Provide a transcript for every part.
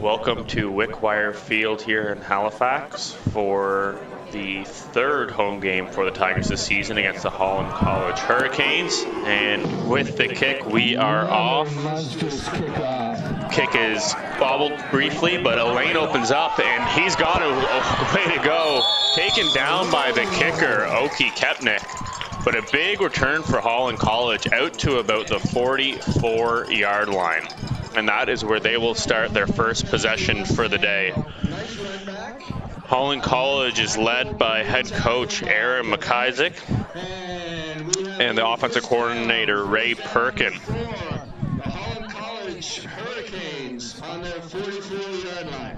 Welcome to Wickwire Field here in Halifax for the third home game for the Tigers this season against the Holland College Hurricanes. And with the kick, we are off. Kick is bobbled briefly, but a lane opens up, and he's got a way to go. Taken down by the kicker, Oki Kepnick. But a big return for Holland College out to about the 44-yard line. And that is where they will start their first possession for the day. Holland College is led by head coach Aaron McIsaac and the offensive coordinator Ray Perkin. Holland College Hurricanes on their 44-yard line.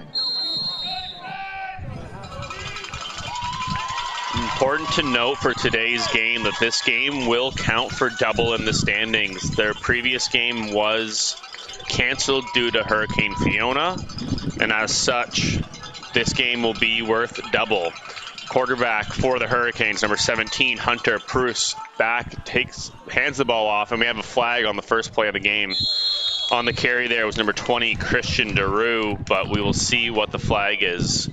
Important to note for today's game that this game will count for double in the standings. Their previous game was canceled due to Hurricane Fiona, and as such, this game will be worth double. Quarterback for the Hurricanes, number 17, Hunter Pruce, hands the ball off, and we have a flag on the first play of the game. On the carry there was number 20, Christian Daru, but we will see what the flag is.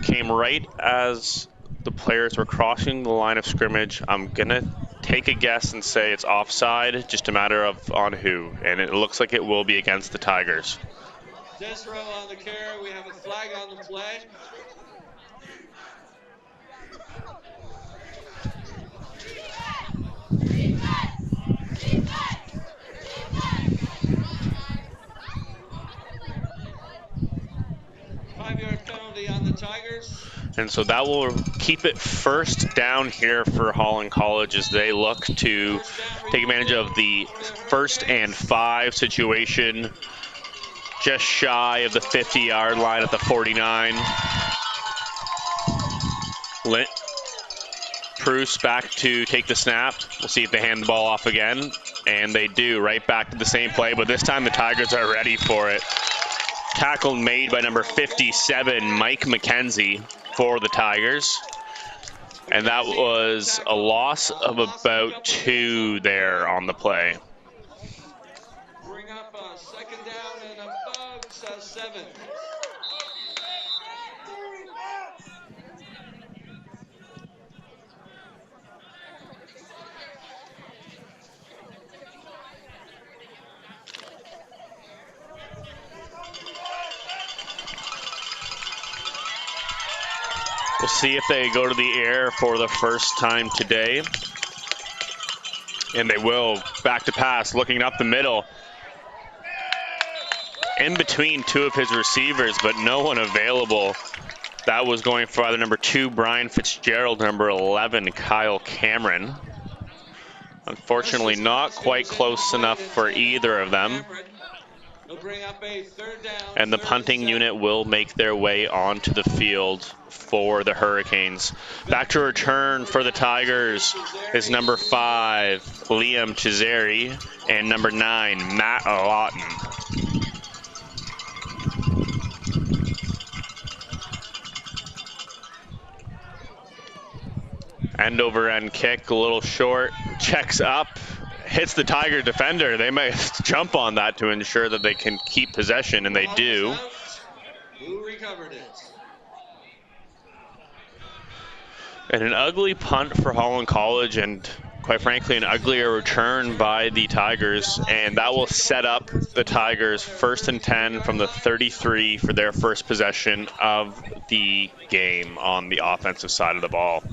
Came right as the players were crossing the line of scrimmage. I'm gonna take a guess and say it's offside, just a matter of on who, and it looks like it will be against the Tigers. This row on the carry, we have a flag on the play. Five-yard penalty on the Tigers. And so that will keep it first down here for Holland College as they look to take advantage of the 1st and 5 situation, just shy of the 50-yard line at the 49. Pruce back to take the snap. We'll see if they hand the ball off again. And they do, right back to the same play, but this time the Tigers are ready for it. Tackle made by number 57, Mike McKenzie, for the Tigers. And that was a loss of about 2 there on the play. Bring up a second down and about 7. We'll see if they go to the air for the first time today. And they will. Back to pass, looking up the middle. In between 2 of his receivers, but no one available. That was going for either number 2, Brian Fitzgerald, number 11, Kyle Cameron. Unfortunately, not quite close enough for either of them. And the punting unit will make their way onto the field for the Hurricanes. Back to return for the Tigers is number 5, Liam Chisari, and number 9, Matt Lawton. End over end kick, a little short, checks up. Hits the Tiger defender. They may jump on that to ensure that they can keep possession, and they do. Who recovered it? And an ugly punt for Holland College, and quite frankly, an uglier return by the Tigers. And that will set up the Tigers 1st and 10 from the 33 for their first possession of the game on the offensive side of the ball.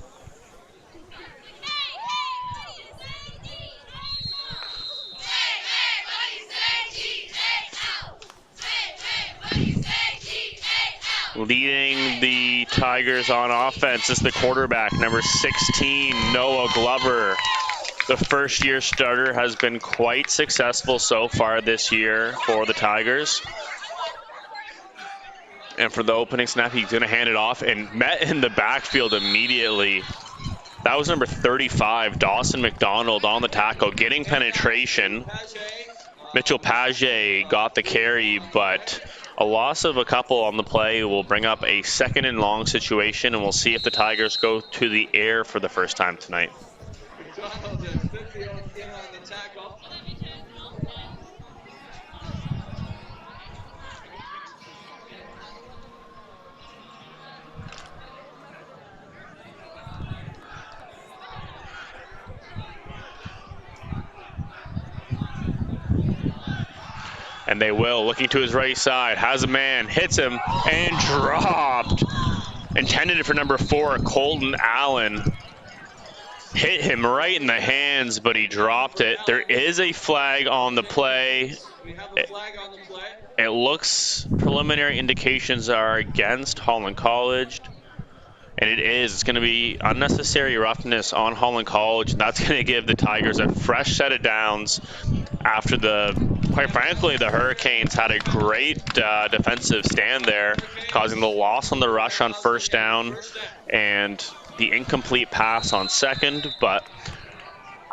Leading the Tigers on offense is the quarterback, number 16, Noah Glover. The first-year starter has been quite successful so far this year for the Tigers. And for the opening snap, he's going to hand it off and met in the backfield immediately. That was number 35, Dawson McDonald, on the tackle, getting penetration. Mitchell Paget got the carry, but a loss of a couple on the play will bring up a 2nd and long situation, and we'll see if the Tigers go to the air for the first time tonight. And they will. Looking to his right side. Has a man. Hits him. And dropped. Intended for number 4, Colton Allen. Hit him right in the hands, but he dropped it. There is a flag on the play. We have a flag on the play. It looks, preliminary indications are against Holland College. And it is. It's going to be unnecessary roughness on Holland College. And that's going to give the Tigers a fresh set of downs after quite frankly, the Hurricanes had a great defensive stand there, causing the loss on the rush on first down and the incomplete pass on second. But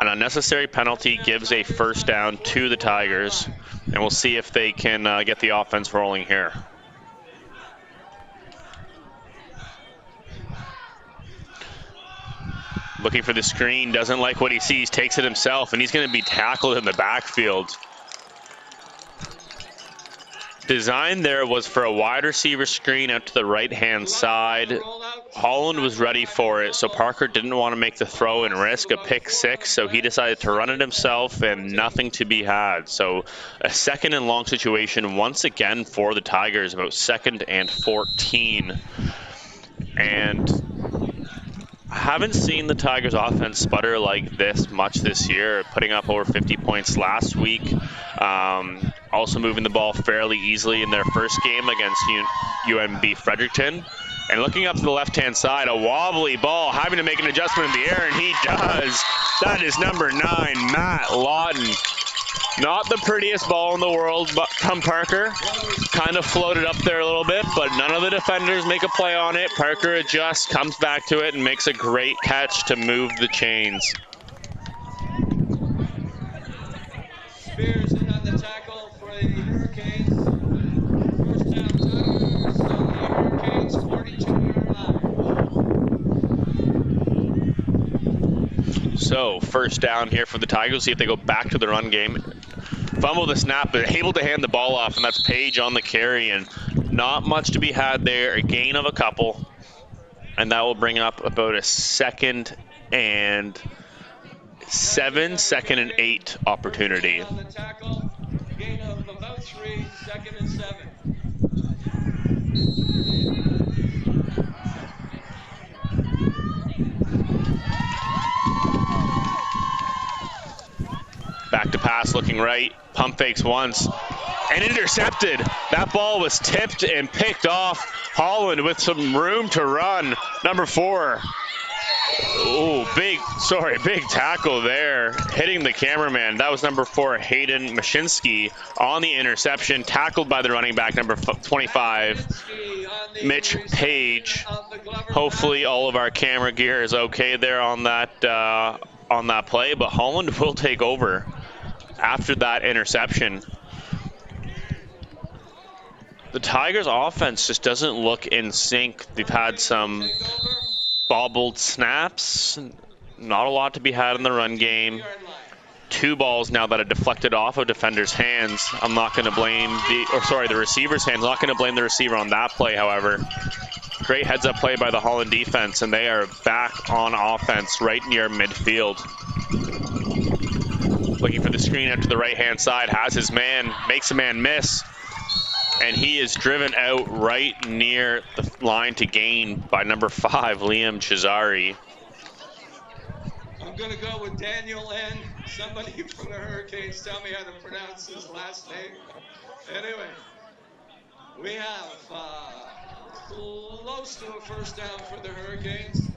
an unnecessary penalty gives a first down to the Tigers. And we'll see if they can get the offense rolling here. Looking for the screen, doesn't like what he sees, takes it himself, and he's going to be tackled in the backfield. Design there was for a wide receiver screen out to the right-hand side. Holland was ready for it, so Parker didn't want to make the throw and risk a pick six, so he decided to run it himself and nothing to be had. So a second and long situation once again for the Tigers, about 2nd and 14. And I haven't seen the Tigers offense sputter like this much this year, putting up over 50 points last week. Also moving the ball fairly easily in their first game against UNB Fredericton. And looking up to the left-hand side, a wobbly ball, having to make an adjustment in the air, and he does. That is number 9, Matt Lawton. Not the prettiest ball in the world, but from Parker. Kind of floated up there a little bit, but none of the defenders make a play on it. Parker adjusts, comes back to it, and makes a great catch to move the chains. Spears in on the tackle for the Hurricanes. First down Tigers on the Hurricanes 42-yard line. So, first down here for the Tigers. See if they go back to the run game. Fumble the snap, but able to hand the ball off, and that's Page on the carry, and not much to be had there. A gain of a couple, and that will bring up about a 2nd and 7, 2nd and 8 opportunity. On the tackle, gain of about 3, 2nd and 7. Back to pass, looking right, pump fakes once, and intercepted. That ball was tipped and picked off. Holland with some room to run. Number 4. Oh, big tackle there, hitting the cameraman. That was number 4, Hayden Mashinsky on the interception, tackled by the running back, number 25, Mitch Page. Hopefully all of our camera gear is okay there on that play, but Holland will take over after that interception. The Tigers offense just doesn't look in sync. They've had some bobbled snaps, not a lot to be had in the run game. 2 balls now that are deflected off of defenders' hands. I'm not going to blame the receiver's hands. I'm not going to blame the receiver on that play, however. Great heads-up play by the Holland defense, and they are back on offense right near midfield. Looking for the screen out to the right-hand side, has his man, makes a man miss, and he is driven out right near the line to gain by number 5, Liam Cesari. I'm going to go with Daniel N. Somebody from the Hurricanes tell me how to pronounce his last name. Anyway, we have close to a first down for the Hurricanes.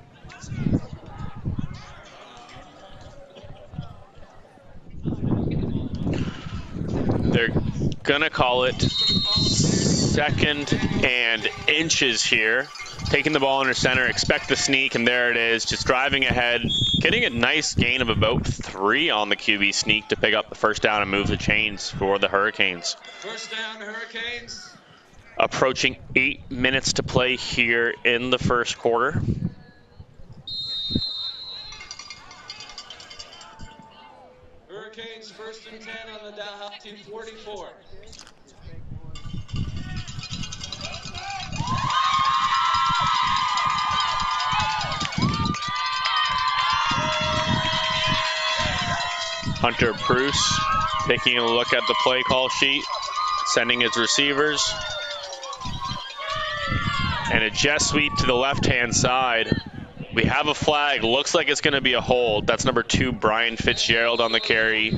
They're gonna call it 2nd and inches here. Taking the ball under center, expect the sneak, and there it is, just driving ahead, getting a nice gain of about 3 on the QB sneak to pick up the first down and move the chains for the Hurricanes. First down, Hurricanes. Approaching 8 minutes to play here in the first quarter. Hurricanes 1st and 10 on the Dalhousie 44. Hunter Bruce taking a look at the play call sheet. sending his receivers. And a jet sweep to the left-hand side. We have a flag. Looks like it's going to be a hold. That's number 2, Brian Fitzgerald on the carry.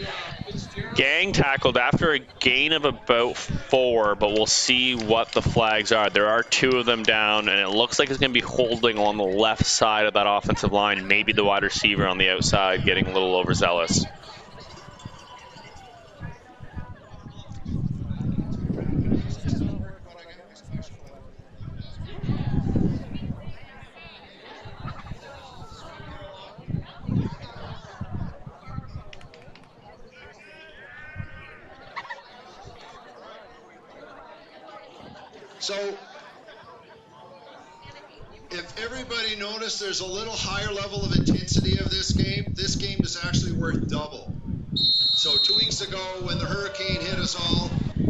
Gang tackled after a gain of about 4, but we'll see what the flags are. There are 2 of them down, and it looks like it's going to be holding on the left side of that offensive line. Maybe the wide receiver on the outside getting a little overzealous. So, if everybody noticed, there's a little higher level of intensity of this game. This game is actually worth double. So 2 weeks ago, when the hurricane hit us all,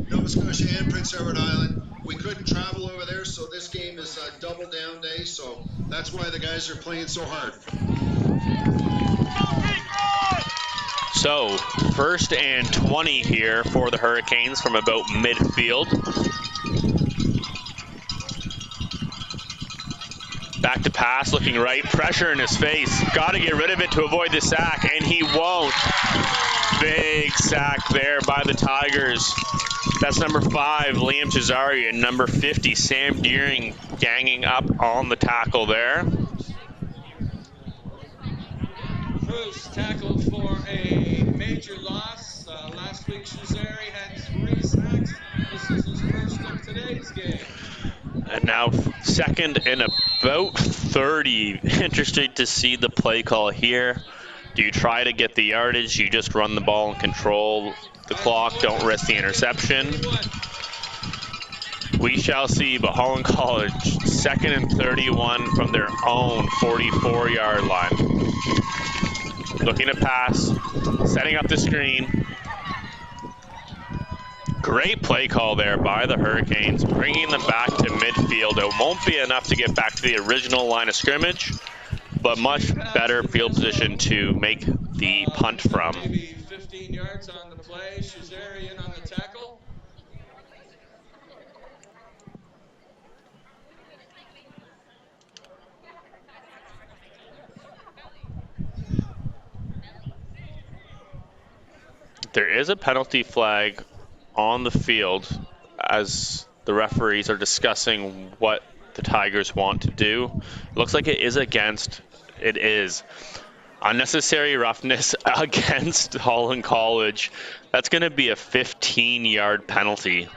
Nova Scotia and Prince Edward Island, we couldn't travel over there, so this game is a double down day, so that's why the guys are playing so hard. So, 1st and 20 here for the Hurricanes from about midfield. Back to pass, looking right, pressure in his face. Got to get rid of it to avoid the sack, and he won't. Big sack there by the Tigers. That's number 5, Liam Cesari, and number 50, Sam Deering, ganging up on the tackle there. Bruce tackled for a major loss. Last week, Cesari had 3 sacks. This is his first of today's game. And now 2nd and about 30. Interested to see the play call here. Do you try to get the yardage? You just run the ball and control the clock. Don't risk the interception. We shall see, but Holland College, 2nd and 31 from their own 44-yard line. Looking to pass, setting up the screen. Great play call there by the Hurricanes, bringing them back to midfield. It won't be enough to get back to the original line of scrimmage, but much better field position to make the punt from. Maybe 15 yards on the play. Cesari in on the tackle. There is a penalty flag on the field as the referees are discussing what the Tigers want to do. Looks like it is against. It is. Unnecessary roughness against Holland College. That's going to be a 15-yard penalty.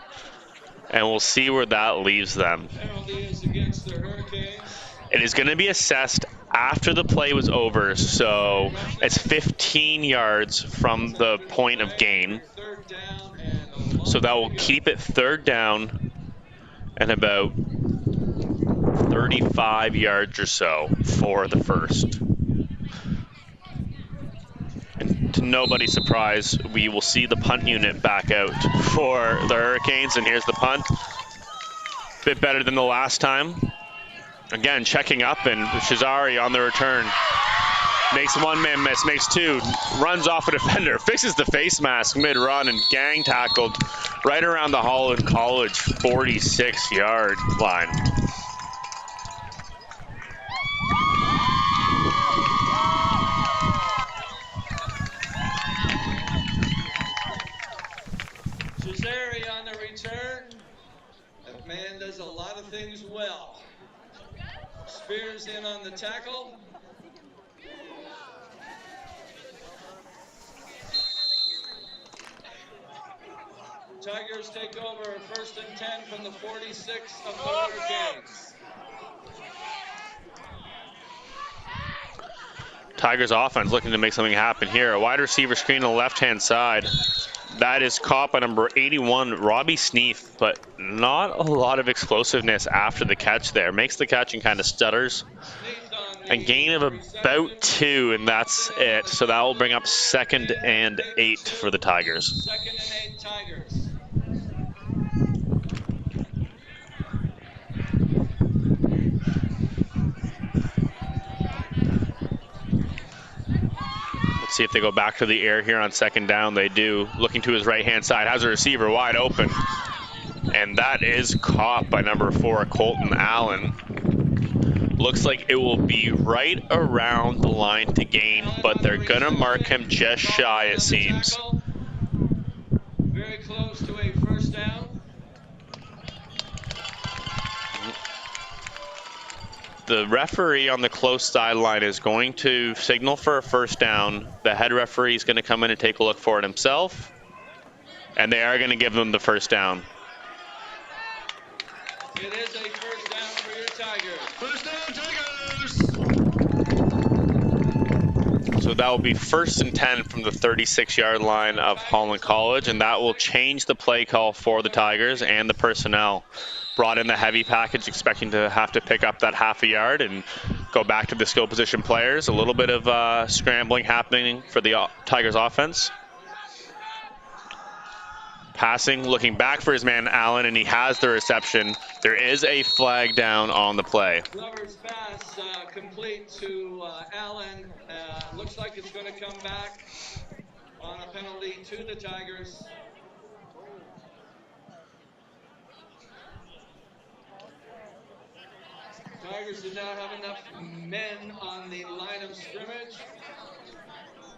And we'll see where that leaves them. Penalty is against the Hurricanes. It is going to be assessed after the play was over, so it's 15 yards from the point of gain. Third down and So that will keep it 3rd down and about 35 yards or so for the first. And to nobody's surprise, we will see the punt unit back out for the Hurricanes, and here's the punt. Bit better than the last time. Again, checking up, and Cesari on the return. Makes 1 man miss, makes 2, runs off a defender, fixes the face mask mid-run, and gang tackled right around the Holland College 46-yard line. Cesari on the return. That man does a lot of things well. Spears in on the tackle. Tigers take over 1st and 10 from the 46 of the Hurricanes. Tigers offense looking to make something happen here. A wide receiver screen on the left-hand side. That is caught by number 81, Robbie Sneef, but not a lot of explosiveness after the catch there. Makes the catch and kind of stutters. A gain of about 2, and that's it. So that will bring up 2nd and 8 for the Tigers. 2nd and 8 Tigers. Let's see if they go back to the air here on 2nd down. They do. Looking to his right-hand side. Has a receiver wide open. And that is caught by number 4, Colton Allen. Looks like it will be right around the line to gain, but they're gonna mark him just shy, it seems. Very close to a first down. The referee on the close sideline is going to signal for a first down. The head referee is going to come in and take a look for it himself. And they are going to give them the first down. It is a first down for your Tigers. First down, Tigers! So that will be 1st and 10 from the 36-yard line of Holland College, and that will change the play call for the Tigers and the personnel. Brought in the heavy package, expecting to have to pick up that half a yard and go back to the skill position players. A little bit of scrambling happening for the Tigers offense. Passing, looking back for his man Allen, and he has the reception. There is a flag down on the play. Glover's pass complete to Allen. Looks like it's going to come back on a penalty to the Tigers. Tigers do not have enough men on the line of scrimmage.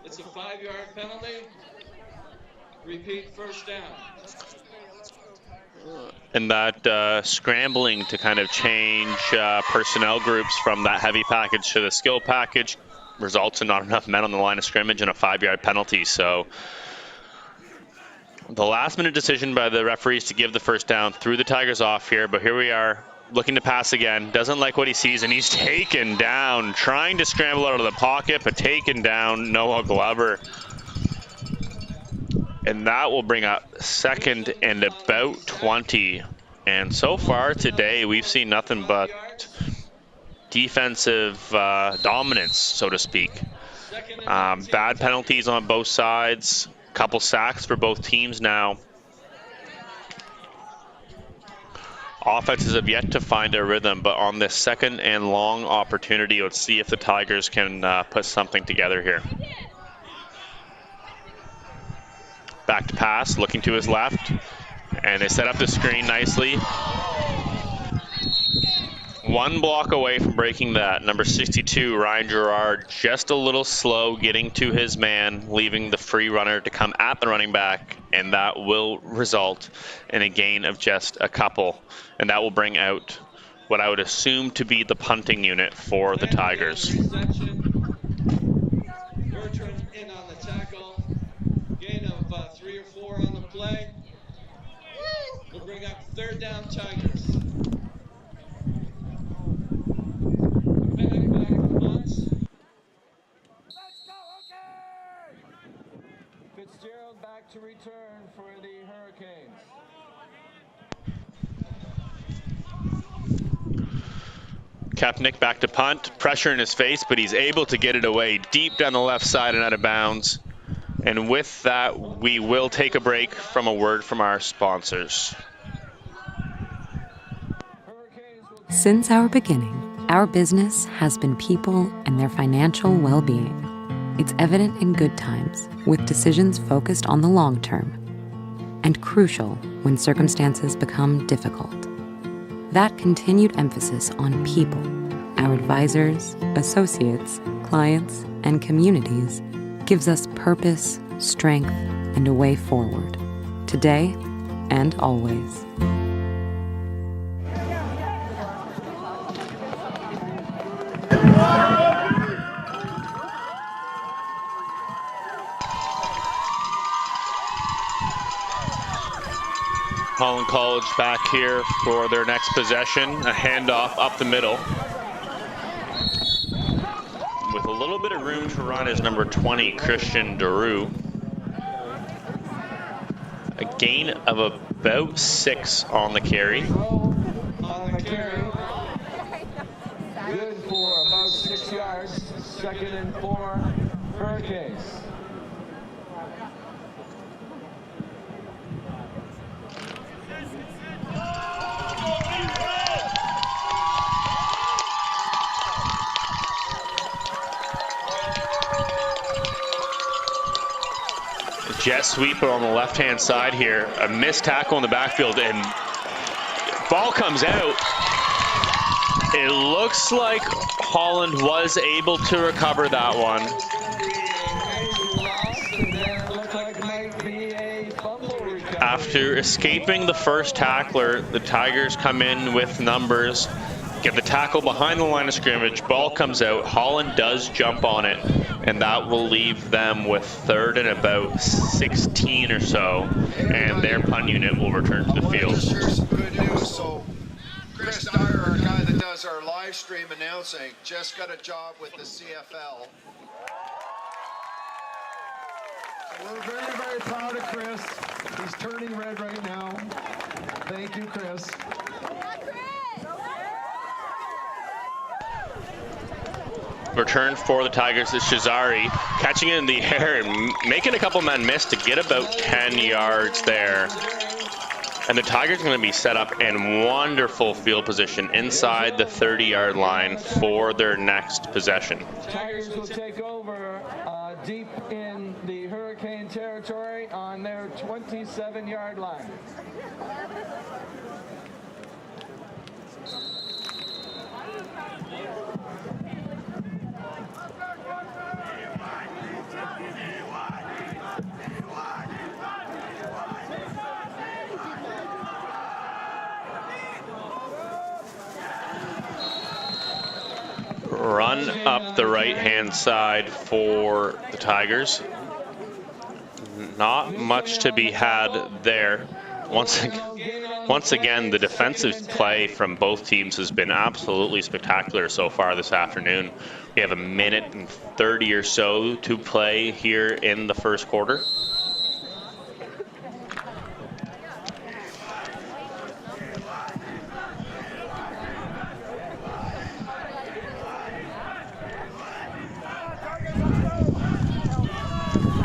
It's a 5-yard penalty. Repeat, first down. And that scrambling to kind of change personnel groups from that heavy package to the skill package results in not enough men on the line of scrimmage and a 5-yard penalty. So the last minute decision by the referees to give the first down threw the Tigers off here, but here we are looking to pass again. Doesn't like what he sees, and he's taken down, trying to scramble out of the pocket, but taken down Noah Glover. And that will bring up 2nd and about 20. And so far today, we've seen nothing but defensive dominance, so to speak. Bad penalties on both sides, a couple sacks for both teams now. Offenses have yet to find a rhythm, but on this 2nd and long opportunity, let's see if the Tigers can put something together here. Back to pass, looking to his left, and they set up the screen nicely. One block away from breaking that. Number 62, Ryan Gerard, just a little slow getting to his man, leaving the free runner to come at the running back, and that will result in a gain of just a couple. And that will bring out what I would assume to be the punting unit for the Tigers. Bertrand in on the tackle. Gain of 3 or 4 on the play. We'll bring up 3rd down Tigers. Fitzgerald back to return for the Hurricanes. Kapnick back to punt, pressure in his face, but he's able to get it away deep down the left side and out of bounds. And with that, we will take a break from a word from our sponsors. Since our beginning, our business has been people and their financial well-being. It's evident in good times, with decisions focused on the long term, and crucial when circumstances become difficult. That continued emphasis on people, our advisors, associates, clients, and communities gives us purpose, strength, and a way forward, today and always. Holland College back here for their next possession, a handoff up the middle. With a little bit of room to run is number 20, Christian Daru. A gain of about 6 on the carry. On the carry. Good for about 6 yards. 2nd and 4, Hurricanes. Jet sweep on the left-hand side here. A missed tackle in the backfield, and Ball comes out. It looks like Holland was able to recover that one. After escaping the first tackler, the Tigers come in with numbers, get the tackle behind the line of scrimmage, ball comes out, Holland does jump on it, and that will leave them with third and about 16 or so, and their punt unit will return to the field. Sure, some good news. So Chris Dyer, our guy that does our live stream announcing, just got a job with the CFL. We're very, very proud of Chris. He's turning red right now. Thank you, Chris. Return for the Tigers is Shazari, catching it in the air and making a couple men miss to get about 10 yards there. And the Tigers are going to be set up in wonderful field position inside the 30-yard line for their next possession. Tigers will take over deep in the Hurricane territory on their 27-yard line. Run up the right-hand side for the Tigers. Not much to be had there. Once again, the defensive play from both teams has been absolutely spectacular so far this afternoon. We have a minute and 30 or so to play here in the first quarter.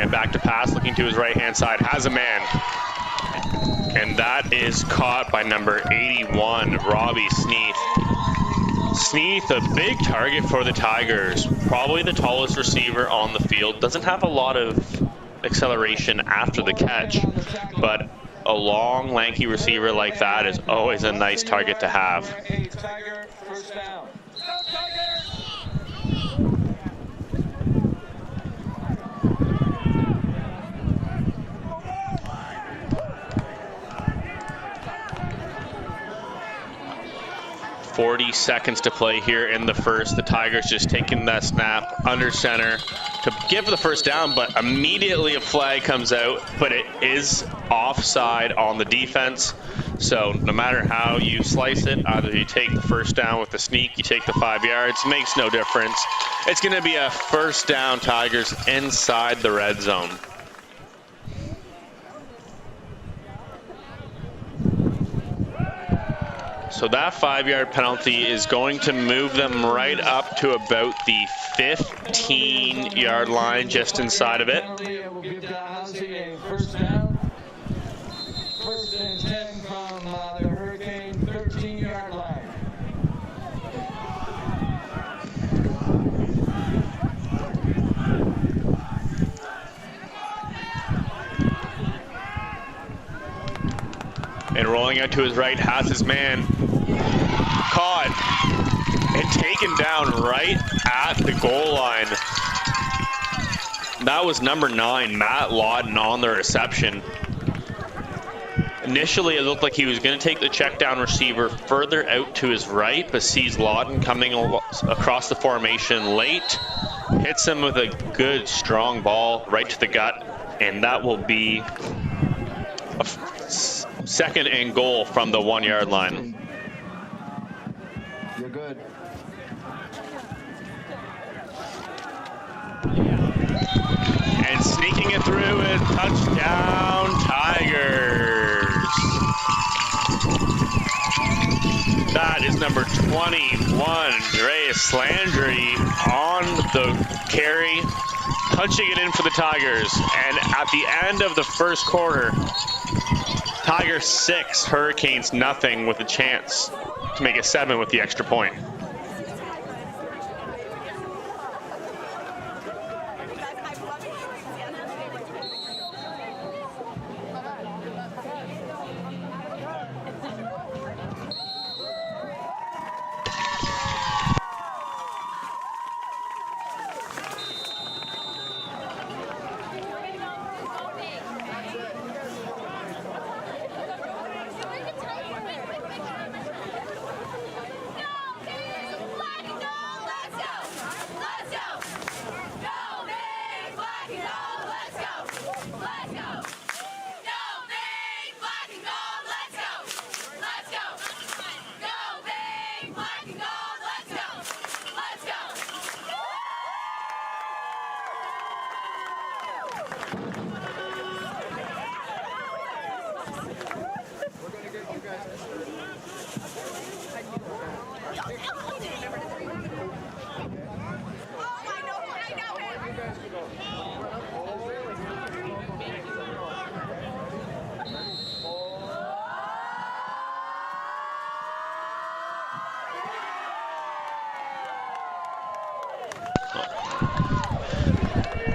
And back to pass, looking to his right-hand side, has a man. And that is caught by number 81, Robbie Sneath. Sneath, a big target for the Tigers. Probably the tallest receiver on the field. Doesn't have a lot of acceleration after the catch, but a long, lanky receiver like that is always a nice target to have. Tiger, first down. 40 seconds to play here in the first. The Tigers just taking that snap under center to give the first down, but immediately a flag comes out, but it is offside on the defense. So no matter how you slice it, either you take the first down with the sneak, you take the 5 yards, makes no difference. It's going to be a first down, Tigers inside the red zone. So that 5-yard penalty is going to move them right up to about the 15-yard line, just inside of it. It will give Dalhousie a first down. First and 10 from the Hurricane 13-yard line. And rolling out to his right, has his man. Caught and taken down right at the goal line. That was number 9, Matt Lawton, on the reception. Initially, it looked like he was going to take the check down receiver further out to his right, but sees Lawton coming across the formation late. Hits him with a good, strong ball right to the gut, and that will be a second and goal from the 1-yard line. You're good. And sneaking it through is touchdown, Tigers. That is number 21, Reyes Landry, on the carry, punching it in for the Tigers. And at the end of the first quarter, Tigers 6, Hurricanes nothing, with a chance to make it 7 with the extra point.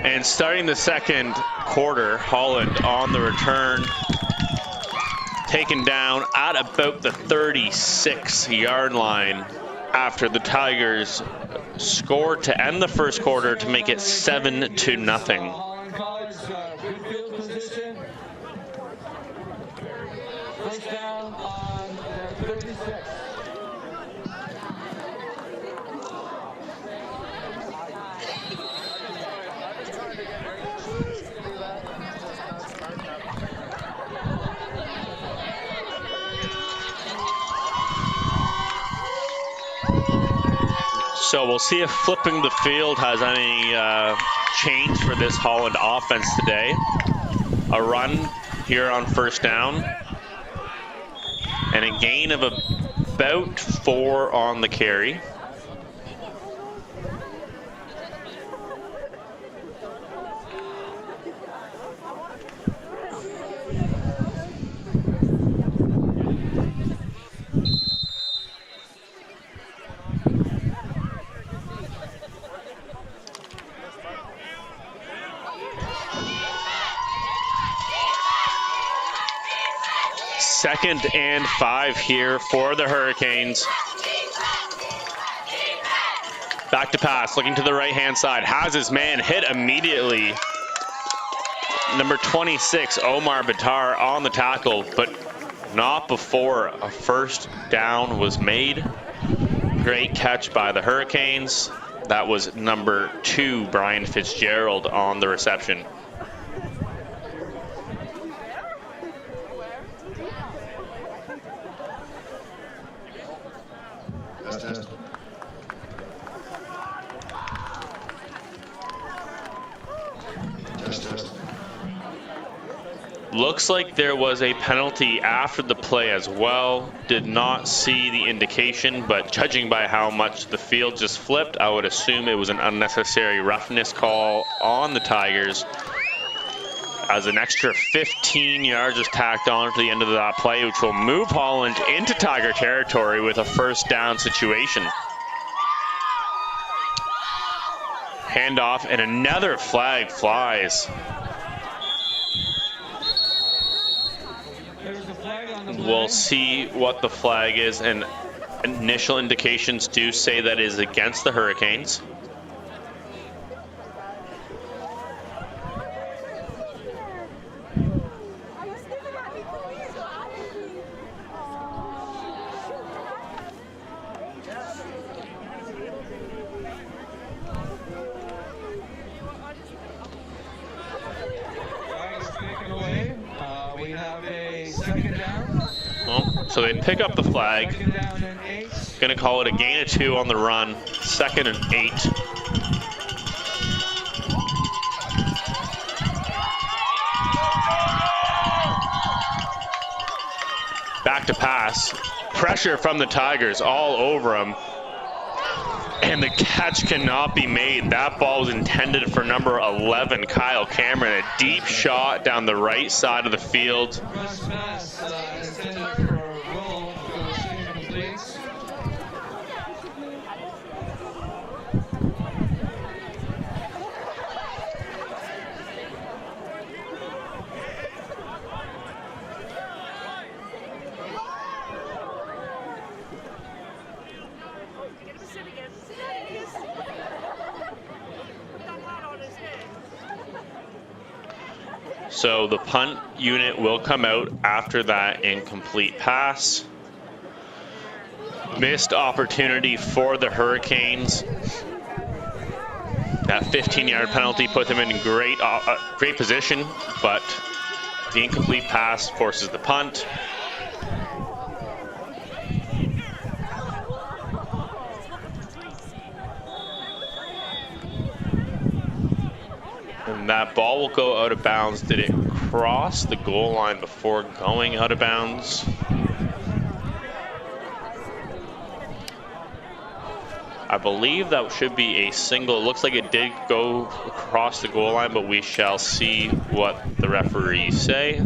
And starting the second quarter, Holland on the return, taken down at about the 36-yard line after the Tigers scored to end the first quarter to make it 7-0. Holland College, good field position. First down on their 36. So we'll see if flipping the field has any change for this Holland offense today. A run here on first down. And a gain of about 4 on the carry. Second and 5 here for the Hurricanes. Back to pass, looking to the right-hand side. Has his man hit immediately. Number 26, Omar Batar, on the tackle, but not before a first down was made. Great catch by the Hurricanes. That was number 2, Brian Fitzgerald, on the reception. Looks like there was a penalty after the play as well. Did not see the indication, but judging by how much the field just flipped, I would assume it was an unnecessary roughness call on the Tigers, as an extra 15 yards is tacked on to the end of that play, which will move Holland into Tiger territory with a first down situation. Handoff, and another flag flies. We'll see what the flag is, and initial indications do say that it is against the Hurricanes. So they pick up the flag. Going to call it a gain of 2 on the run. 2nd and 8. Back to pass. Pressure from the Tigers all over him. And the catch cannot be made. That ball was intended for number 11, Kyle Cameron. A deep shot down the right side of the field. So the punt unit will come out after that incomplete pass. Missed opportunity for the Hurricanes. That 15-yard penalty put them in great position, but the incomplete pass forces the punt. And that ball will go out of bounds. Did it cross the goal line before going out of bounds? I believe that should be a single. It looks like it did go across the goal line, but we shall see what the referees say.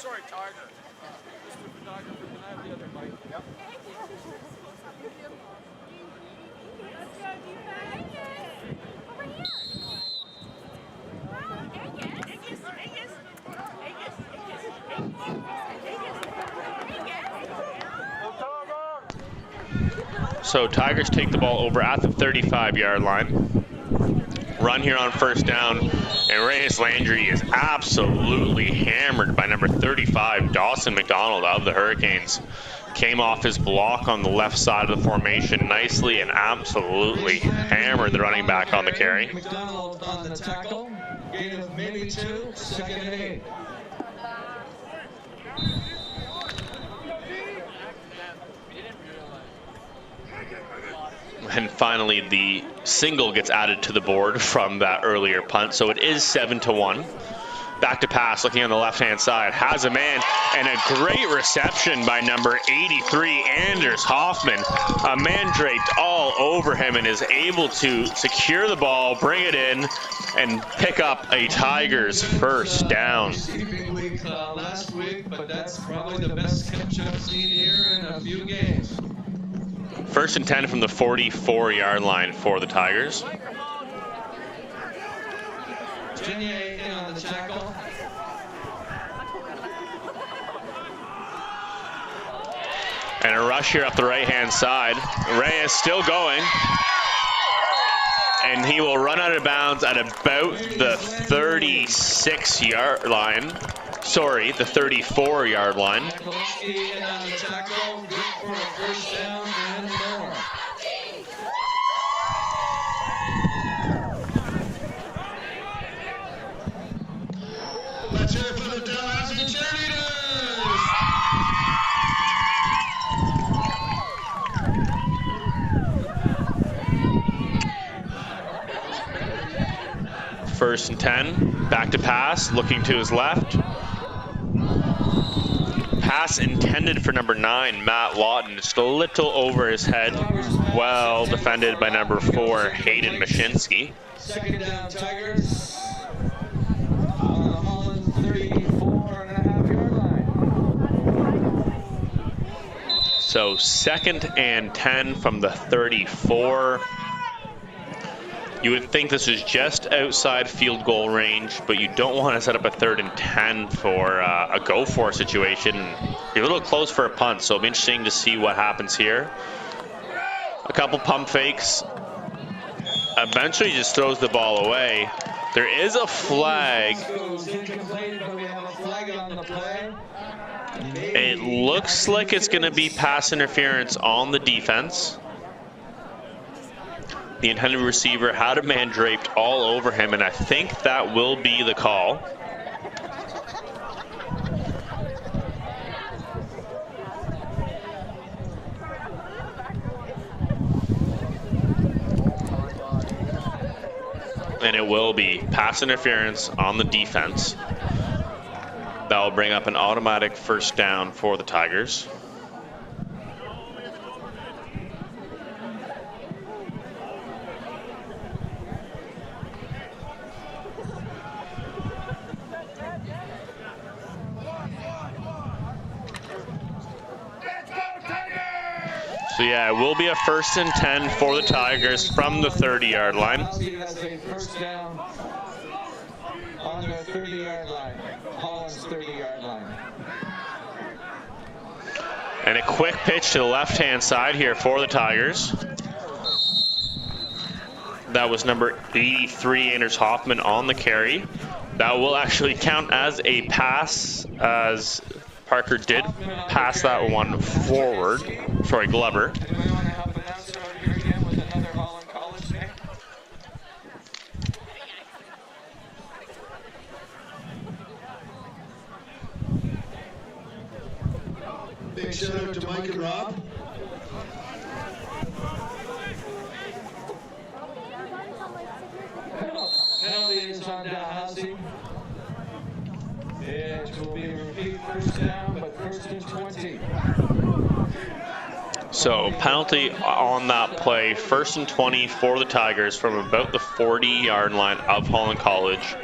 sorry, Tiger. Mr. Photographer, can I have the other mic? Yep. Let's go, over here. So Tigers take the ball over at the 35-yard line. Run here on first down, and Reyes Landry is absolutely hammered by number 35, Dawson McDonald of the Hurricanes. Came off his block on the left side of the formation nicely and absolutely hammered the running back on the carry. McDonald on the tackle, gain of maybe 2, second and 8. And finally, the single gets added to the board from that earlier punt, so it is 7-1. Back to pass, looking on the left-hand side, has a man, and a great reception by number 83, Anders Hoffman. A man draped all over him and is able to secure the ball, bring it in, and pick up a Tigers first down. Receiving week last week, but that's probably the best catch I've seen here in a few games. First and 10 from the 44-yard line for the Tigers. Genier in on the tackle. And a rush here up the right-hand side. Reyes still going. And he will run out of bounds at about the 36-yard line. Sorry, the 34-yard line. Dalhousie in on the tackle, good for a first down and more. Let's hear it for the Dalhousie cheerleaders. First and 10, back to pass, looking to his left. Pass intended for number 9, Matt Lawton, just a little over his head. Well defended by number 4, Hayden Mashinsky. Second down, Tigers. On the Holland 34.5-yard line. So second and 10 from the 34. You would think this is just outside field goal range, but you don't want to set up a 3rd and 10 for a go-for situation. You're a little close for a punt, so it'll be interesting to see what happens here. A couple pump fakes. Eventually just throws the ball away. There is a flag. It looks like it's going to be pass interference on the defense. The intended receiver had a man draped all over him, and I think that will be the call. And it will be pass interference on the defense. That will bring up an automatic first down for the Tigers. So yeah, it will be a 1st and 10 for the Tigers from the 30-yard line. Has a first down on their 30-yard line, Holland's 30-yard line. And a quick pitch to the left-hand side here for the Tigers. That was number 83, Anders Hoffman, on the carry. That will actually count as a pass, as Parker did pass that one forward. Sorry, Glover. Anybody want to help announce out here again with another Holland College name? Big shout out to Mike and Rob. Penalty is on Dalhousie. It will be a repeat first down, but 1st and 20. So penalty on that play, 1st and 20 for the Tigers from about the 40-yard line of Holland College.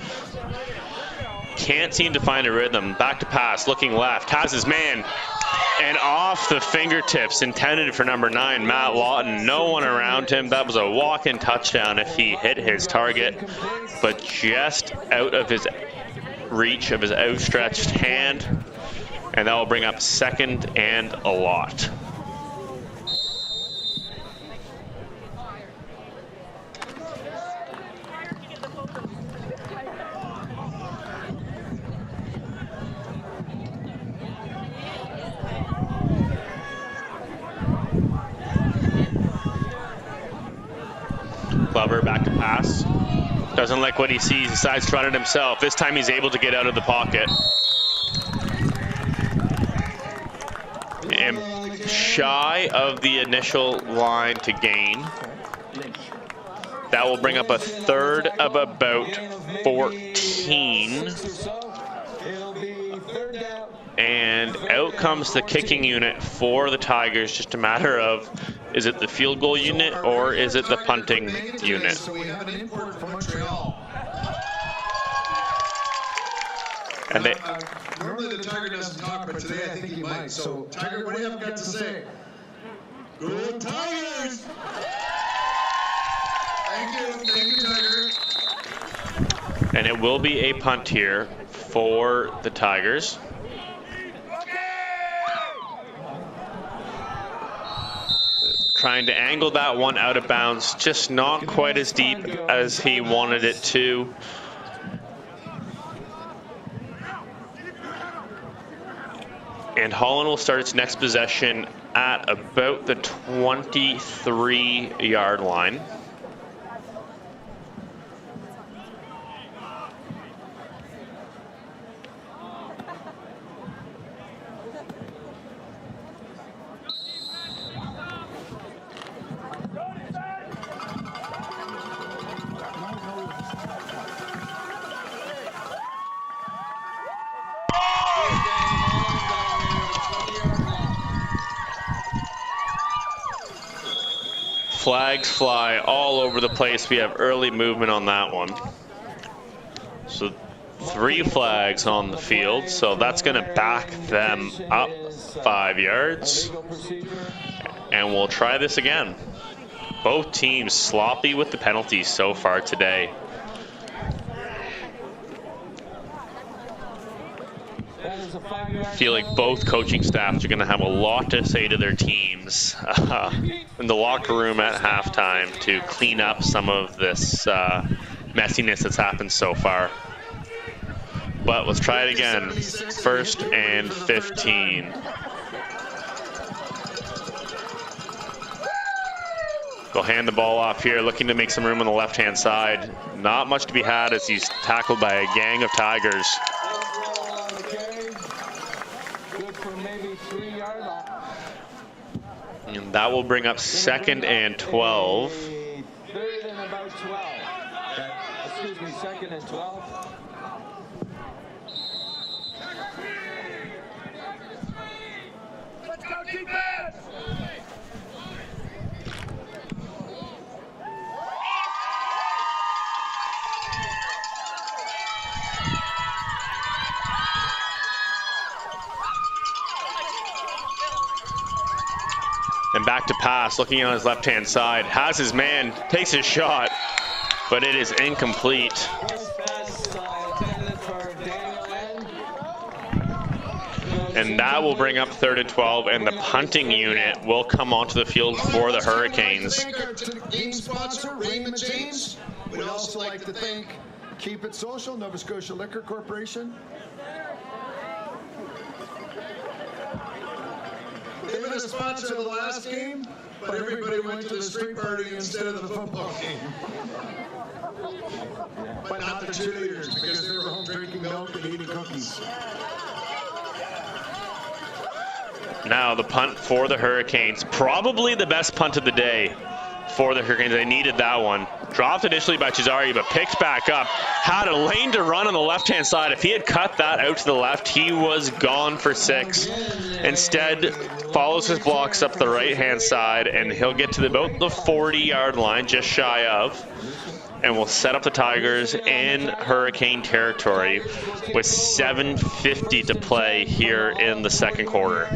can't seem to find a rhythm. Back to pass, looking left, has his man, and off the fingertips, intended for number 9, Matt Lawton. No one around him. That was a walk-in touchdown if he hit his target, but just out of his reach of his outstretched hand, and that will bring up 2nd and a lot. Glover back to pass. Doesn't like what he sees, decides to run it himself. This time he's able to get out of the pocket. And shy of the initial line to gain. That will bring up a 3rd of about 14. And out comes the kicking unit for the Tigers. Just a matter of, is it the field goal unit or is it the punting unit? So we have an importer from Montreal. And they, normally the Tiger doesn't talk, but today I think he might. So Tiger, what do you have got to say? Go Tigers! Thank you, Tiger. and it will be a punt here for the Tigers. Trying to angle that one out of bounds, just not quite as deep as he wanted it to. And Holland will start its next possession at about the 23-yard line. Flags fly all over the place. We have early movement on that one. So 3 flags on the field. So that's going to back them up 5 yards. And we'll try this again. Both teams sloppy with the penalties so far today. I feel like both coaching staffs are going to have a lot to say to their teams in the locker room at halftime to clean up some of this messiness that's happened so far. But let's try it again. 1st and 15. They'll hand the ball off here, looking to make some room on the left-hand side. Not much to be had as he's tackled by a gang of Tigers. And that will bring up 2nd and 12. 3rd and about 12. Excuse me, 2nd and 12. Let's go defense! And back to pass, looking on his left-hand side. Has his man, takes his shot, but it is incomplete. And that will bring up 3rd and 12, and the punting unit will come onto the field for the Hurricanes. Game sponsor, Raymond James. We'd also like to thank Keep It Social, Nova Scotia Liquor Corporation. They were the sponsor of the last game, but everybody went to the street party instead of the football game. But not the cheerleaders, because they were home drinking milk and eating cookies. Now the punt for the Hurricanes. Probably the best punt of the day for the Hurricanes. They needed that one. Dropped initially by Cesare, but picked back up. Had a lane to run on the left-hand side. If he had cut that out to the left, he was gone for 6. Instead, follows his blocks up the right-hand side, and he'll get to about the 40-yard line, just shy of. and will set up the Tigers in Hurricane territory with 7:50 to play here in the second quarter.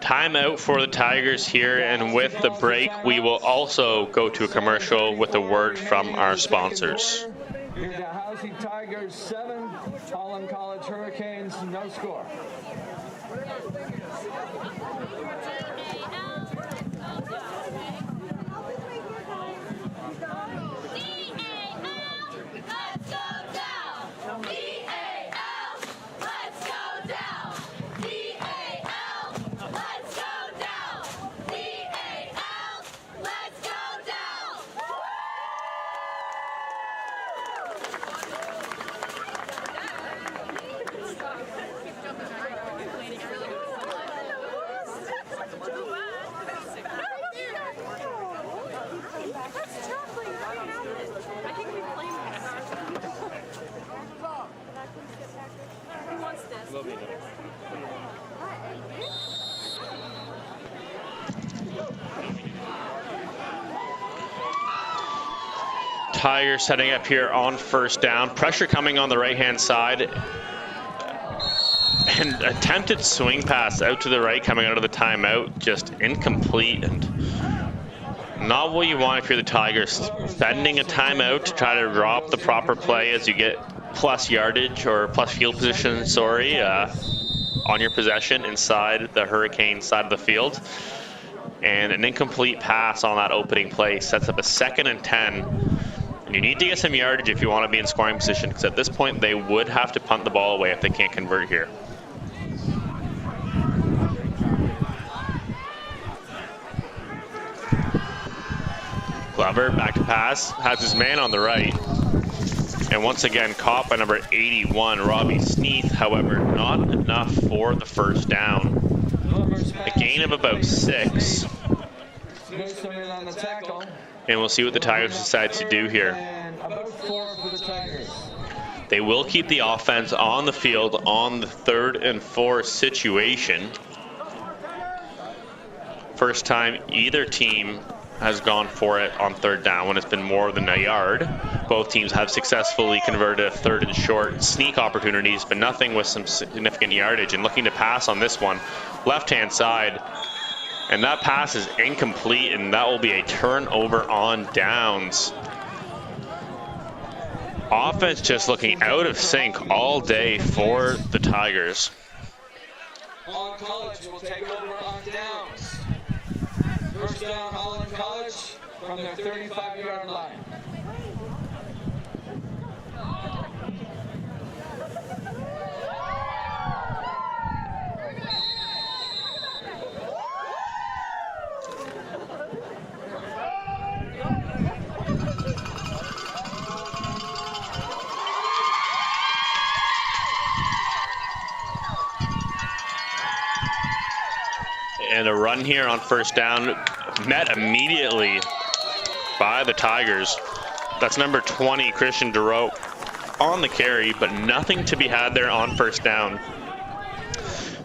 Timeout for the Tigers here, and with the break, we will also go to a commercial with a word from our sponsors. Your Dalhousie Tigers 7, Holland College Hurricanes no score. Tigers setting up here on first down. Pressure coming on the right-hand side. And attempted swing pass out to the right coming out of the timeout. Just incomplete and not what you want if you're the Tigers. Spending a timeout to try to drop the proper play as you get plus yardage or plus field position, on your possession inside the Hurricane side of the field. And an incomplete pass on that opening play sets up a 2nd and 10. And you need to get some yardage if you want to be in scoring position, because at this point they would have to punt the ball away if they can't convert here. Glover back to pass, has his man on the right. And once again, caught by number 81, Robbie Sneath. However, not enough for the first down. A gain of about 6. And we'll see what the Tigers decide to do here. They will keep the offense on the field on the 3rd and 4 situation. First time either team has gone for it on 3rd down when it's been more than a yard. Both teams have successfully converted a 3rd and short sneak opportunities, but nothing with some significant yardage. And looking to pass on this one, left-hand side. And that pass is incomplete, and that will be a turnover on downs. Offense just looking out of sync all day for the Tigers. Holland College will take over on downs. First down, Holland College from their 35-yard line. And a run here on first down, met immediately by the Tigers. That's number 20, Christian DeRoe, on the carry, but nothing to be had there on first down.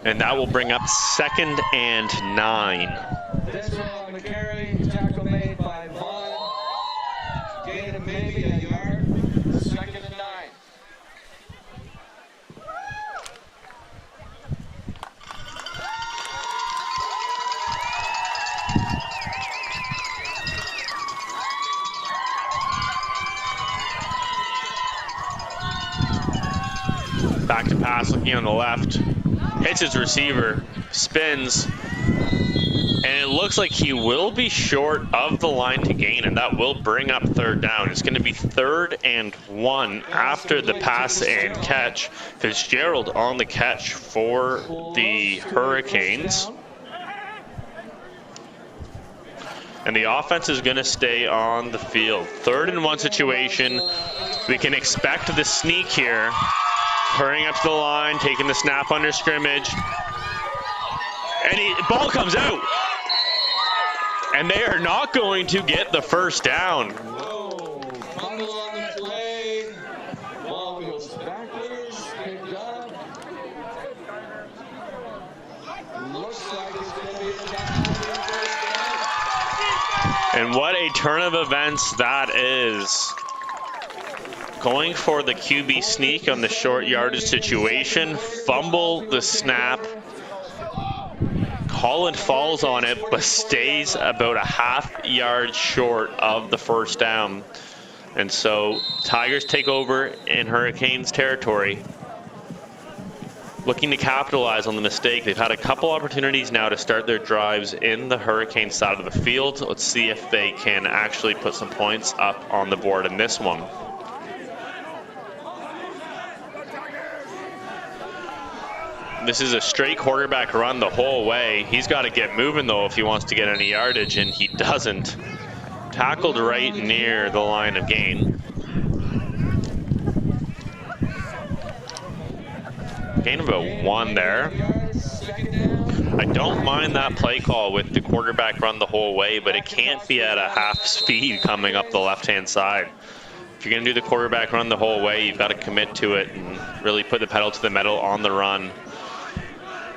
And that will bring up 2nd and 9. This one on the carry, tackle made by Vaughn. Gain of maybe a yard, 2nd and 9. Back to pass, looking on the left. Hits his receiver, spins, and it looks like he will be short of the line to gain, and that will bring up 3rd down. It's going to be 3rd and 1 after the pass and catch. Fitzgerald on the catch for the Hurricanes. And the offense is going to stay on the field. 3rd and 1 situation. We can expect the sneak here. Hurrying up to the line, taking the snap under scrimmage. And ball comes out. And they are not going to get the first down. Whoa, fumble on the play. Ball goes backwards, picked up. Looks like it's going to be the first down. And what a turn of events that is. Going for the QB sneak on the short yardage situation, fumble the snap. Holland falls on it, but stays about a half yard short of the first down. And so Tigers take over in Hurricanes territory. Looking to capitalize on the mistake. They've had a couple opportunities now to start their drives in the Hurricane side of the field. Let's see if they can actually put some points up on the board in this one. This is a straight quarterback run the whole way. He's got to get moving, though, if he wants to get any yardage, and he doesn't. Tackled right near the line of gain. Gain of about 1 there. I don't mind that play call with the quarterback run the whole way, but it can't be at a half speed coming up the left-hand side. If you're going to do the quarterback run the whole way, you've got to commit to it and really put the pedal to the metal on the run.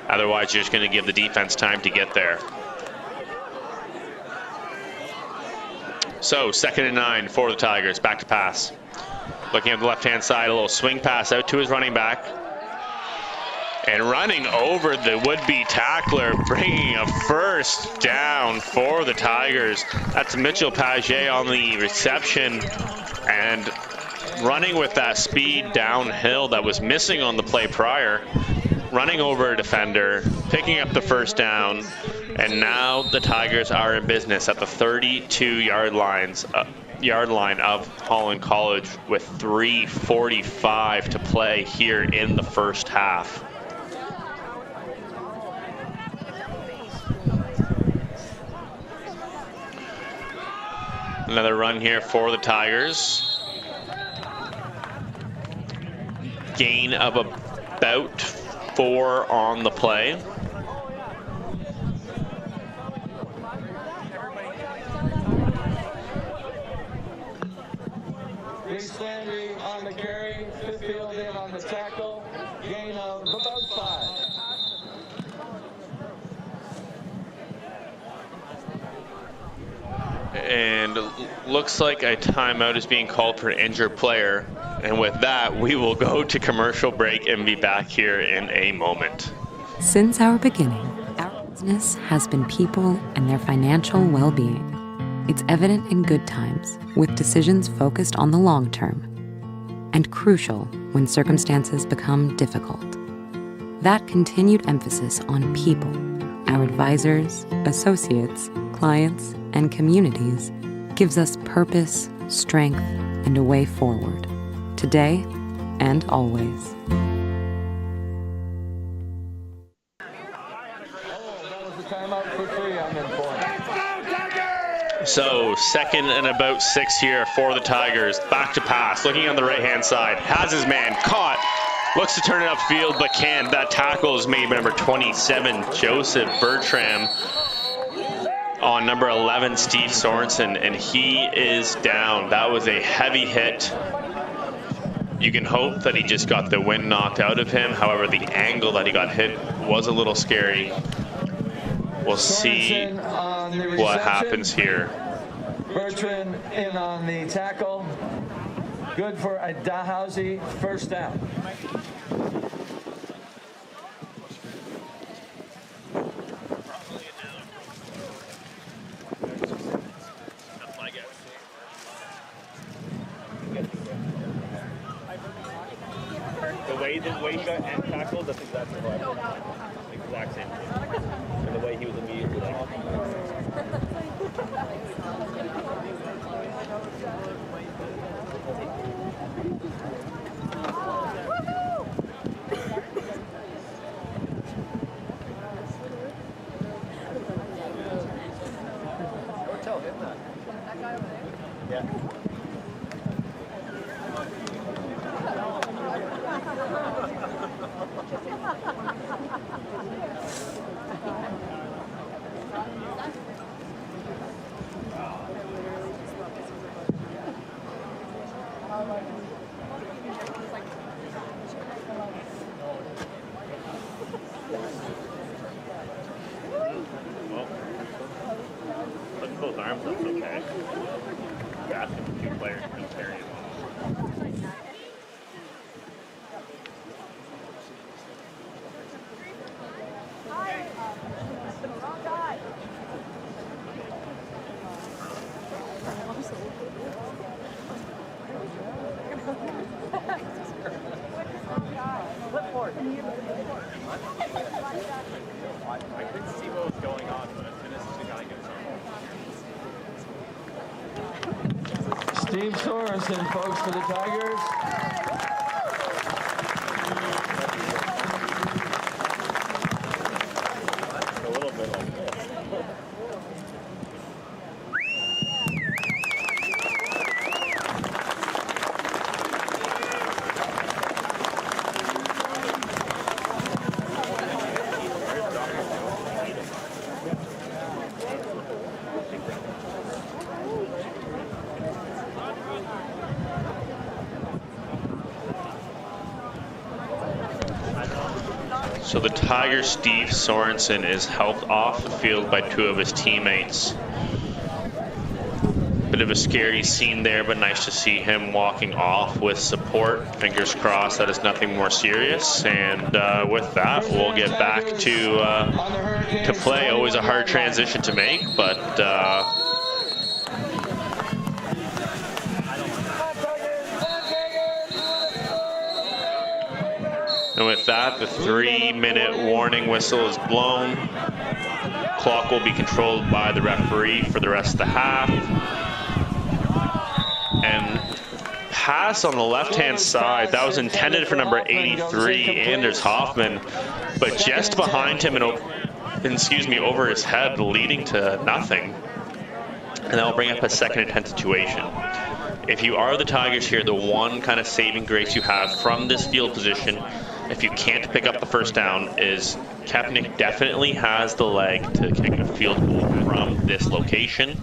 Otherwise, you're just going to give the defense time to get there. So, 2nd and 9 for the Tigers. Back to pass. Looking at the left-hand side, a little swing pass out to his running back. And running over the would-be tackler, bringing a first down for the Tigers. That's Mitchell Paget on the reception. And running with that speed downhill that was missing on the play prior. Running over a defender, picking up the first down, and now the Tigers are in business at the 32-yard line of Holland College with 3:45 to play here in the first half. Another run here for the Tigers. Gain of about 4 on the play. Reese Landry on the carry, Field in on the tackle, gain of about 5. And looks like a timeout is being called for an injured player. And with that, we will go to commercial break and be back here in a moment. Since our beginning, our business has been people and their financial well-being. It's evident in good times, with decisions focused on the long term, and crucial when circumstances become difficult. That continued emphasis on people, our advisors, associates, clients, and communities, gives us purpose, strength, and a way forward, today and always. So 2nd and about 6 here for the Tigers. Back to pass, looking on the right-hand side. Has his man caught. Looks to turn it upfield, but can't. That tackle is made by number 27, Joseph Bertram, on number 11, Steve Sorensen, and he is down. That was a heavy hit. You can hope that he just got the wind knocked out of him. However, the angle that he got hit was a little scary. We'll see what happens here. Bertrand in on the tackle. Good for a Dalhousie first down. The way he got end tackled, that's exactly what happened. Exact same. And the way he was immediately off. Don't tell him that. That guy over there? Yeah. arms, that's okay. You're asking for 2 players to carry it. I couldn't see what was going on, but as soon as the guy gets on. Steve Sorensen, folks, for the Tigers. A little bit like this. So the Tigers' Steve Sorensen is helped off the field by 2 of his teammates. Bit of a scary scene there, but nice to see him walking off with support. Fingers crossed that it's nothing more serious. And with that, we'll get back to play. Always a hard transition to make, but and with that, the 3-minute warning whistle is blown. Clock will be controlled by the referee for the rest of the half. And pass on the left-hand side, that was intended for number 83, Anders Hoffman, but just behind him and over his head, leading to nothing. And that'll bring up a second and 10 situation. If you are the Tigers here, the one kind of saving grace you have from this field position, if you can't pick up the first down, is Kaepernick definitely has the leg to kick a field goal from this location.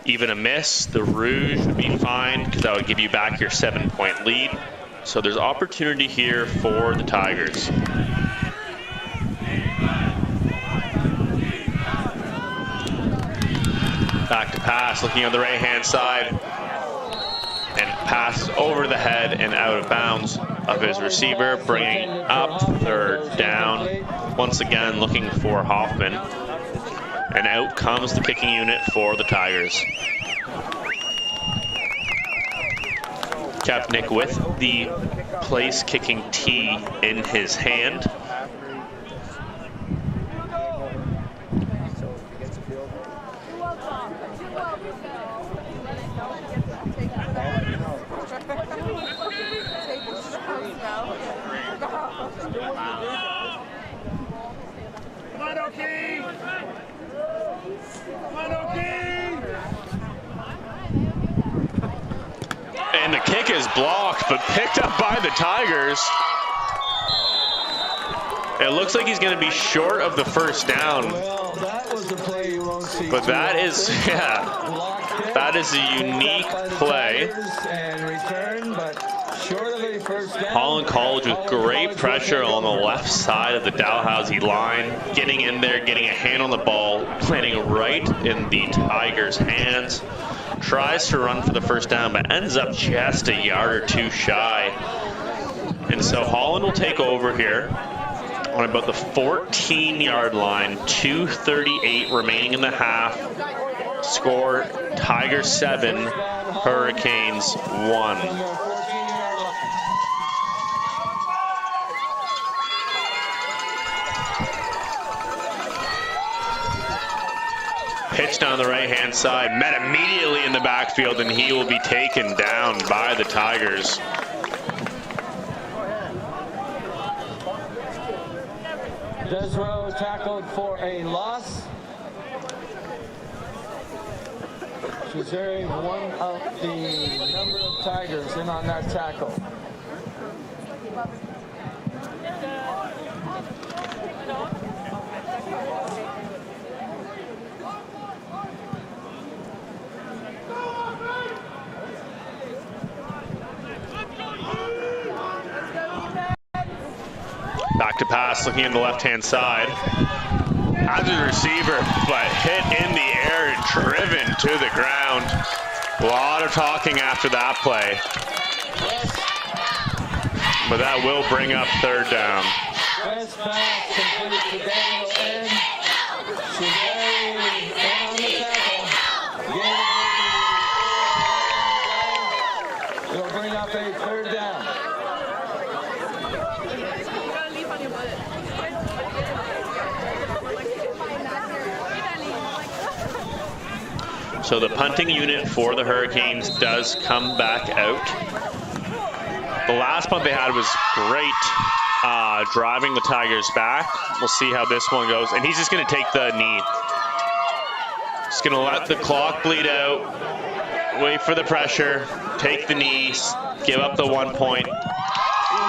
Even a miss, the Rouge would be fine because that would give you back your 7-point lead. So there's opportunity here for the Tigers. Back to pass, looking on the right-hand side. And pass over the head and out of bounds of his receiver, bringing up 3rd down. Once again, looking for Hoffman. And out comes the kicking unit for the Tigers. Kaepernick with the place kicking tee in his hand. And the kick is blocked, but picked up by the Tigers. It looks like he's going to be short of the first down. Well, that was a play you won't see. But that is, yeah, that is a unique play. And return, but short of a first down. Holland College with great pressure on the left side of the Dalhousie line, getting in there, getting a hand on the ball, landing right in the Tigers' hands. Tries to run for the first down, but ends up just a yard or 2 shy. And so Holland will take over here on about the 14-yard line. 2:38 remaining in the half. Score: Tigers 7, Hurricanes 1. Pitch down the right-hand side, met immediately in the backfield, and he will be taken down by the Tigers. Desrow tackled for a loss. Missouri, one of the number of Tigers in on that tackle. Back to pass, looking at the left-hand side. as a receiver, but hit in the air and driven to the ground. A lot of talking after that play. But that will bring up third down. Press pass complete to Daniel N. Chevalier on the tackle. It'll bring up a third down. So the punting unit for the Hurricanes does come back out. The last punt they had was great, driving the Tigers back. We'll see how this one goes. And he's just going to take the knee. Just going to let the clock bleed out, wait for the pressure, take the knees, give up the 1 point.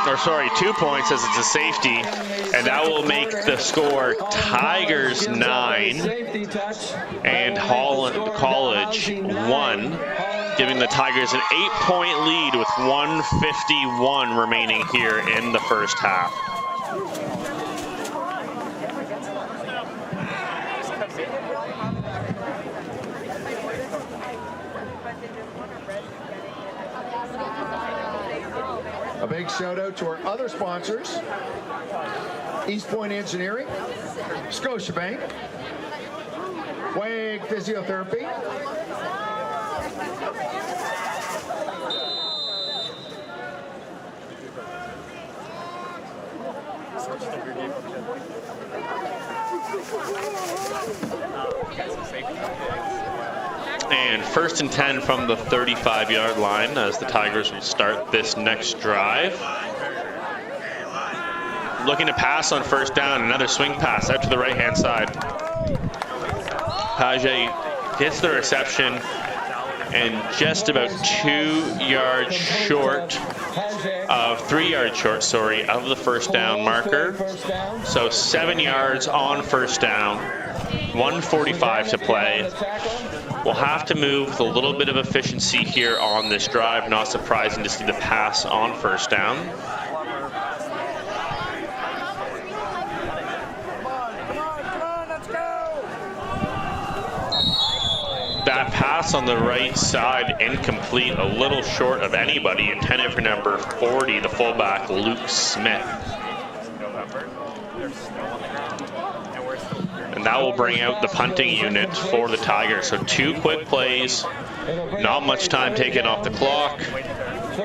Or sorry, 2 points as it's a safety, and that will make the score Tigers 9 and Holland College 1, giving the Tigers an 8-point lead with 1:51 remaining here in the first half. A big shout out to our other sponsors, East Point Engineering, Scotiabank, WAG Physiotherapy, And 1st and 10 from the 35-yard line as the Tigers will start this next drive. Looking to pass on first down, another swing pass out to the right-hand side. Page gets the reception and just about 3 yards short of the first down marker. So 7 yards on first down, 1:45 to play. We'll have to move with a little bit of efficiency here on this drive. Not surprising to see the pass on first down. That pass on the right side incomplete, a little short of anybody, intended for number 40, the fullback, Luke Smith. And that will bring out the punting unit for the Tigers. So 2 quick plays, not much time taken off the clock,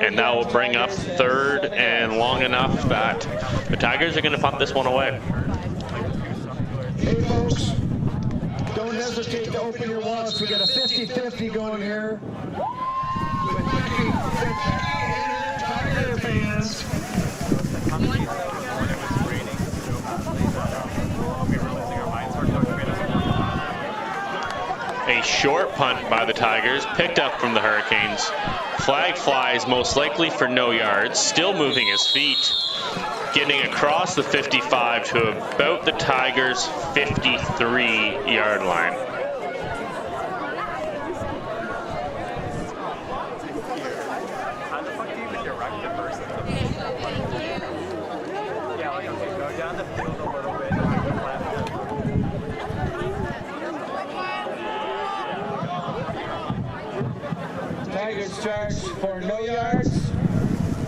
and that will bring up third and long enough that the Tigers are going to punt this one away. Hey folks, don't hesitate to open your wallets. We got a 50-50 going here. With Tiger fans. A short punt by the Tigers, picked up from the Hurricanes. Flag flies most likely for no yards, still moving his feet, getting across the 55 to about the Tigers' 53-yard line. How the fuck do you even direct the person? Yeah, like, okay, go down the field a little bit. Tigers charge for no yards.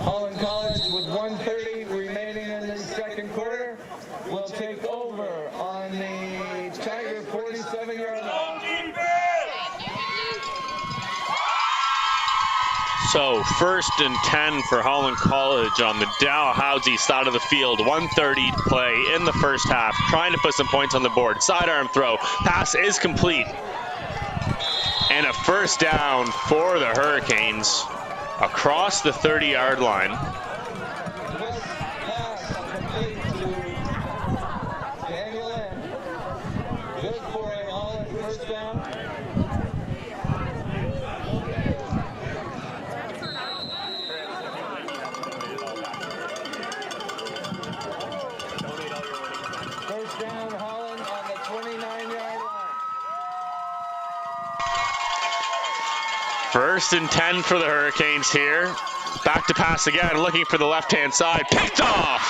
Holland College with 1:30 remaining in the second quarter will take over on the Tiger 47-yard line. So 1st and 10 for Holland College on the Dalhousie side of the field. 1:30 to play in the first half. Trying to put some points on the board. Sidearm throw. Pass is complete. And a first down for the Hurricanes across the 30-yard line. Pass complete to Daniel N. Good for a Holland first down. First down, Holland on the 29-yard line. 1st and 10 for the Hurricanes here. Back to pass again, looking for the left-hand side. Picked off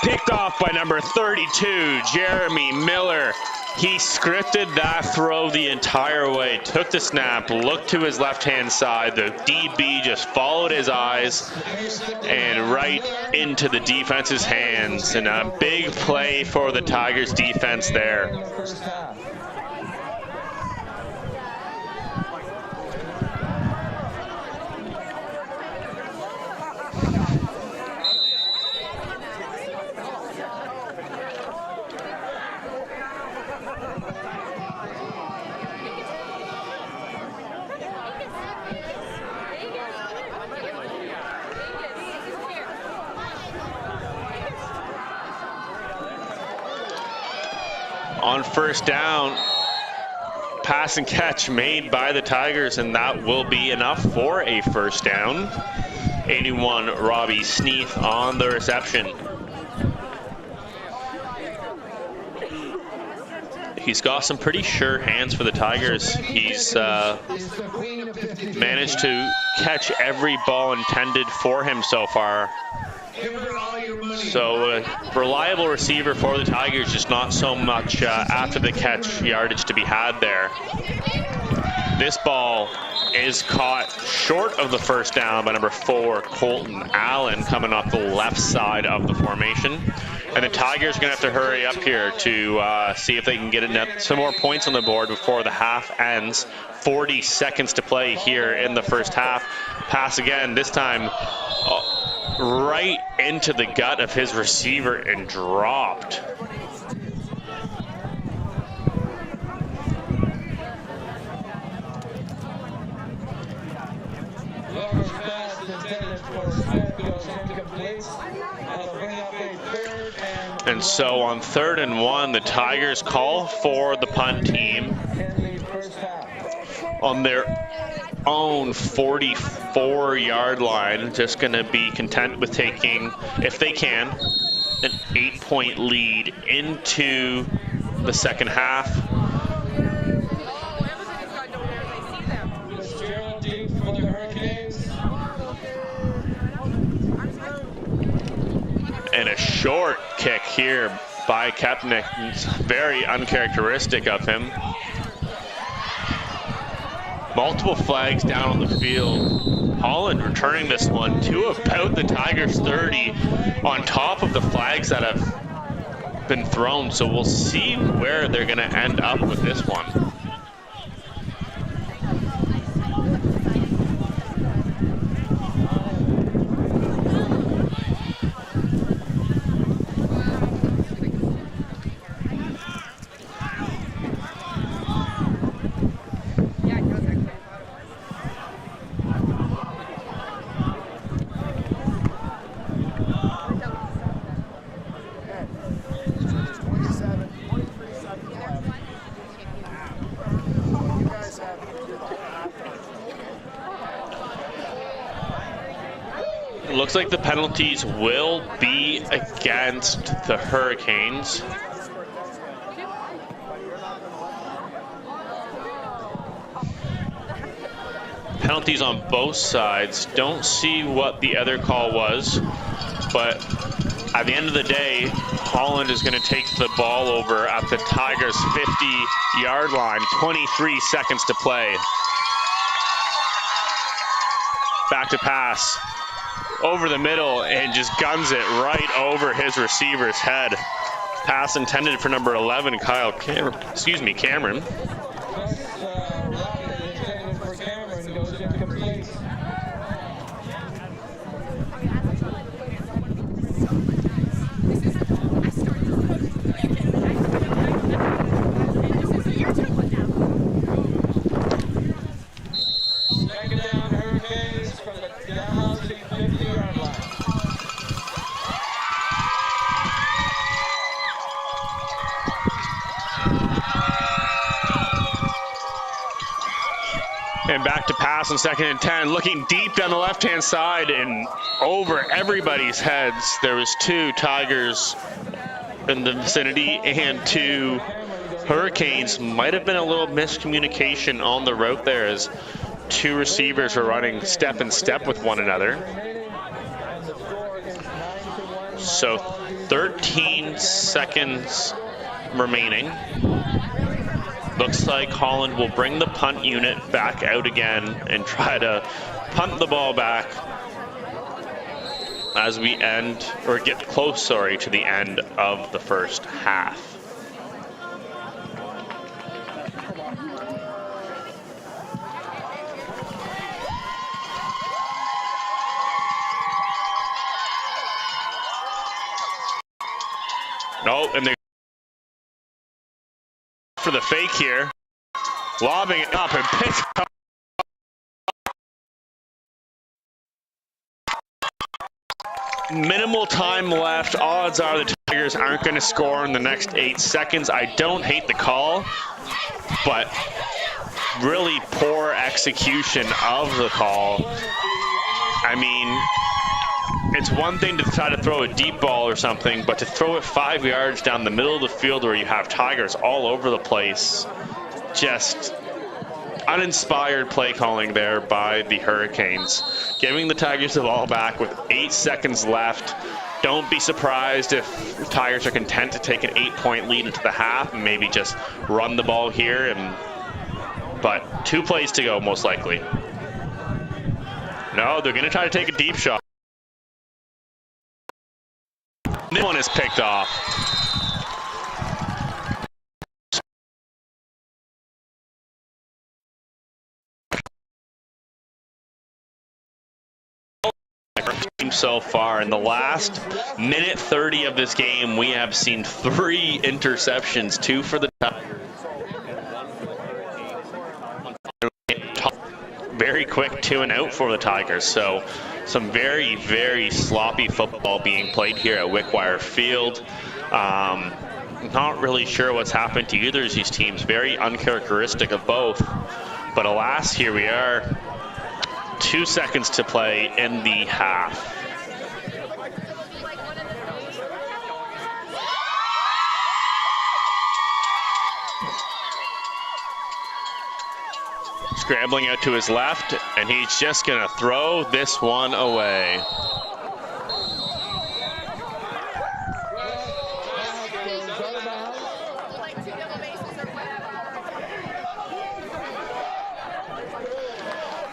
Picked off by number 32, Jeremy Miller. He scripted that throw the entire way, took the snap, looked to his left-hand side. The DB just followed his eyes and right into the defense's hands. And a big play for the Tigers defense there. On first down, pass and catch made by the Tigers, and that will be enough for a first down. 81, Robbie Sneath on the reception. He's got some pretty sure hands for the Tigers. He's managed to catch every ball intended for him so far. So a reliable receiver for the Tigers, just not so much after the catch yardage to be had there. This ball is caught short of the first down by number 4, Colton Allen, coming off the left side of the formation. And the Tigers are going to have to hurry up here to see if they can get some more points on the board before the half ends. 40 seconds to play here in the first half. Pass again, this time right into the gut of his receiver and dropped. And so on 3rd and 1, the Tigers call for the punt team on their own 44-yard line. Just going to be content with taking, if they can, an 8-point lead into the second half. And a short kick here by Kepnick. It's very uncharacteristic of him. Multiple flags down on the field. Holland returning this one to about the Tigers 30 on top of the flags that have been thrown. So we'll see where they're going to end up with this one. Looks like the penalties will be against the Hurricanes. Penalties on both sides. Don't see what the other call was, but at the end of the day, Holland is going to take the ball over at the Tigers' 50-yard line. 23 seconds to play. Back to pass. Over the middle and just guns it right over his receiver's head. Pass intended for number 11, Cameron. And back to pass on 2nd and 10, looking deep down the left-hand side and over everybody's heads. There was 2 Tigers in the vicinity and 2 Hurricanes. Might have been a little miscommunication on the route there as 2 receivers were running step in step with one another. So 13 seconds remaining. Looks like Holland will bring the punt unit back out again and try to punt the ball back as we end, or get close, sorry, to the end of the first half. No, and they're for the fake here, lobbing it up and picks up. Minimal time left. Odds are the Tigers aren't going to score in the next 8 seconds. I don't hate the call, but really poor execution of the call. I mean, it's one thing to try to throw a deep ball or something, but to throw it 5 yards down the middle of the field where you have Tigers all over the place, just uninspired play calling there by the Hurricanes. Giving the Tigers the ball back with 8 seconds left. Don't be surprised if the Tigers are content to take an 8-point lead into the half and maybe just run the ball here. But 2 plays to go, most likely. No, they're going to try to take a deep shot. This one is picked off. So far in the last minute 30 of this game, we have seen 3 interceptions, 2 for the Tigers. Very quick 2 and out for the Tigers. So some very, very sloppy football being played here at Wickwire Field. Not really sure what's happened to either of these teams. Very uncharacteristic of both. But alas, here we are. 2 seconds to play in the half. Scrambling out to his left, and he's just going to throw this one away.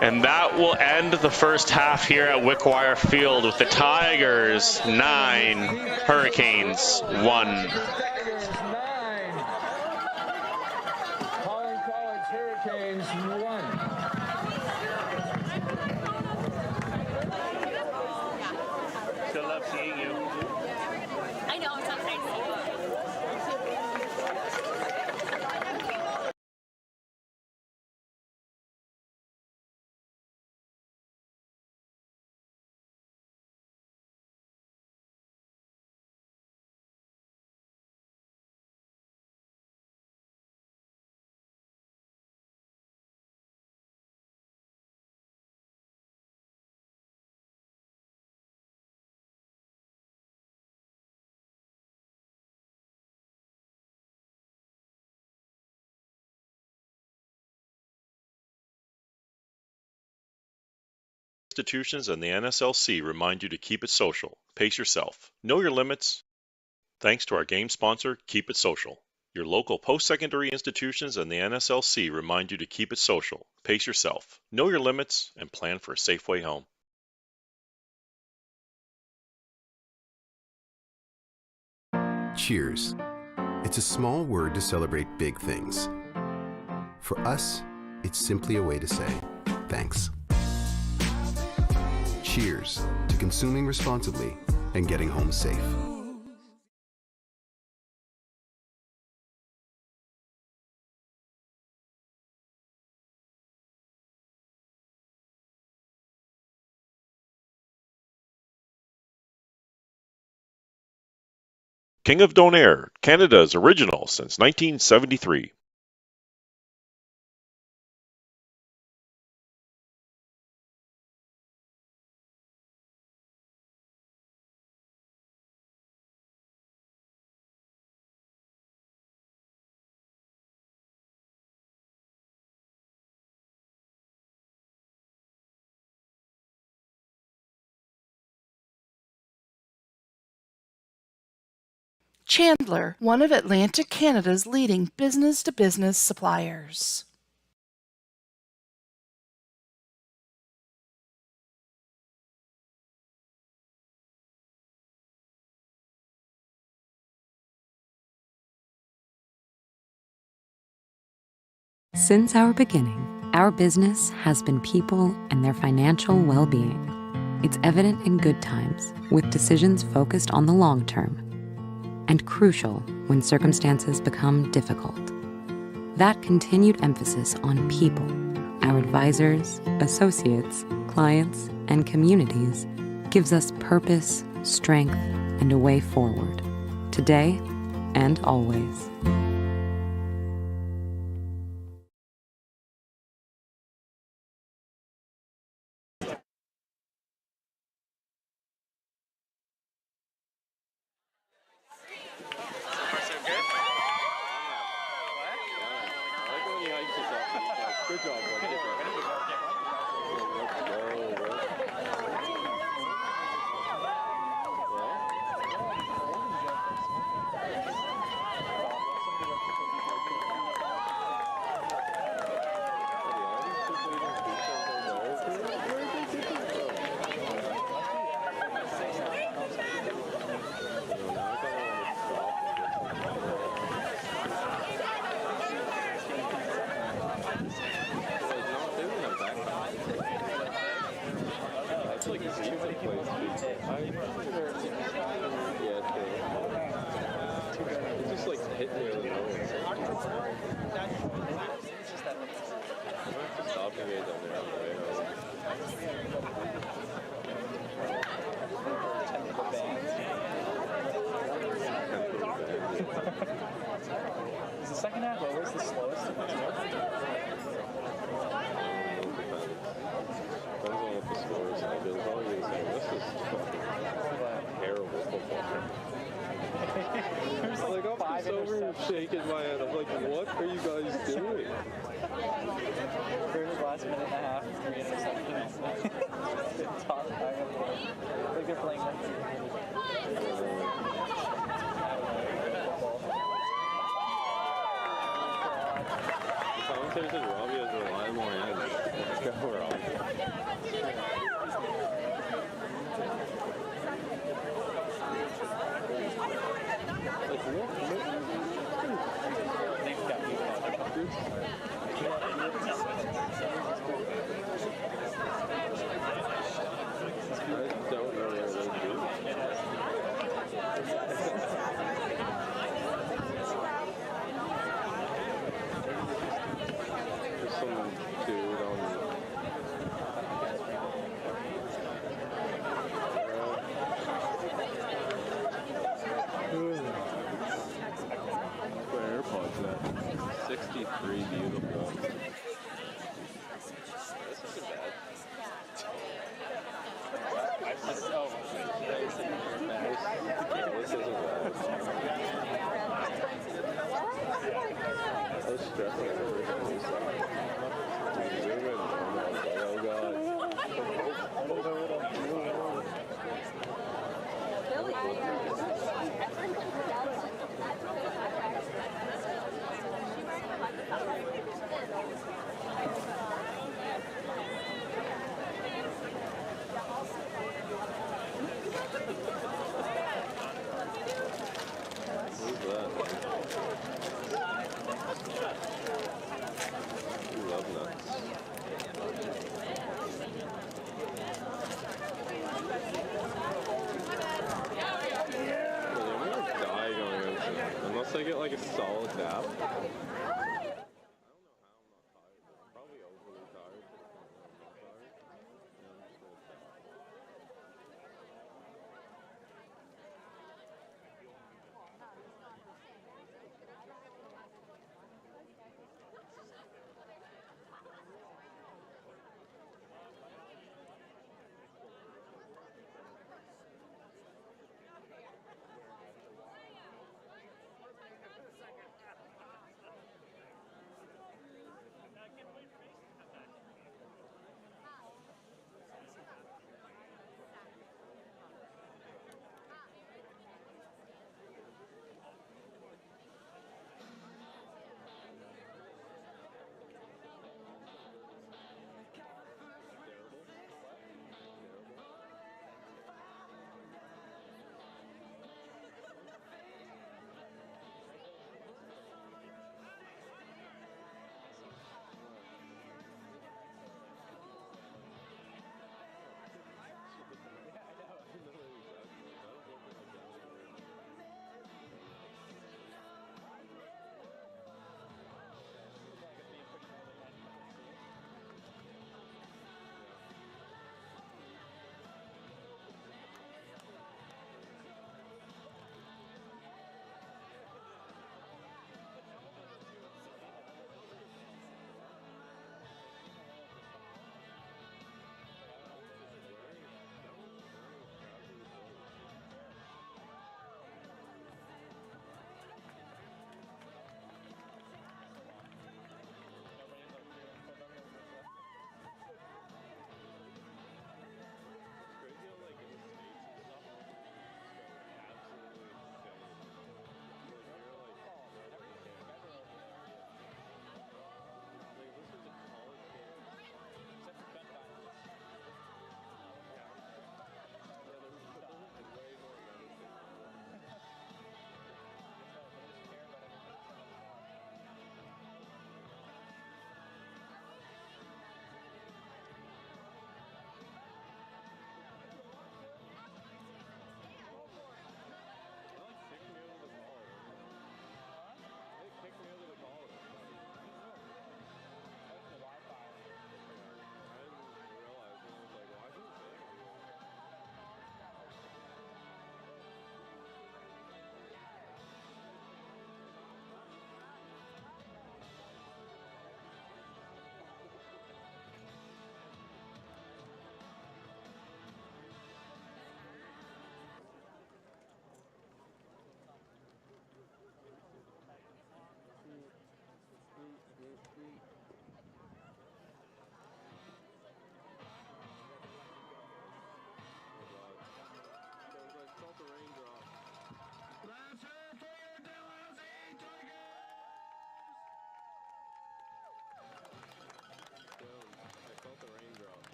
And that will end the first half here at Wickwire Field with the Tigers 9, Hurricanes 1. Institutions and the NSLC remind you to keep it social. Pace yourself. Know your limits. Thanks to our game sponsor, Keep It Social. Your local post-secondary institutions and the NSLC remind you to keep it social. Pace yourself. Know your limits and plan for a safe way home. Cheers. It's a small word to celebrate big things. For us, it's simply a way to say thanks. Cheers to consuming responsibly and getting home safe. King of Donair, Canada's original since 1973. Chandler, one of Atlantic Canada's leading business-to-business suppliers. Since our beginning, our business has been people and their financial well-being. It's evident in good times, with decisions focused on the long term, and crucial when circumstances become difficult. That continued emphasis on people, our advisors, associates, clients, and communities gives us purpose, strength, and a way forward, today and always. Good job, bro. Is the second half always the slowest? Depends on what the score is. Like, it's probably going to say, this is fucking terrible football. Like, I'm just over shaking my head. I'm like, what are you guys doing? For the last minute and a half, 3 interceptions. Top like they're playing Commentator said Robbie has a reliable edge. Let's go, Robbie. I don't know where those do. There's some dude on where AirPods at? 63 beautiful. This isn't bad. This isn't bad. I was stressing at first. Oh god. Who's that? You love nuts. I'm gonna die going into it. Unless I get like a solid nap.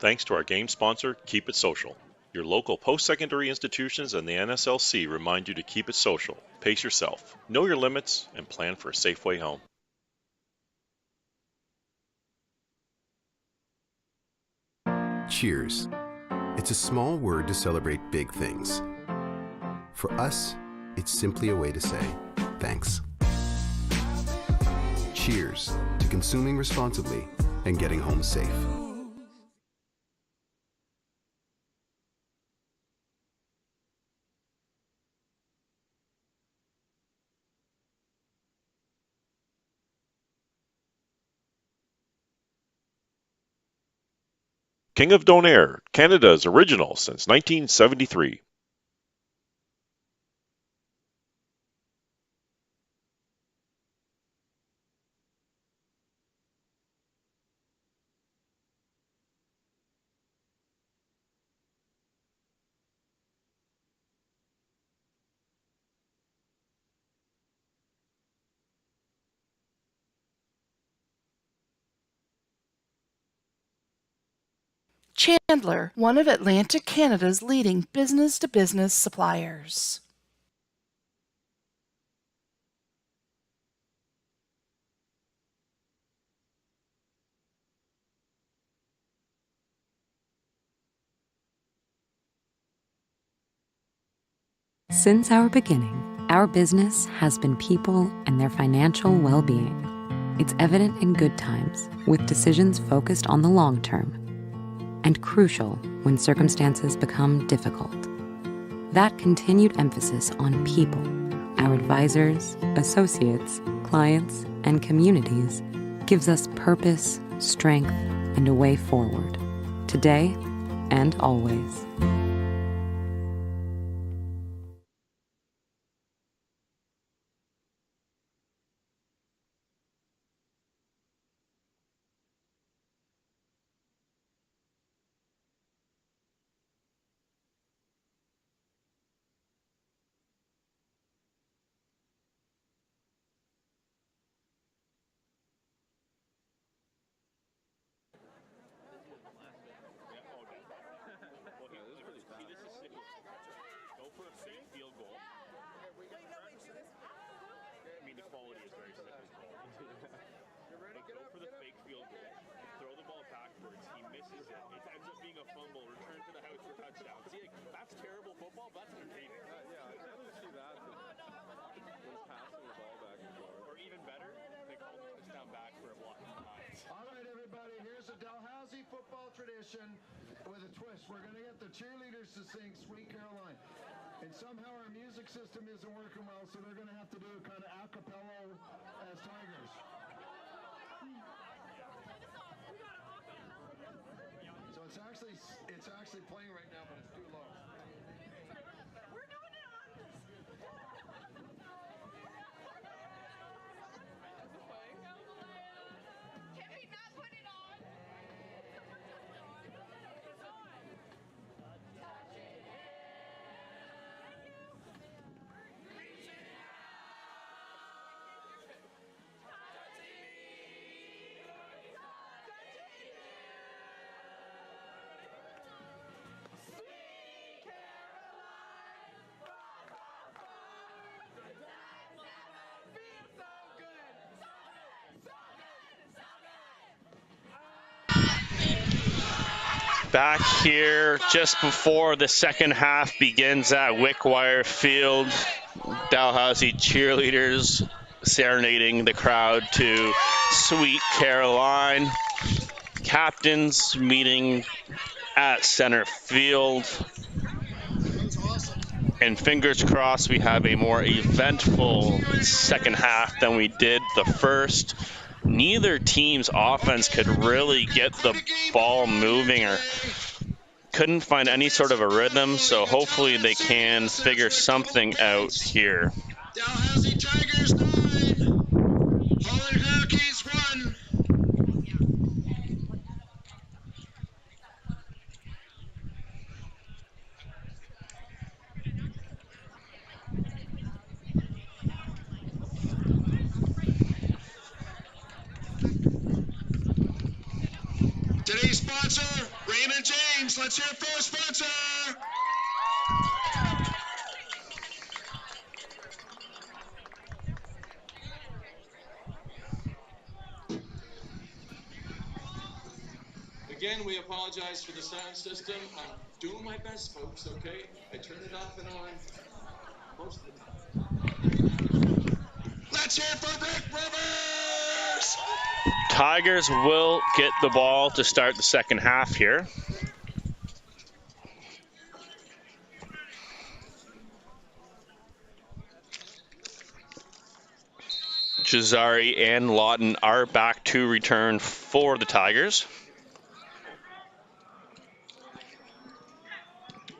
Thanks to our game sponsor, Keep It Social. Your local post-secondary institutions and the NSLC remind you to keep it social, pace yourself, know your limits, and plan for a safe way home. Cheers. It's a small word to celebrate big things. For us, it's simply a way to say thanks. Cheers to consuming responsibly and getting home safe. King of Donair, Canada's original since 1973. Chandler, one of Atlantic Canada's leading business-to-business suppliers. Since our beginning, our business has been people and their financial well-being. It's evident in good times, with decisions focused on the long term, and crucial when circumstances become difficult. That continued emphasis on people, our advisors, associates, clients, and communities gives us purpose, strength, and a way forward, today and always. All right, everybody, here's a Dalhousie football tradition with a twist. We're going to get the cheerleaders to sing Sweet Caroline. And somehow our music system isn't working well, so they're going to have to do kind of a cappella as Tigers. So it's actually playing right now, but it's too low. We're doing it on this. Can we not put it on? Back here just before the second half begins at Wickwire Field. Dalhousie cheerleaders serenading the crowd to Sweet Caroline. Captains meeting at center field. And fingers crossed we have a more eventful second half than we did the first. Neither team's offense could really get the ball moving or couldn't find any sort of a rhythm, so hopefully they can figure something out here. Dalhousie Tigers 9, Holland Hurricanes 1. Today's sponsor, Raymond James, let's hear it for our sponsor. Again, we apologize for the sound system. I'm doing my best, folks, okay? I turn it off and on most of the time. Let's hear it for Rick Rivers! Tigers will get the ball to start the second half here. Jazari and Lawton are back to return for the Tigers.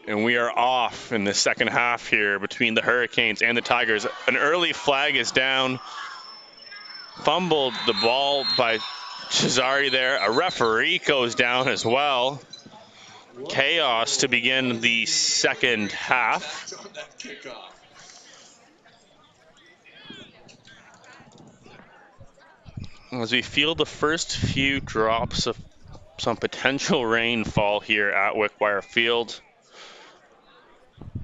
And we are off in the second half here between the Hurricanes and the Tigers. An early flag is down. Fumbled the ball by Jazari there. A referee goes down as well. Chaos to begin the second half. As we feel the first few drops of some potential rainfall here at Wickwire Field.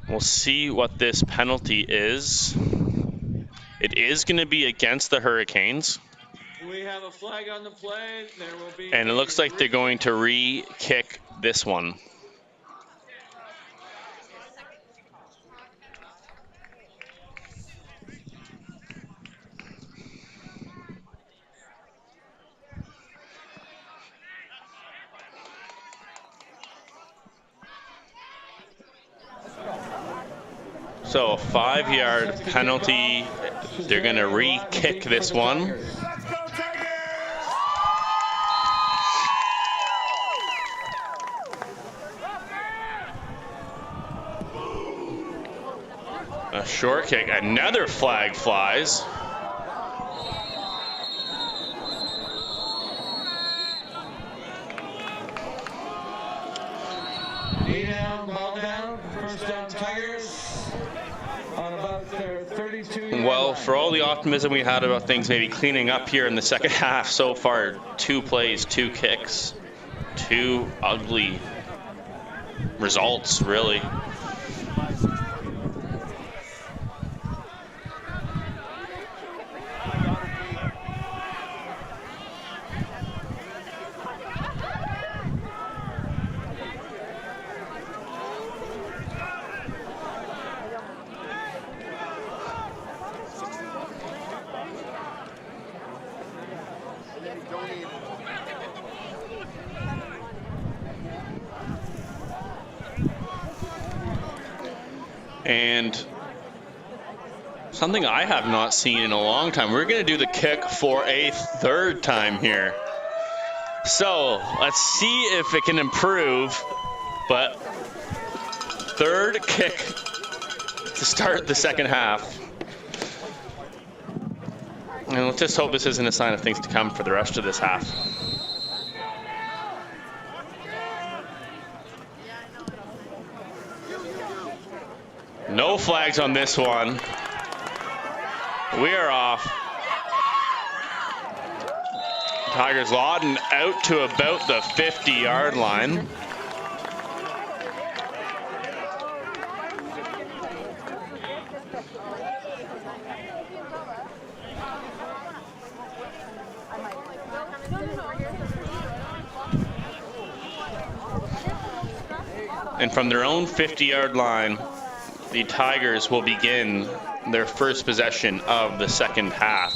We'll see what this penalty is. It is going to be against the Hurricanes. We have a flag on the play. There will be. And it looks like they're going to re-kick this one. So a 5-yard penalty. They're going to re-kick this one. A short kick. Another flag flies. Knee down, ball down, first down Tigers on about their 32. Well, for all the optimism we had about things maybe cleaning up here in the second half, so far 2 plays, 2 kicks, 2 ugly results, really. And something I have not seen in a long time, we're going to do the kick for a 3rd time here. So let's see if it can improve, but 3rd kick to start the second half. And let's just hope this isn't a sign of things to come for the rest of this half. No flags on this one. We are off. Tigers Lawton out to about the 50-yard line. And from their own 50-yard line, the Tigers will begin their first possession of the second half.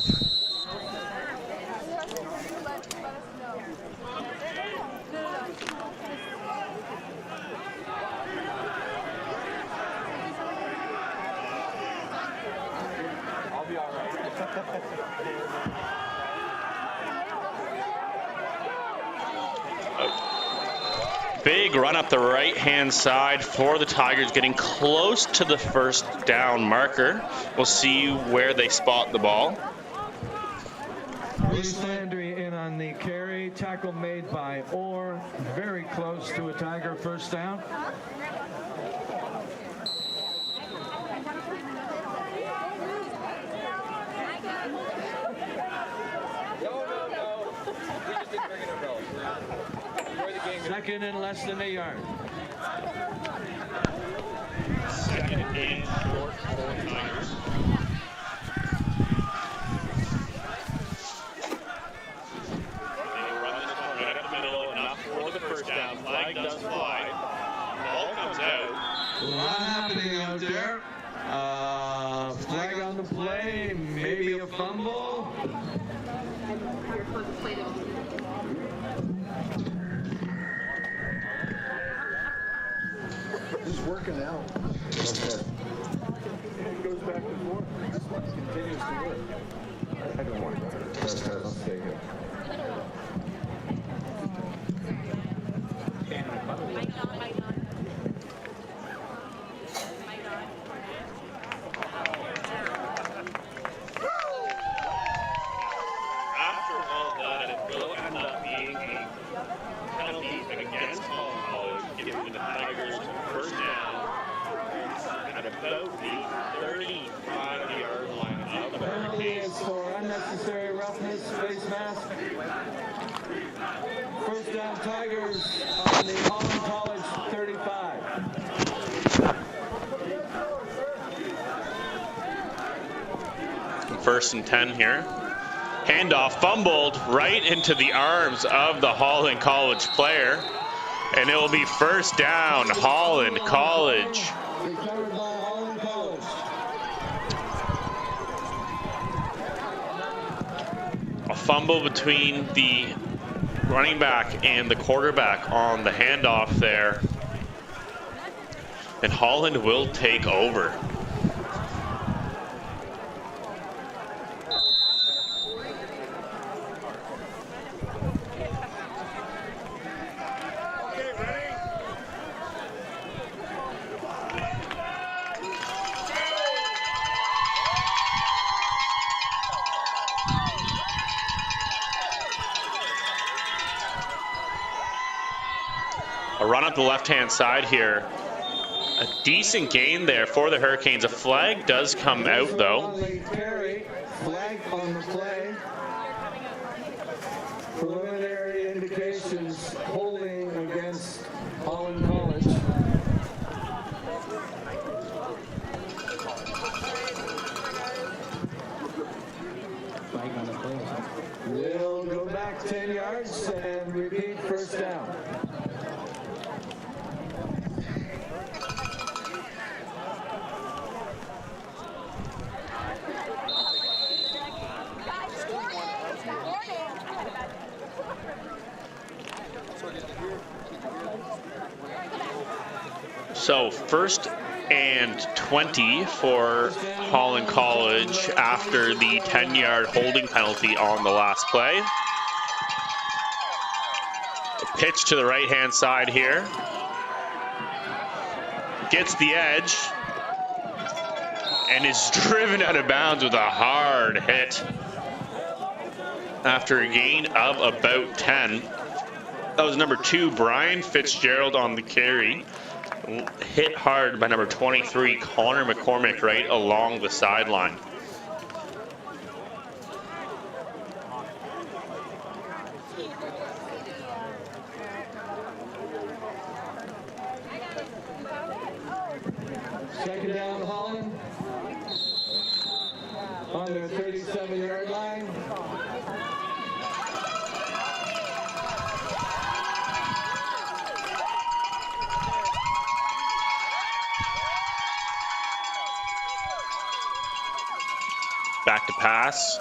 I'll be all right. Big run up the right-hand side for the Tigers, getting close to the first down marker. We'll see where they spot the ball. Bruce Landry in on the carry. Tackle made by Orr. Very close to a Tiger first down. No. We just didn't bring an umbrella. Enjoy the game, Second and less than a yard. Second and short for the Tigers. They run this one right up the middle, enough for the first down. Flag does fly. Ball comes out. A lot happening out there. Flag on the play, maybe a fumble. It's working out. Okay. It goes back and forth. This one continues to work. I don't want that. I'll take it. After all that, it will end up being a penalty against Holland College, giving the Tigers first down at about the 35-yard line of the Penalty Hurricanes. is for unnecessary roughness, face mask. First down Tigers on the Holland College 35. First and 10 here. Handoff fumbled right into the arms of the Holland College player. And it will be first down, Holland College. Recovered by Holland College. A fumble between the running back and the quarterback on the handoff there. And Holland will take over. A run up the left-hand side here. A decent gain there for the Hurricanes. A flag does come out, though. Flag on the play. Preliminary indications holding against Holland College. Flag on the play. We'll go back 10 yards and repeat first down. So first and 20 for Holland College after the 10-yard holding penalty on the last play. A pitch to the right-hand side here. Gets the edge and is driven out of bounds with a hard hit after a gain of about 10. That was number 2, Brian Fitzgerald on the carry. Hit hard by number 23, Connor McCormick, right along the sideline. Second down, Holland. On their 37-yard line. Back to pass.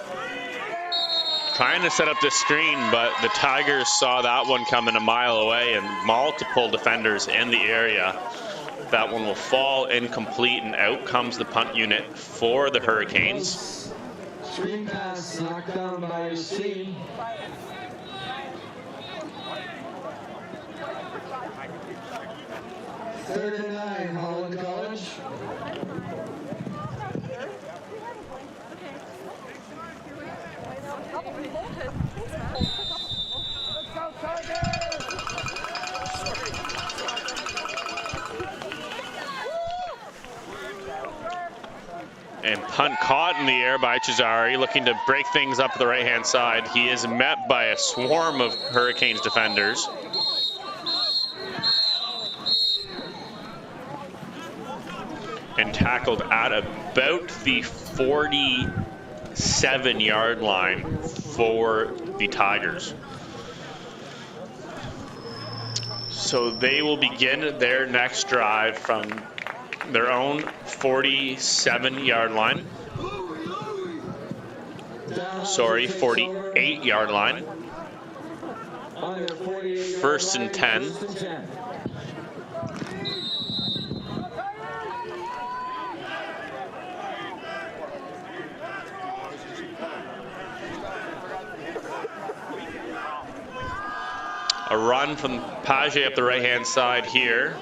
Trying to set up this screen, but the Tigers saw that one coming a mile away and multiple defenders in the area. That one will fall incomplete, and out comes the punt unit for the Hurricanes. Screen pass knocked down by Yassine. Third and 9, Holland College. And punt caught in the air by Cesari, looking to break things up the right-hand side. He is met by a swarm of Hurricanes defenders. and tackled at about the 47-yard line for the Tigers. So they will begin their next drive from their own 47-yard line. Sorry, 48-yard line. 1st and 10. A run from Page up the right-hand side here.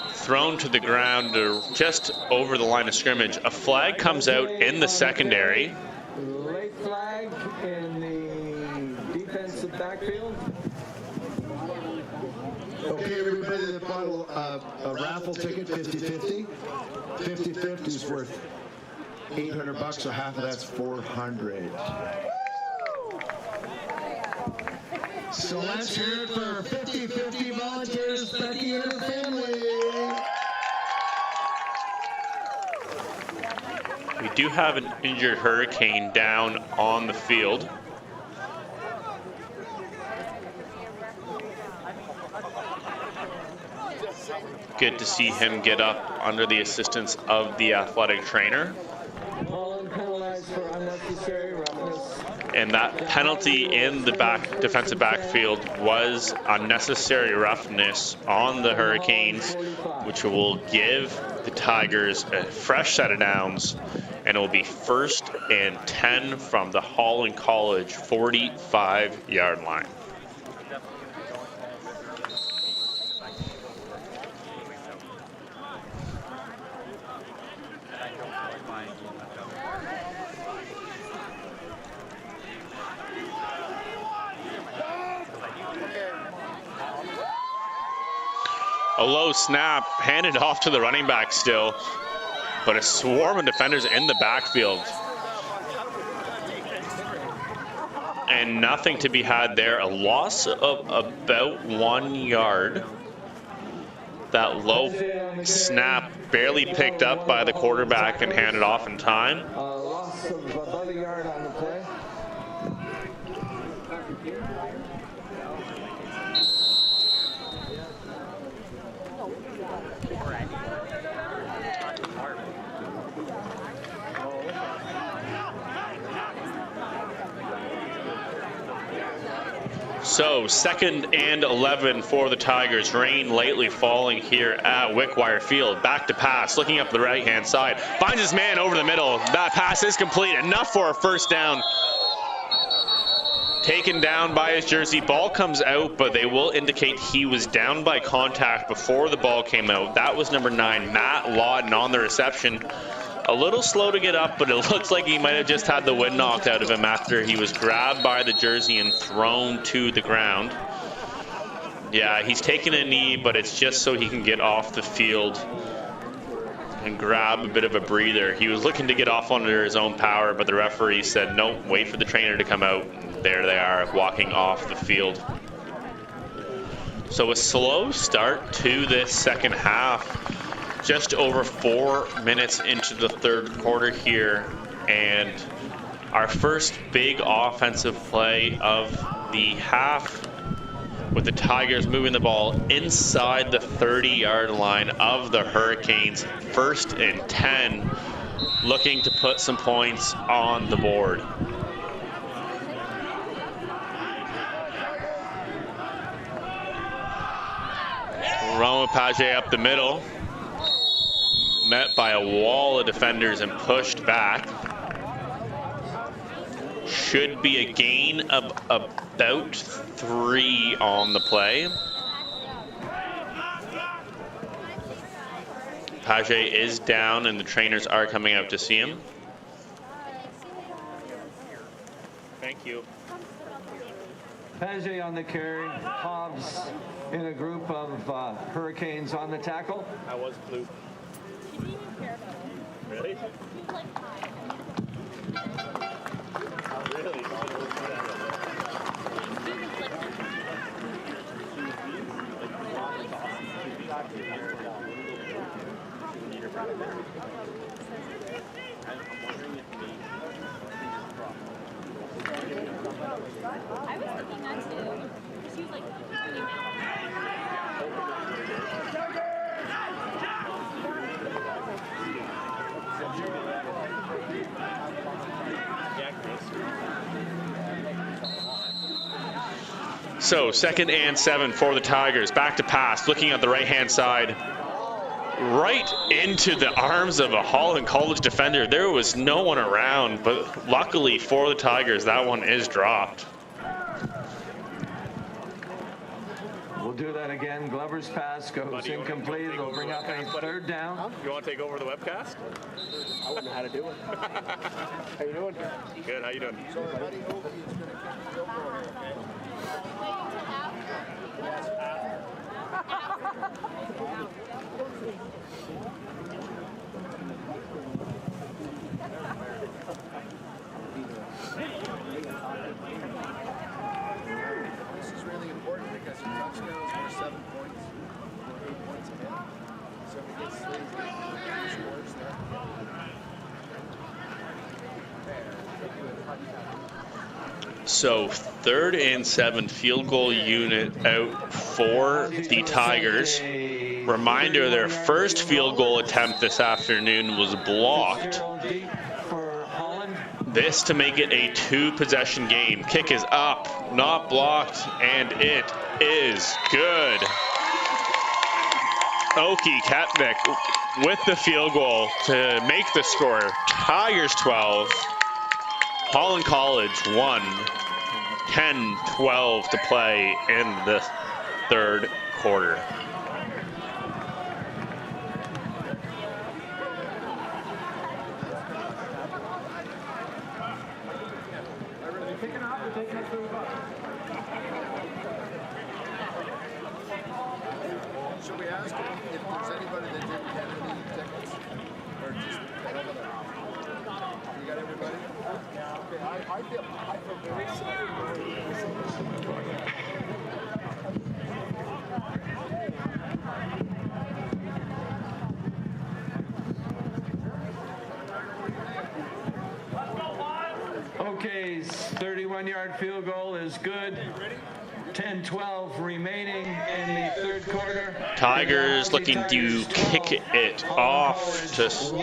Thrown to the ground just over the line of scrimmage. A flag comes out in the secondary. Late flag in the defensive backfield. Okay, everybody that bought a raffle ticket, 50-50. 50-50 is worth $800, so half of that's $400. So let's hear it for 50-50 volunteers, Becky and her family. We do have an injured Hurricane down on the field. Good to see him get up under the assistance of the athletic trainer. Holland penalized for unnecessary roughness. And that penalty in the defensive backfield was unnecessary roughness on the Hurricanes, which will give the Tigers a fresh set of downs, and it will be 1st and 10 from the Holland College 45-yard line. A low snap handed off to the running back still, but a swarm of defenders in the backfield. And nothing to be had there. A loss of about 1 yard. That low snap barely picked up by the quarterback and handed off in time. Loss of about a yard on the play. So 2nd and 11 for the Tigers. Rain lately falling here at Wickwire Field. Back to pass, looking up the right-hand side. Finds his man over the middle. That pass is complete. Enough for a 1st down. Taken down by his jersey. Ball comes out, but they will indicate he was down by contact before the ball came out. That was number 9, Matt Lawton, on the reception. A little slow to get up, but it looks like he might have just had the wind knocked out of him after he was grabbed by the jersey and thrown to the ground. Yeah, he's taking a knee, but it's just so he can get off the field and grab a bit of a breather. He was looking to get off under his own power, but the referee said, no, wait for the trainer to come out. And there they are, walking off the field. So a slow start to this second half. Just over 4 minutes into the 3rd quarter here, and our first big offensive play of the half, with the Tigers moving the ball inside the 30-yard line of the Hurricanes. 1st and 10, looking to put some points on the board. Roman Page up the middle. Met by a wall of defenders and pushed back. Should be a gain of about 3 on the play. Page is down and the trainers are coming out to see him. Thank you. Page on the carry. Hobbs in a group of Hurricanes on the tackle. I was blue. Really? Really? I was thinking that too. She was like, So 2nd and 7 for the Tigers. Back to pass, looking at the right-hand side. Right into the arms of a Holland College defender. There was no one around, but luckily for the Tigers, that one is dropped. We'll do that again. Glover's pass goes incomplete. It'll bring up a 3rd down. You want to take over the webcast? I wouldn't know how to do it. How you doing? Good, how you doing? This is really important because your touchdowns were 7 points, or 8 points ahead. So if he gets 3 scores there. So 3rd and 7 field goal unit out for the Tigers. Reminder, their first field goal attempt this afternoon was blocked. This to make it a 2-possession game. Kick is up, not blocked, and it is good. Oki Kepnick with the field goal to make the score. Tigers 12, Holland College 1. 10-12 to play in the 3rd quarter. Should we ask if there's anybody that didn't get any tickets? Or just, you got everybody? Okay, I feel very sorry. Okay's 31-yard field goal is good. 10-12 remaining in the 3rd quarter. Tigers looking to kick it off just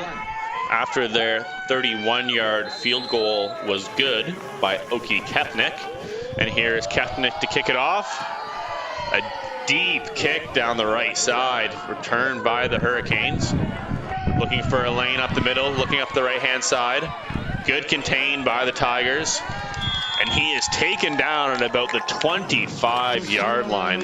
after their 31-yard field goal was good by Oki Kepnick. And here is Kepnick to kick it off. A deep kick down the right side, returned by the Hurricanes. Looking for a lane up the middle, looking up the right-hand side. Good contained by the Tigers. And he is taken down at about the 25-yard line.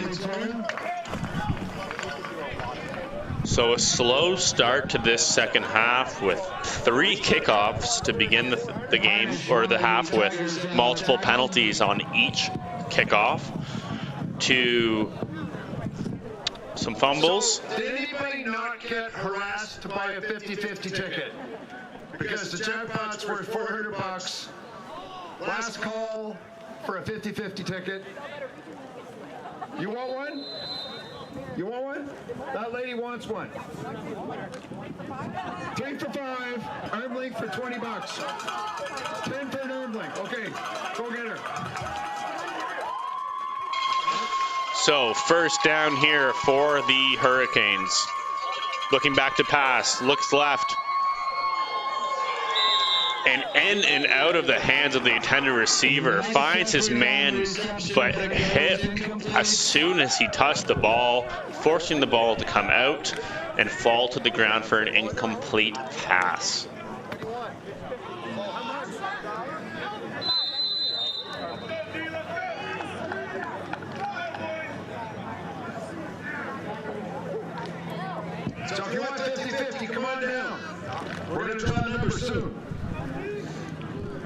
So a slow start to this second half with 3 kickoffs to begin the game, or the half, with multiple penalties on each kickoff, to some fumbles. So, did anybody not get harassed to buy a 50-50 ticket? Because the jackpot's worth $400. Last call for a 50-50 ticket. You want one? You want one? That lady wants one. 3 for 5, arm length for $20. 10 for an arm length. Okay, go get her. So first down here for the Hurricanes. Looking back to pass, looks left. And in and out of the hands of the intended receiver, finds his man, but hit as soon as he touched the ball, forcing the ball to come out and fall to the ground for an incomplete pass. So if you want 50-50, come on down. We're going to draw numbers soon.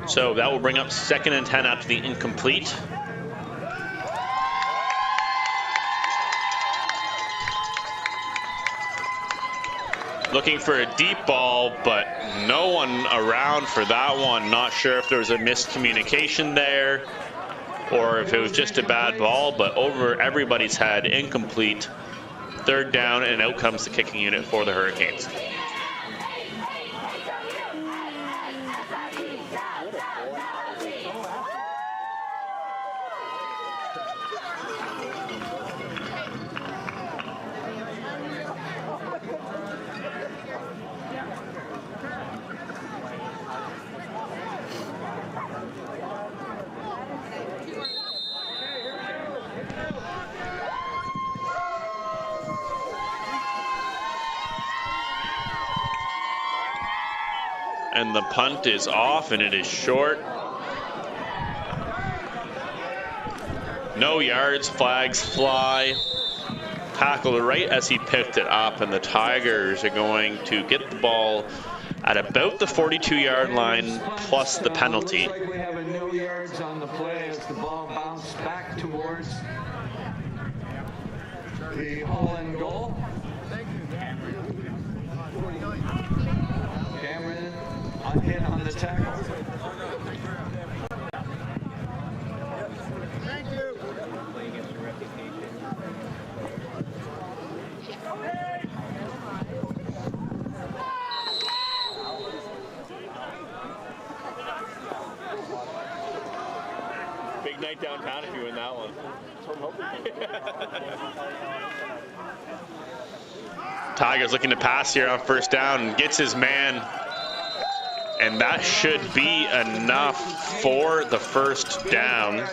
So that will bring up 2nd and 10 after the incomplete. Looking for a deep ball, but no one around for that one. Not sure if there was a miscommunication there or if it was just a bad ball, but over everybody's head, incomplete. 3rd down, and out comes the kicking unit for the Hurricanes. and the punt is off, and it is short. No yards, flags fly. Tackled right as he picked it up, and the Tigers are going to get the ball at about the 42-yard line plus the penalty. Looks like we have a no yards on the play as the ball bounced back towards the Holland goal. Cameron hit on the tackle. Thank you. Big night downtown if you win that one. Tigers looking to pass here on first down and gets his man. And that should be enough for the first down.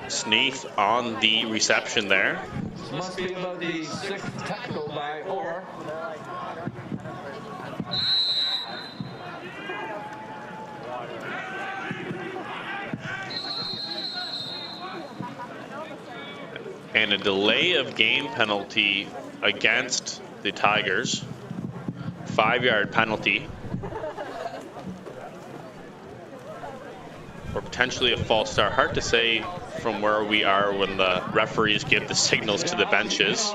Sneath on the reception there. Must be about the sixth tackle by Orr. And a delay of game penalty against the Tigers. 5-yard penalty. Or potentially a false start. Hard to say from where we are when the referees give the signals to the benches.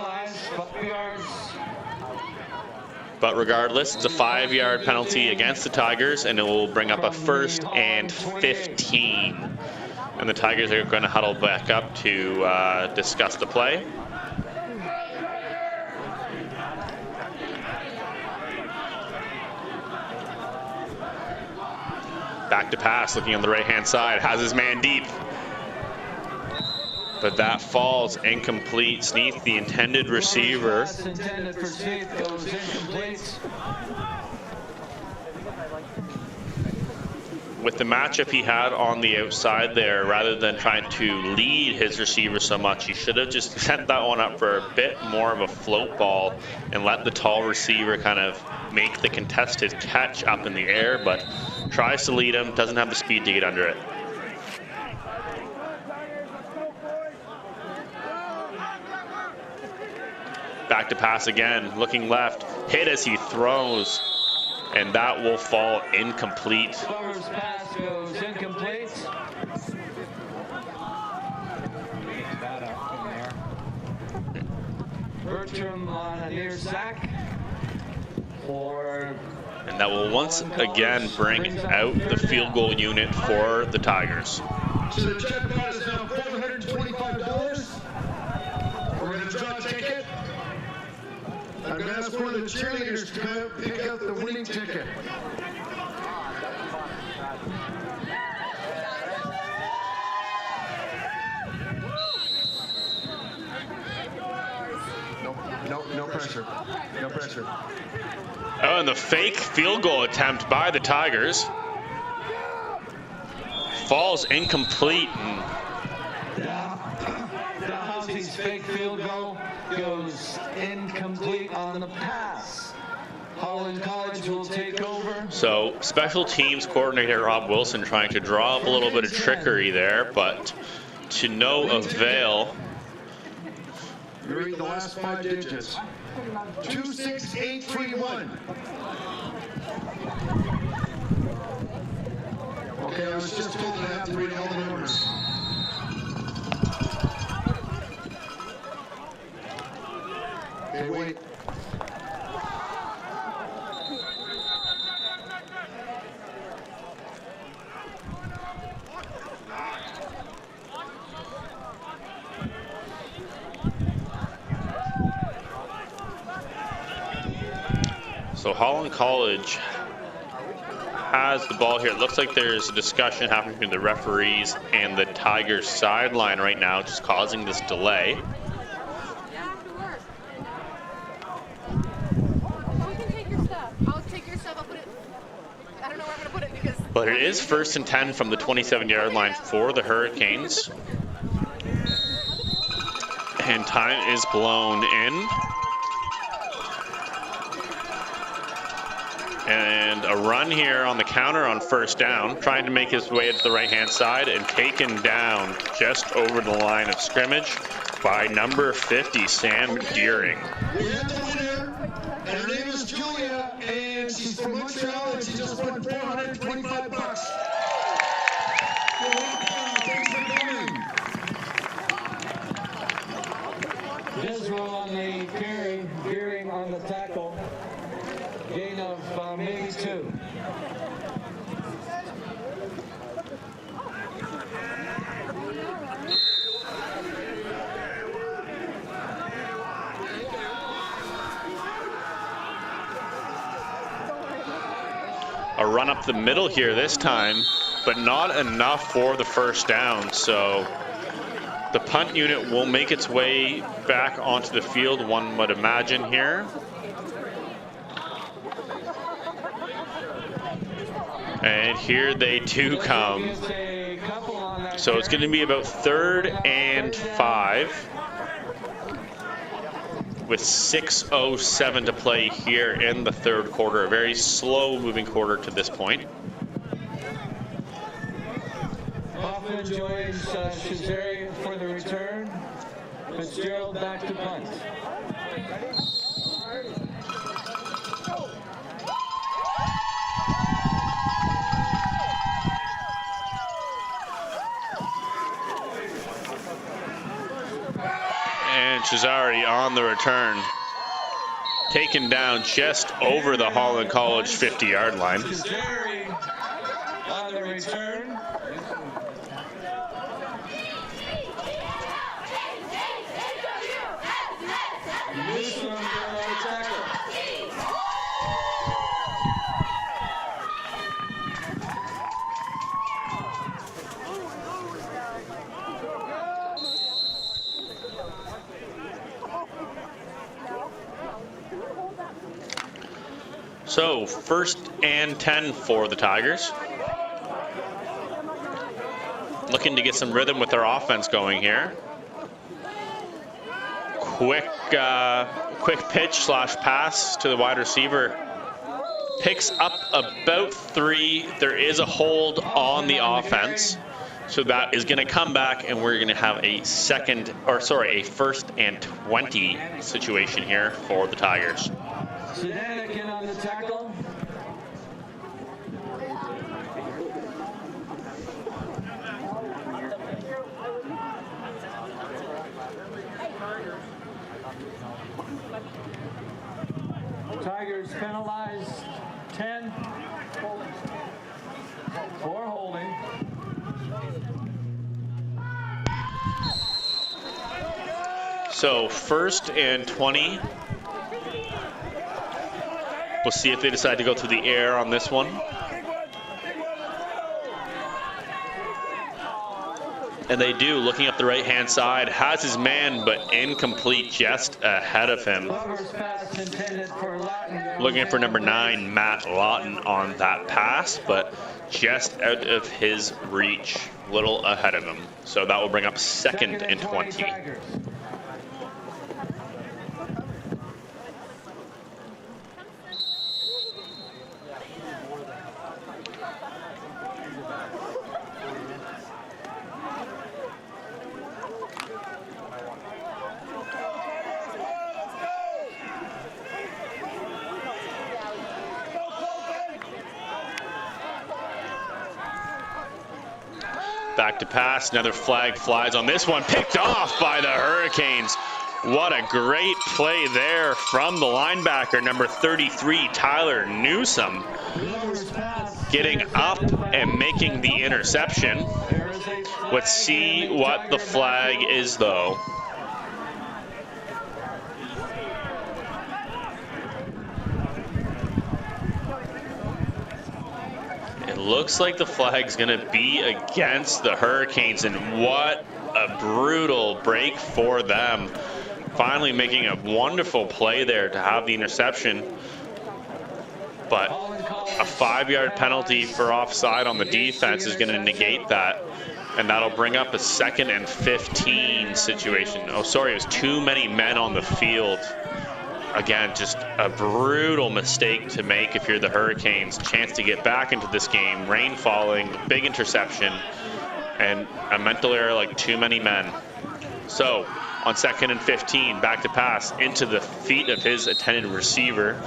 But regardless, it's a 5-yard penalty against the Tigers, and it will bring up a 1st and 15. And the Tigers are going to huddle back up to discuss the play. Back to pass, looking on the right-hand side, has his man deep. But that falls incomplete. Sneath, the intended receiver. With the matchup he had on the outside there, rather than trying to lead his receiver so much, he should have just set that one up for a bit more of a float ball and let the tall receiver kind of make the contested catch up in the air, but tries to lead him, doesn't have the speed to get under it. Back to pass again, looking left, hit as he throws, and that will fall incomplete. First pass goes incomplete. Bertram on a near sack. And that will once again bring out the field goal unit for the Tigers. So the jackpot is now $425. We're going to draw a ticket. I'm going to ask one of the cheerleaders to come out and pick out the winning ticket. No pressure. No pressure. Oh, and the fake field goal attempt by the Tigers falls incomplete. Dalhousie's fake field goal goes incomplete on the pass. Holland College will take over. So special teams coordinator Rob Wilson trying to draw up a little bit of trickery there, but to no avail. Read the last 5 digits. 26831. Okay, I was just told that I have to read all the numbers. Okay, wait. So Holland College has the ball here. It looks like there's a discussion happening between the referees and the Tigers sideline right now, just causing this delay. But it is 1st and 10 from the 27-yard line for the Hurricanes. And time is blown in. And a run here on the counter on first down, trying to make his way to the right-hand side and taken down just over the line of scrimmage by number 50, Sam Deering. We have the winner, and her name is Julia, and she's from Montreal, and she just won $425. Thanks for coming. Disrow on the carry, Deering on the tackle. Gain of maybe 2. A run up the middle here this time, but not enough for the first down. So the punt unit will make its way back onto the field, one would imagine here. And here they do come. So it's going to be about 3rd and 5 with 6:07 to play here in the third quarter. A very slow moving quarter to this point. Hoffman joins Shazari for the return. Fitzgerald back to punt. And Shazari on the return. Taken down just over the Holland College 50-yard line. Shazari on the return. So 1st and 10 for the Tigers. Looking to get some rhythm with their offense going here. Quick pitch / pass to the wide receiver. Picks up about 3. There is a hold on the offense. So that is going to come back, and we're going to have a 1st and 20 situation here for the Tigers. Sedanikin on the tackle. Tigers penalized 10 for holding. So 1st and 20. We'll see if they decide to go through the air on this one. And they do, looking up the right-hand side, has his man, but incomplete just ahead of him. Looking for number 9, Matt Lawton on that pass, but just out of his reach, little ahead of him. So that will bring up 2nd and 20. Back to pass, another flag flies on this one, picked off by the Hurricanes. What a great play there from the linebacker, number 33, Tyler Newsom, getting up and making the interception. Let's see what the flag is, though. It looks like the flag's going to be against the Hurricanes, and what a brutal break for them. Finally making a wonderful play there to have the interception, but a 5-yard penalty for offside on the defense is going to negate that, and that'll bring up a 2nd and 15 situation. Oh, sorry, it was too many men on the field again, just a brutal mistake to make if you're the Hurricanes. Chance to get back into this game. Rain falling, big interception, and a mental error like too many men. So on 2nd and 15, back to pass into the feet of his intended receiver,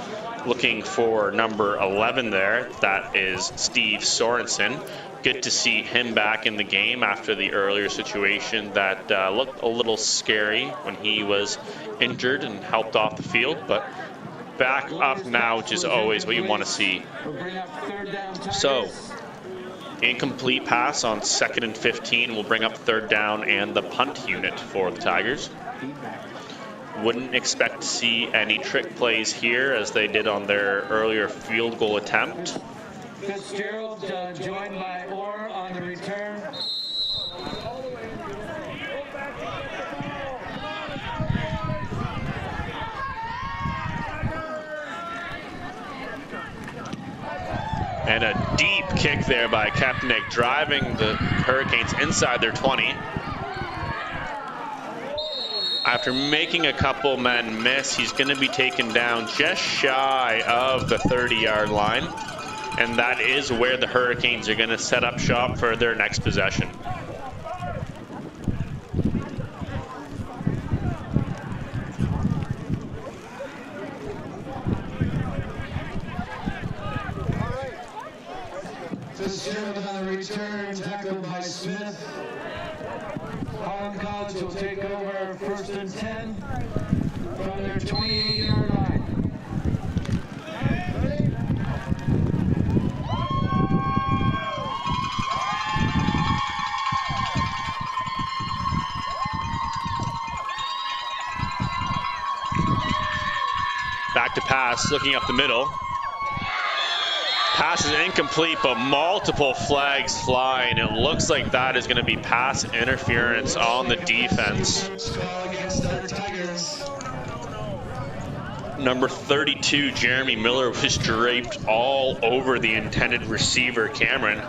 looking for number 11 there. That is Steve Sorensen. Good to see him back in the game after the earlier situation that looked a little scary when he was injured and helped off the field, but back up now, which is always what you want to see. So, incomplete pass on 2nd and 15 will bring up 3rd down and the punt unit for the Tigers. Wouldn't expect to see any trick plays here as they did on their earlier field goal attempt. Fitzgerald joined by Orr on the return. And a deep kick there by Kaepernick, driving the Hurricanes inside their 20. After making a couple men miss, he's going to be taken down just shy of the 30-yard line. And that is where the Hurricanes are going to set up shop for their next possession. Fitzgerald on the return, tackled by Smith. Holland College will take over 1st and 10 from their 28-yard line. Back to pass, looking up the middle. Pass is incomplete, but multiple flags fly, and it looks like that is going to be pass interference on the defense. Number 32, Jeremy Miller, was draped all over the intended receiver, Cameron.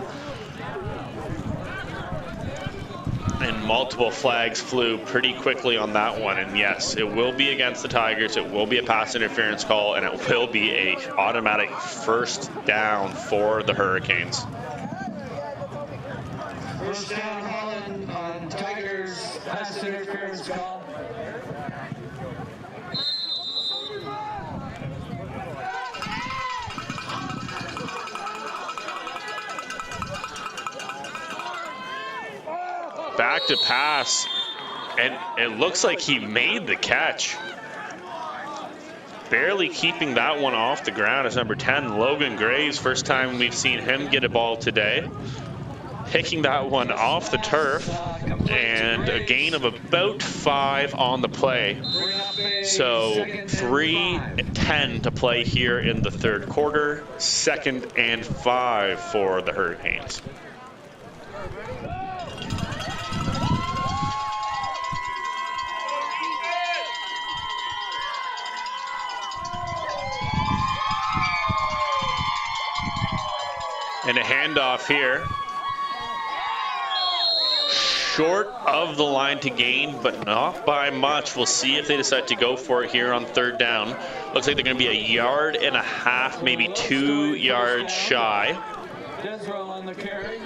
And multiple flags flew pretty quickly on that one. And yes, it will be against the Tigers. It will be a pass interference call, and it will be a automatic 1st down for the Hurricanes. 1st down, Holland on Tigers pass interference call. Back to pass, and it looks like he made the catch. Barely keeping that one off the ground is number 10, Logan Graves. First time we've seen him get a ball today. Picking that one off the turf, and a gain of about 5 on the play. So 3:10 to play here in the 3rd quarter. 2nd and 5 for the Hurricanes. And a handoff here. Short of the line to gain, but not by much. We'll see if they decide to go for it here on 3rd down. Looks like they're going to be 1.5 yards, maybe 2 yards shy. Desrow on the carry.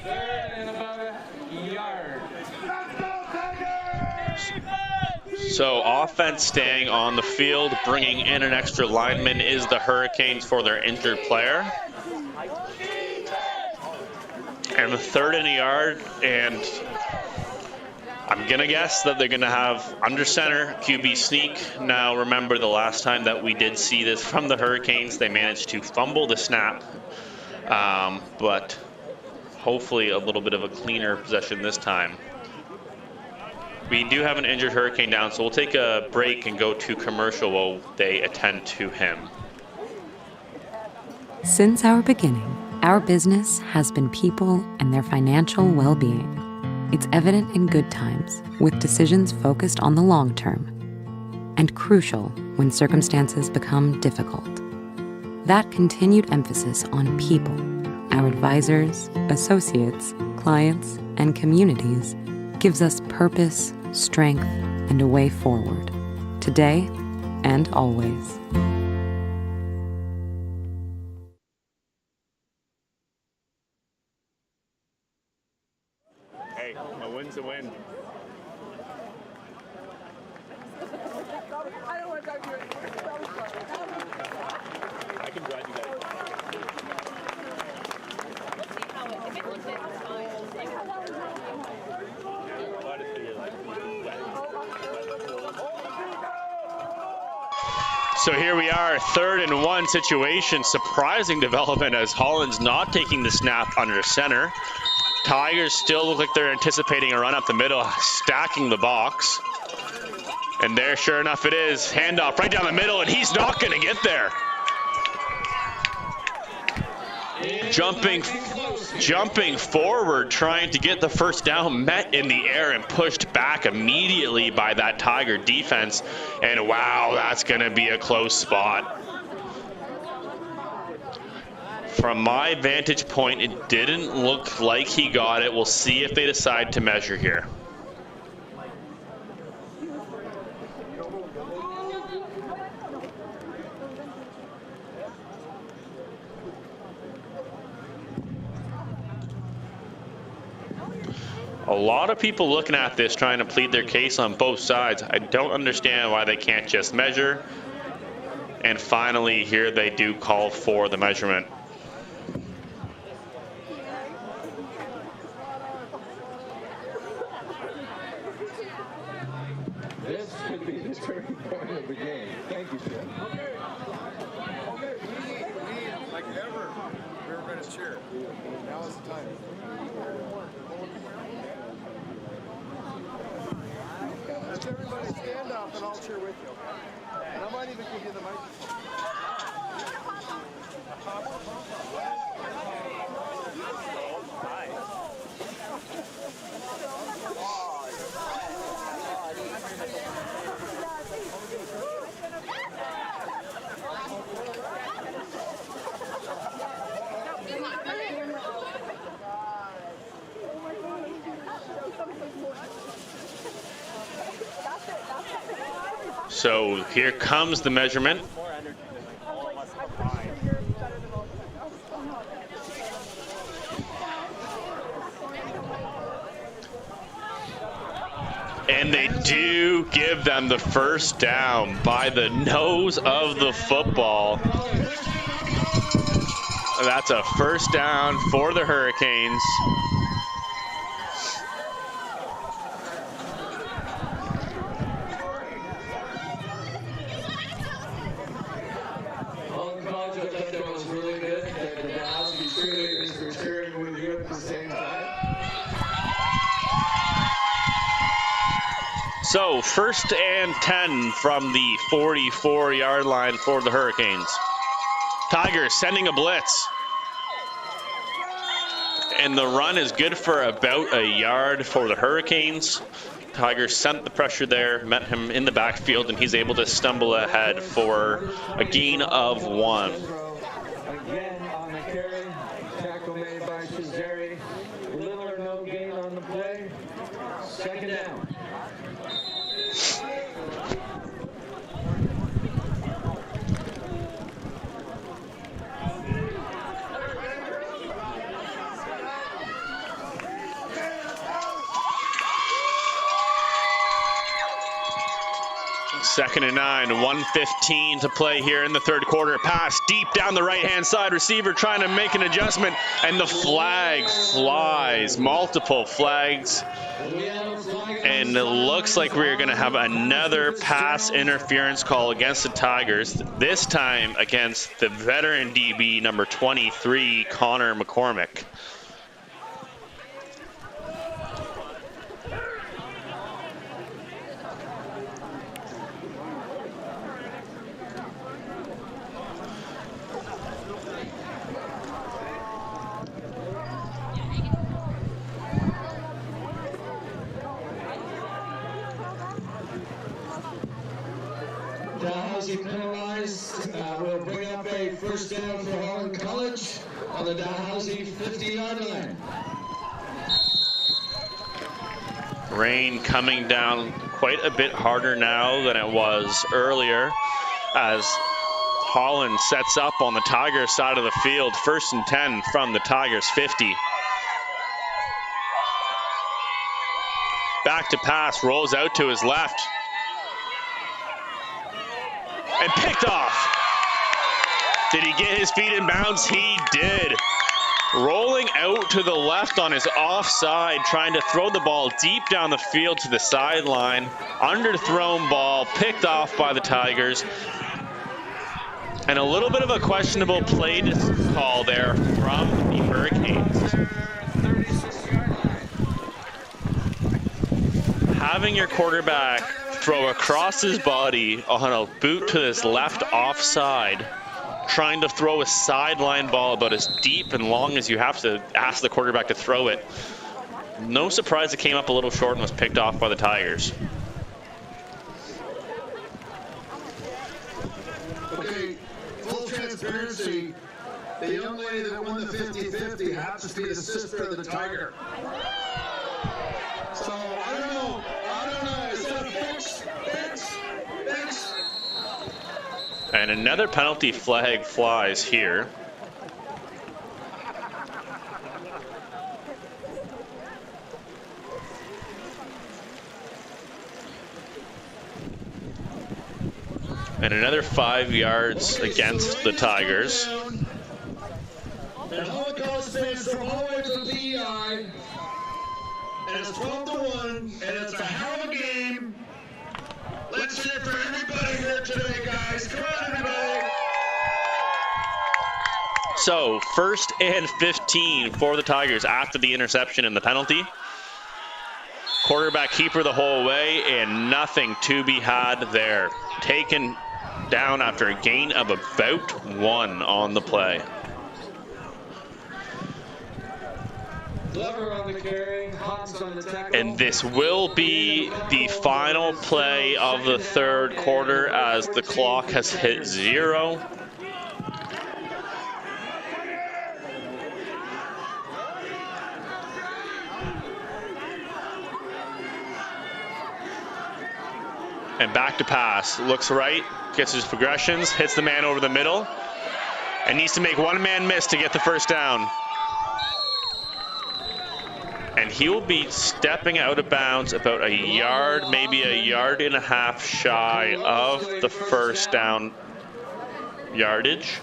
And about a yard. So offense staying on the field, bringing in an extra lineman is the Hurricanes for their injured player. And 3rd and a yard, and I'm going to guess that they're going to have under center QB sneak. Now remember, the last time that we did see this from the Hurricanes, they managed to fumble the snap, but hopefully a little bit of a cleaner possession this time. We do have an injured Hurricane down, so we'll take a break and go to commercial while they attend to him. Since our beginning, our business has been people and their financial well-being. It's evident in good times, with decisions focused on the long term, and crucial when circumstances become difficult. That continued emphasis on people, our advisors, associates, clients, and communities gives us purpose, strength, and a way forward, today and always. Hey, a win's a win. I can drive you guys. So here we are, 3rd and 1 situation. Surprising development as Holland's not taking the snap under center. Tigers still look like they're anticipating a run up the middle, stacking the box. And there, sure enough, it is. Handoff right down the middle, and he's not going to get there. Jumping forward, trying to get the first down, met in the air and pushed back immediately by that Tiger defense. And wow, that's going to be a close spot. From my vantage point, it didn't look like he got it. We'll see if they decide to measure here. A lot of people looking at this trying to plead their case on both sides. I don't understand why they can't just measure. And finally, here they do call for the measurement. This could be the turning point of the game. Thank you, sir. Like ever, we were going to cheer. Now is the time. Let's everybody stand up and I'll cheer with you. And I might even give you the microphone. So here comes the measurement. And they do give them the first down by the nose of the football. That's a first down for the Hurricanes. Holland College, I thought that was really good. The Dalhousie cheerleaders were cheering with you at the same time. So 1st and 10 from the 44-yard line for the Hurricanes. Tigers sending a blitz. And the run is good for about a yard for the Hurricanes. Tigers sent the pressure there, met him in the backfield, and he's able to stumble ahead for a gain of 1. Again on the carry, tackle made by Cesare. Little or no gain on the play. 2nd down. Second and 9, 1:15 to play here in the 3rd quarter. Pass deep down the right-hand side. Receiver trying to make an adjustment, and the flag flies. Multiple flags. And it looks like we're going to have another pass interference call against the Tigers, this time against the veteran DB number 23, Connor McCormick. Dalhousie penalized. Will bring up a first down for Holland College on the Dalhousie 50-yard line. Rain coming down quite a bit harder now than it was earlier as Holland sets up on the Tigers side of the field. 1st and 10 from the Tigers 50. Back to pass, rolls out to his left. And picked off. Did he get his feet in bounds? He did. Rolling out to the left on his offside, trying to throw the ball deep down the field to the sideline. Underthrown ball, picked off by the Tigers. And a little bit of a questionable play call there from the Hurricanes. Having your quarterback throw across his body on a boot to his left offside, trying to throw a sideline ball about as deep and long as you have to ask the quarterback to throw it. No surprise it came up a little short and was picked off by the Tigers. Okay, full transparency, the young lady that won the 50-50 happens to be the sister of the Tiger. So, I don't know, is that a fix? And another penalty flag flies here. And another 5 yards against the Tigers. And Holland College fans from all the way to the PEI. And it's 12-1, and it's a hell of a game. Let's hear it for everybody here today, guys. Come on, everybody. So, 1st and 15 for the Tigers after the interception and the penalty. Quarterback keeper the whole way, and nothing to be had there. Taken down after a gain of about 1 on the play. Glover on the carry, Hans on the tackle. And this will be the final play of the 3rd quarter as the clock has hit 0. And back to pass. Looks right, gets his progressions, hits the man over the middle, and needs to make one man miss to get the first down. And he will be stepping out of bounds about a yard, maybe a yard and a half shy of the first down yardage.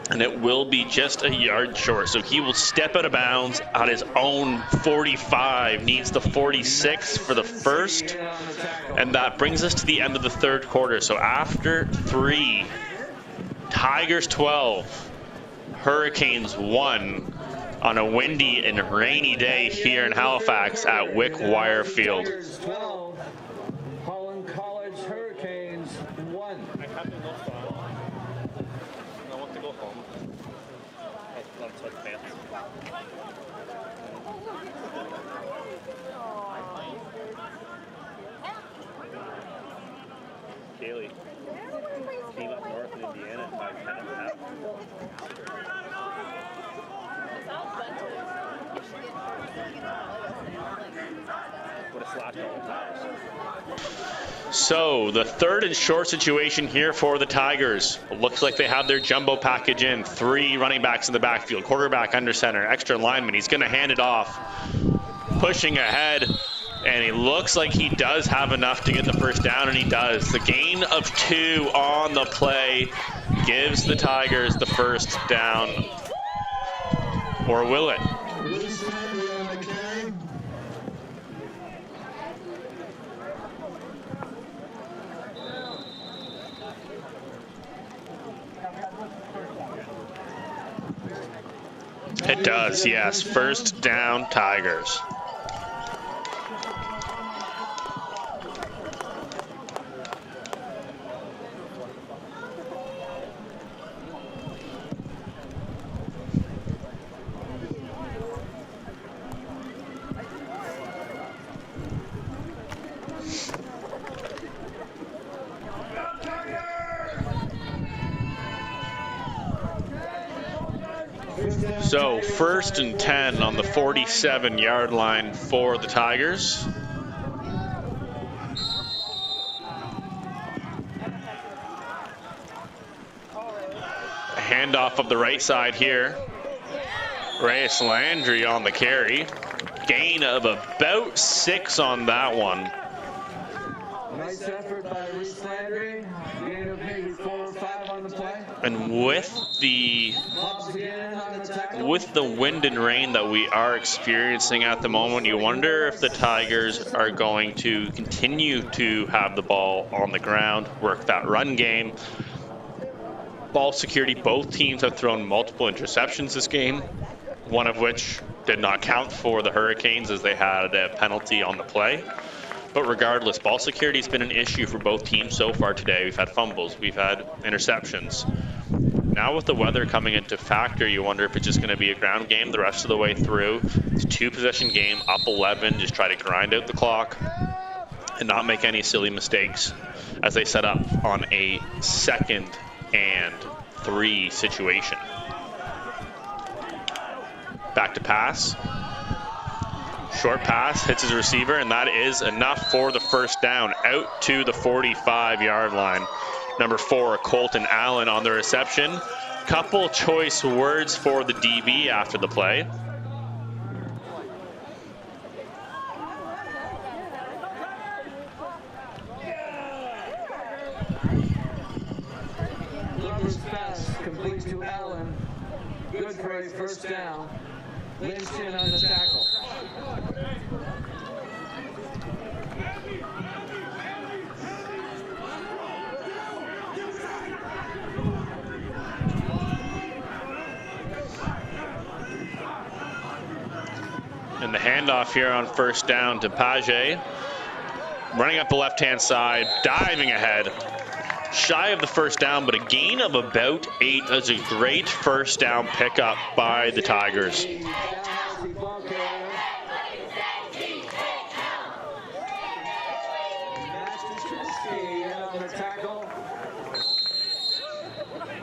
And it will be just a yard short. So he will step out of bounds on his own 45, needs the 46 for the first. And that brings us to the end of the 3rd quarter. So after 3, Tigers 12, Hurricanes 1. On a windy and rainy day here in Halifax at Wickwire Field. 12, Holland College Hurricanes 1. I have to go home. I want to go home. I want to touch pants. Kaylee came up north in Indiana at 5:10 So the 3rd and short situation here for the Tigers. Looks like they have their jumbo package in. 3 running backs in the backfield, quarterback under center, extra lineman. He's going to hand it off, pushing ahead, and he looks like he does have enough to get the first down, and he does. The gain of 2 on the play gives the Tigers the first down. Or will it? It does, yes. First down, Tigers. First down. So 1st and 10 on the 47-yard line for the Tigers. A handoff up the right side here. Reyes Landry on the carry. Gain of about 6 on that one. Nice effort by Reyes Landry. Gain of maybe 4 or 5 on the play. And with the wind and rain that we are experiencing at the moment, you wonder if the Tigers are going to continue to have the ball on the ground, work that run game. Ball security, both teams have thrown multiple interceptions this game, one of which did not count for the Hurricanes as they had a penalty on the play. But regardless, ball security has been an issue for both teams so far today. We've had fumbles, we've had interceptions. Now with the weather coming into factor, you wonder if it's just going to be a ground game the rest of the way through. It's a 2-possession game, up 11, just try to grind out the clock and not make any silly mistakes as they set up on a 2nd and 3 situation. Back to pass. Short pass, hits his receiver, and that is enough for the first down. Out to the 45-yard line. Number 4, Colton Allen on the reception. Couple choice words for the DB after the play. Glover's pass complete to Allen. Good for a first down. Lynch in on the tackle. And the handoff here on first down to Page. Running up the left-hand side, diving ahead. Shy of the first down, but a gain of about 8. That's a great first down pickup by the Tigers.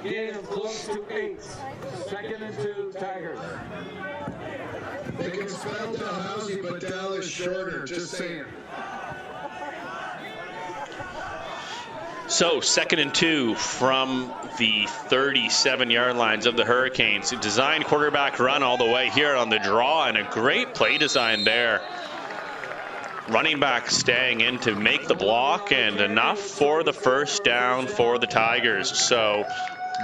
Gain of close to 8. 2nd and 2, Tigers. They can spell Dalhousie, but Dal is shorter, just saying. So 2nd and 2 from the 37-yard lines of the Hurricanes. Designed quarterback run all the way here on the draw, and a great play design there. Running back staying in to make the block, and enough for the first down for the Tigers. So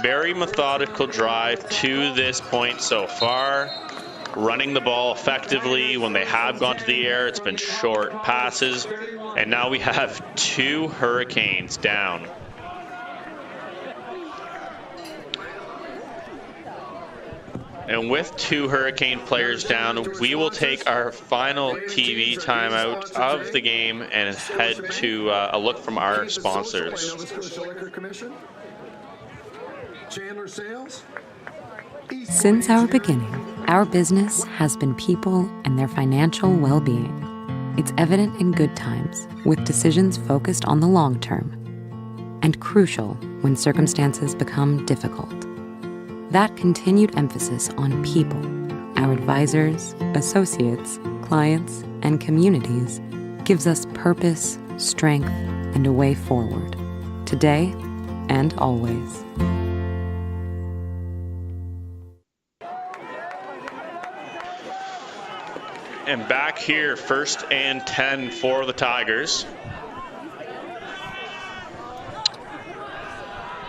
very methodical drive to this point so far. Running the ball effectively. When they have gone to the air, it's been short passes. And now we have 2 Hurricanes down. And with 2 Hurricane players down, we will take our final TV timeout of the game and head to a look from our sponsors. Since our beginning, our business has been people and their financial well-being. It's evident in good times, with decisions focused on the long term, and crucial when circumstances become difficult. That continued emphasis on people, our advisors, associates, clients, and communities, gives us purpose, strength, and a way forward, today and always. And back here, 1st and 10 for the Tigers.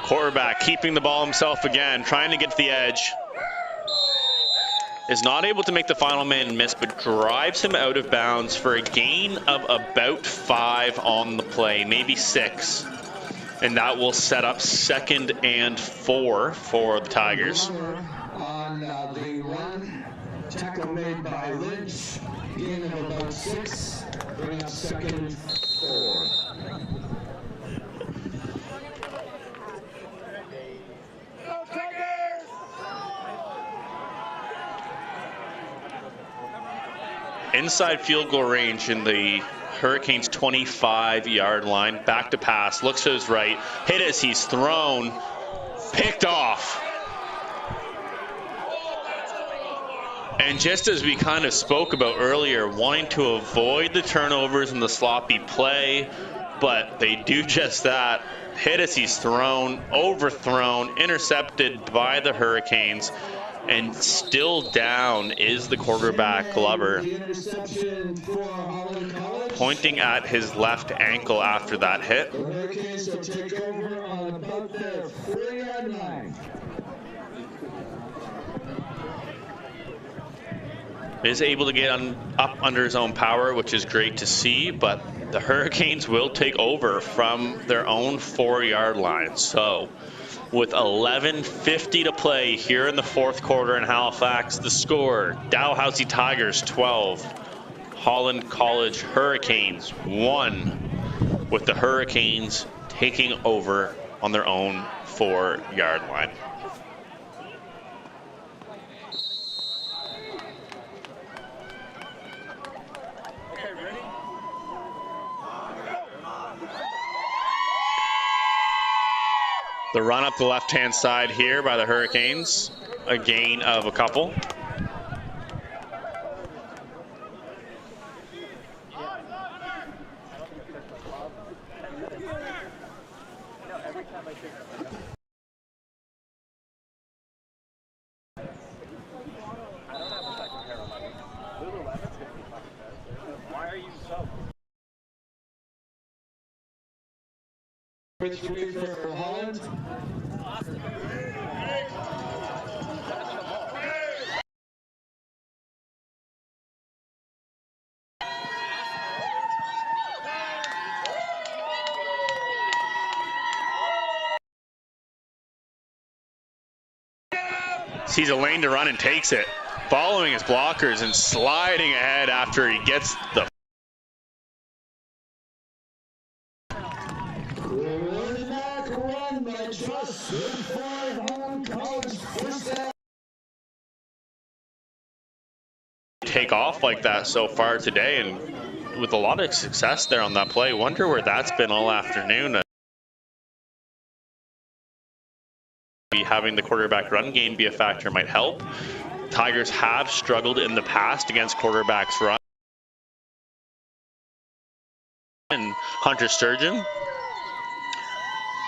Quarterback keeping the ball himself again, trying to get to the edge. Is not able to make the final man miss, but drives him out of bounds for a gain of about 5 on the play, maybe 6. And that will set up 2nd and 4 for the Tigers. On the run, tackle made by Lynch, gain of about 6, bring up 2nd and 4. Inside field goal range in the Hurricanes 25-yard line. Back to pass, looks to his right, hit as he's thrown, picked off. And just as we kind of spoke about earlier, wanting to avoid the turnovers and the sloppy play, but they do just that. Hit as he's thrown, overthrown, intercepted by the Hurricanes, and still down is the quarterback Glover, pointing at his left ankle after that hit. The Hurricanes will take over on about their 4-yard line. Is able to get up under his own power, which is great to see, but the Hurricanes will take over from their own 4-yard line. So with 11:50 to play here in the fourth quarter in Halifax, the score, Dalhousie Tigers 12, Holland College Hurricanes 1, with the Hurricanes taking over on their own 4-yard line. The run up the left-hand side here by the Hurricanes, a gain of a couple. Three for Holland. Sees a lane to run and takes it, following his blockers and sliding ahead after he gets the take off like that so far today, and with a lot of success there on that play. Wonder where that's been all afternoon. Having the quarterback run game be a factor might help. Tigers have struggled in the past against quarterbacks run. And Hunter Sturgeon.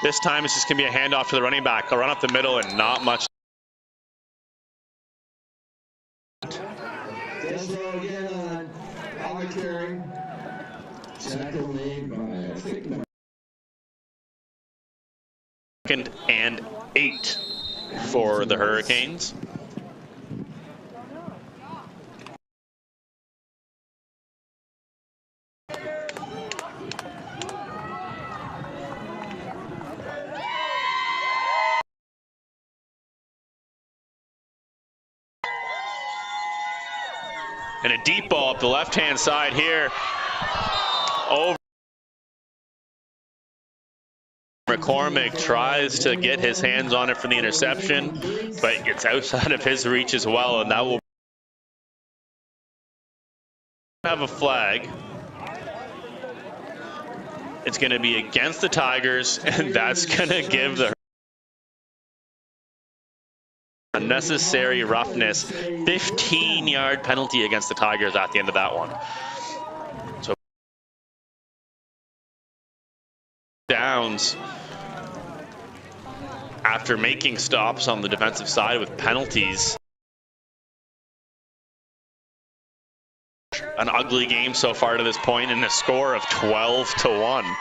This time it's just going to be a handoff to the running back. A run up the middle and not much. Again on power carry. Tackle made by, I think, Second and 8 for the Hurricanes. And a deep ball up the left-hand side here. Over. McCormick tries to get his hands on it for the interception, but it's outside of his reach as well, and that will have a flag. It's going to be against the Tigers, and that's going to give the unnecessary roughness 15-yard penalty against the Tigers at the end of that one. So downs after making stops on the defensive side with penalties. An ugly game so far to this point, and a score of 12-1.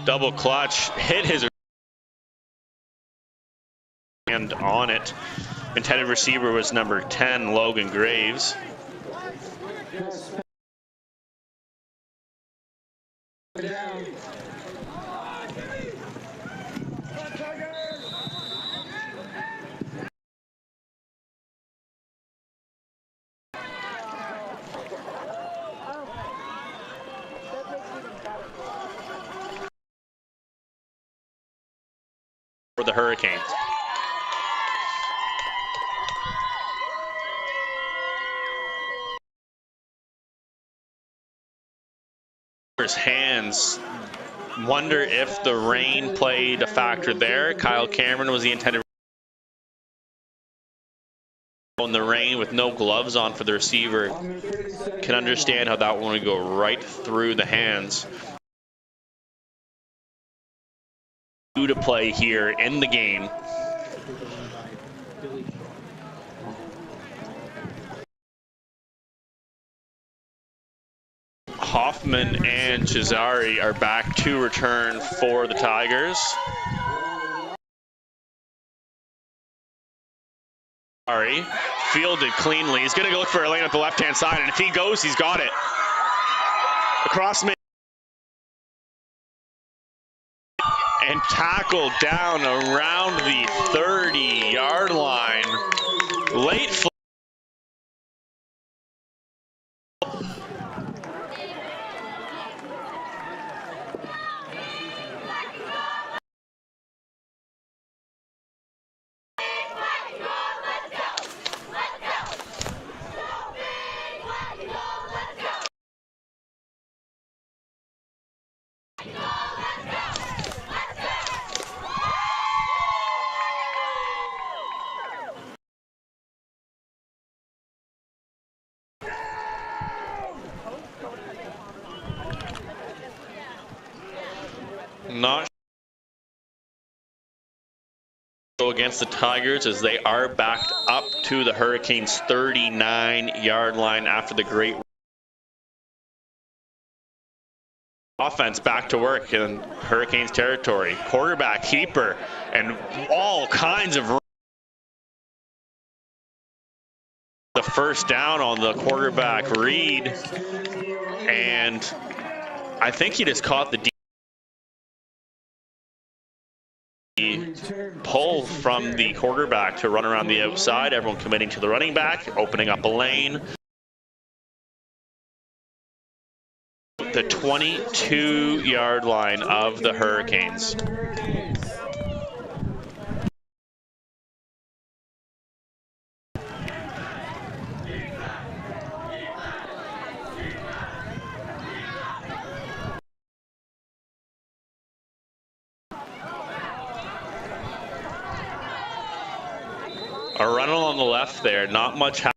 Double clutch, hit his hand on it. Intended receiver was number 10, Logan Graves. For the Hurricanes. hands. Wonder if the rain played a factor there. Kyle Cameron was the intended in the rain with no gloves on for the receiver. Can understand how that one would go right through the hands. To play here in the game. Hoffman and Cesari are back to return for the Tigers. Cesari fielded cleanly. He's going to go look for a lane at the left-hand side, and if he goes, he's got it. Across mid. And tackled down around the 30-yard line. Late not against the Tigers as they are backed up to the Hurricanes' 39-yard line after the great offense back to work in Hurricanes territory. Quarterback keeper and all kinds of the first down on the quarterback read, and I think he just caught the pull from the quarterback to run around the outside. Everyone committing to the running back, opening up a lane. The 22-yard line of the Hurricanes. A run on the left there, not much happening.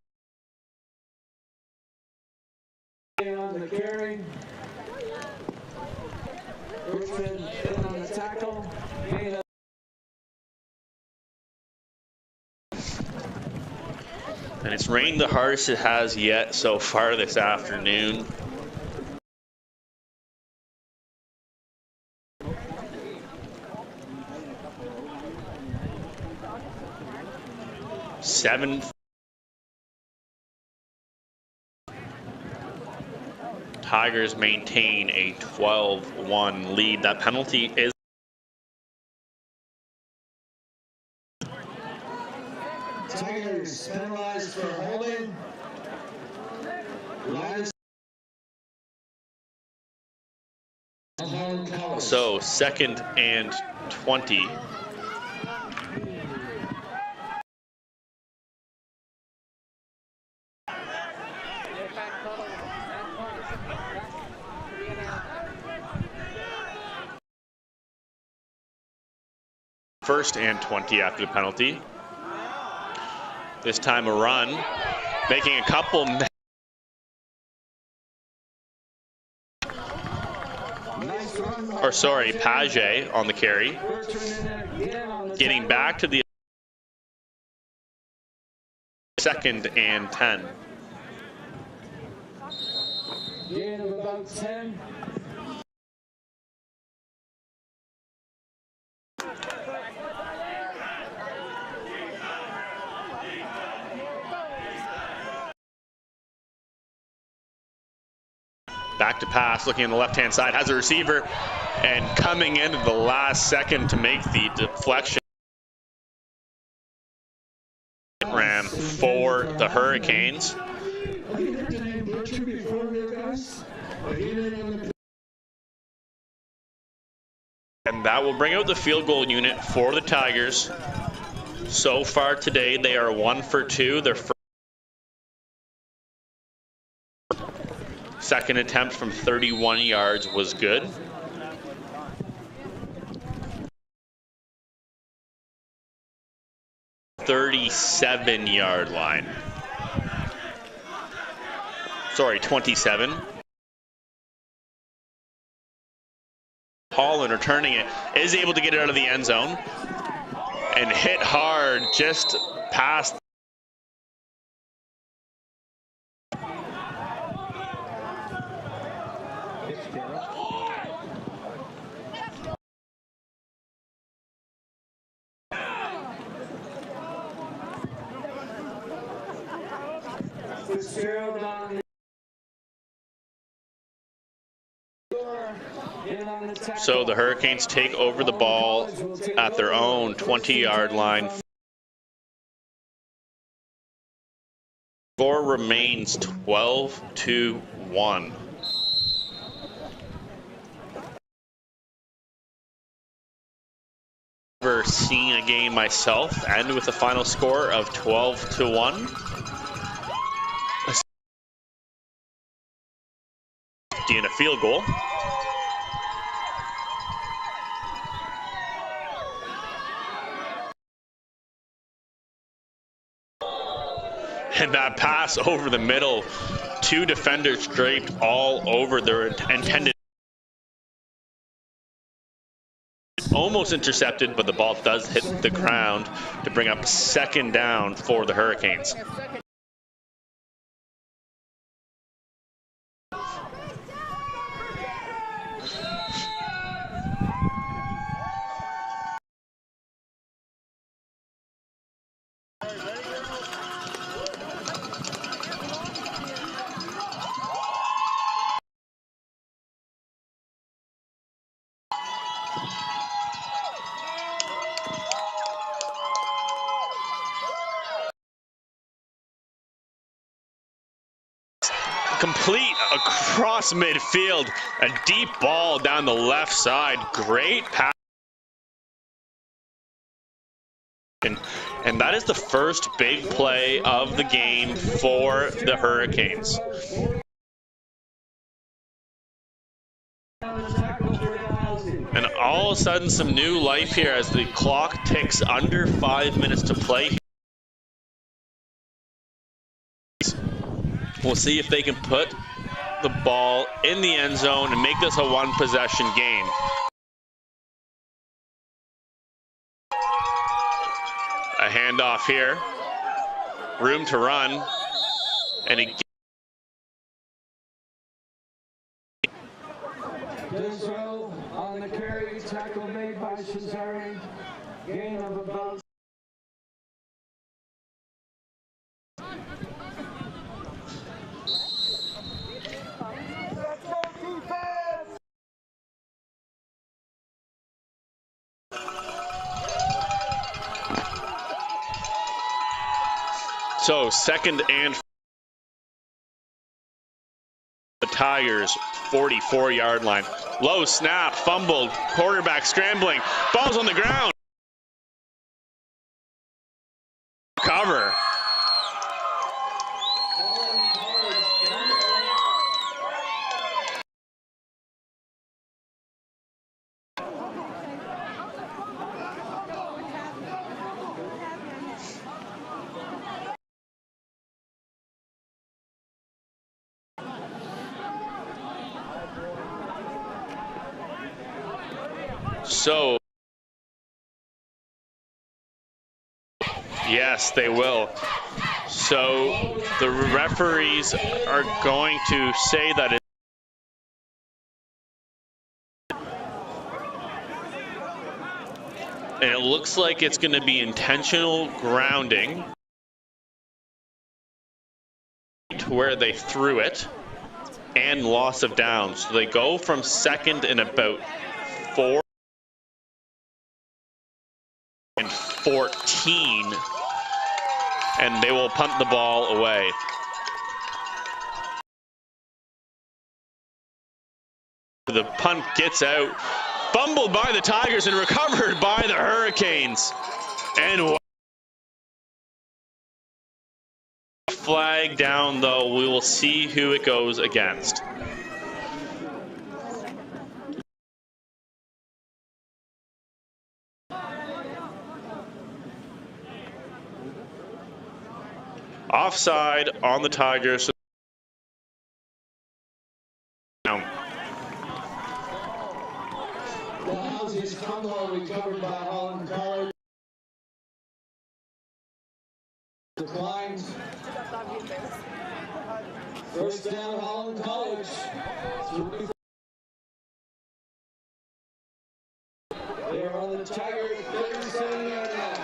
On the carry. Richmond in on the tackle. And it's rained the hardest it has yet so far this afternoon. Tigers maintain a 12-1 lead. That penalty is Tigers penalized for holding. So 2nd and 20. First and 20 after the penalty. This time a run, making a couple. Or sorry, Page on the carry. Getting back to the 2nd and 10. Gain of about 10. Back to pass, looking on the left-hand side, has a receiver, and coming into the last second to make the deflection. Ram for the Hurricanes. And that will bring out the field goal unit for the Tigers. So far today, they are 1 for 2. Their first second attempt from 31 yards was good. .37-yard line. Sorry, 27. Holland returning it, is able to get it out of the end zone and hit hard just past. So the Hurricanes take over the ball at their own 20-yard line. Score remains 12-1. Never seen a game myself end with a final score of 12-1. And a field goal. And that pass over the middle, two defenders draped all over their intended. Almost intercepted, but the ball does hit the ground to bring up second down for the Hurricanes. Complete across midfield, a deep ball down the left side. Great pass. And that is the first big play of the game for the Hurricanes. And all of a sudden, some new life here as the clock ticks under 5 minutes to play. We'll see if they can put the ball in the end zone and make this a one-possession game. A handoff here. Room to run. And again. Disrow on the carry, tackle made by Cesare. Gain of about. So second and the Tigers 44-yard line. Low snap, fumbled, quarterback scrambling, ball's on the ground. Cover. So, yes, they will. So the referees are going to say that it. And it looks like it's going to be intentional grounding to where they threw it and loss of downs. So they go from second and about 4 and 14, and they will punt the ball away. The punt gets out, fumbled by the Tigers and recovered by the Hurricanes. And Flag down, though. We will see who it goes against. Offside on the Tigers. Dalhousie's fumble recovered by Holland College. Declines. First down, Holland College. They are on the Tigers' 37-yard line.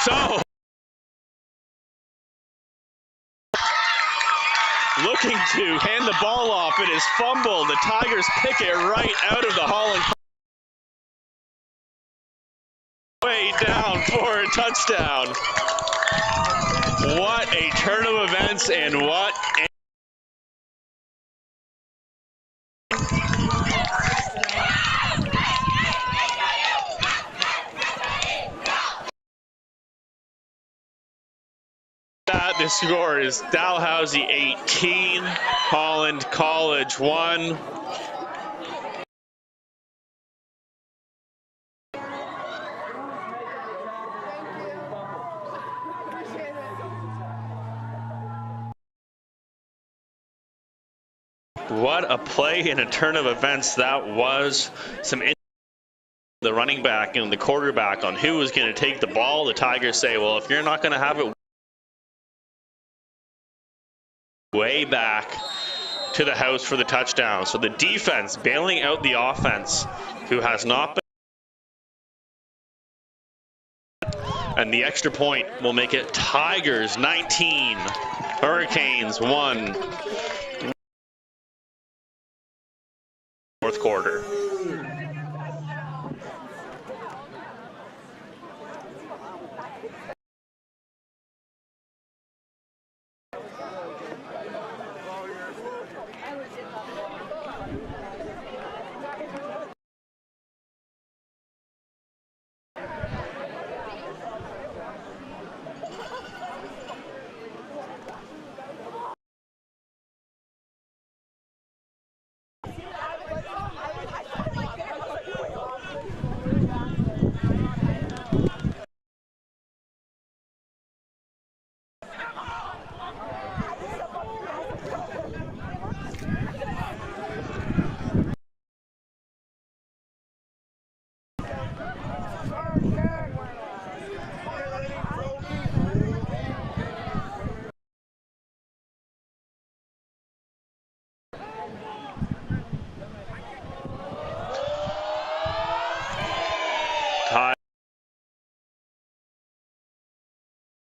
So, looking to hand the ball off, it is fumbled. The Tigers pick it right out of the Holland. Way down for a touchdown. What a turn of events and what the score is Dalhousie 18, Holland College 1. What a play and a turn of events that was. The running back and the quarterback on who was going to take the ball. The Tigers say, well, if you're not going to have it, way back to the house for the touchdown. So the defense bailing out the offense, who has not been. And the extra point will make it Tigers 19, Hurricanes 1. Fourth quarter.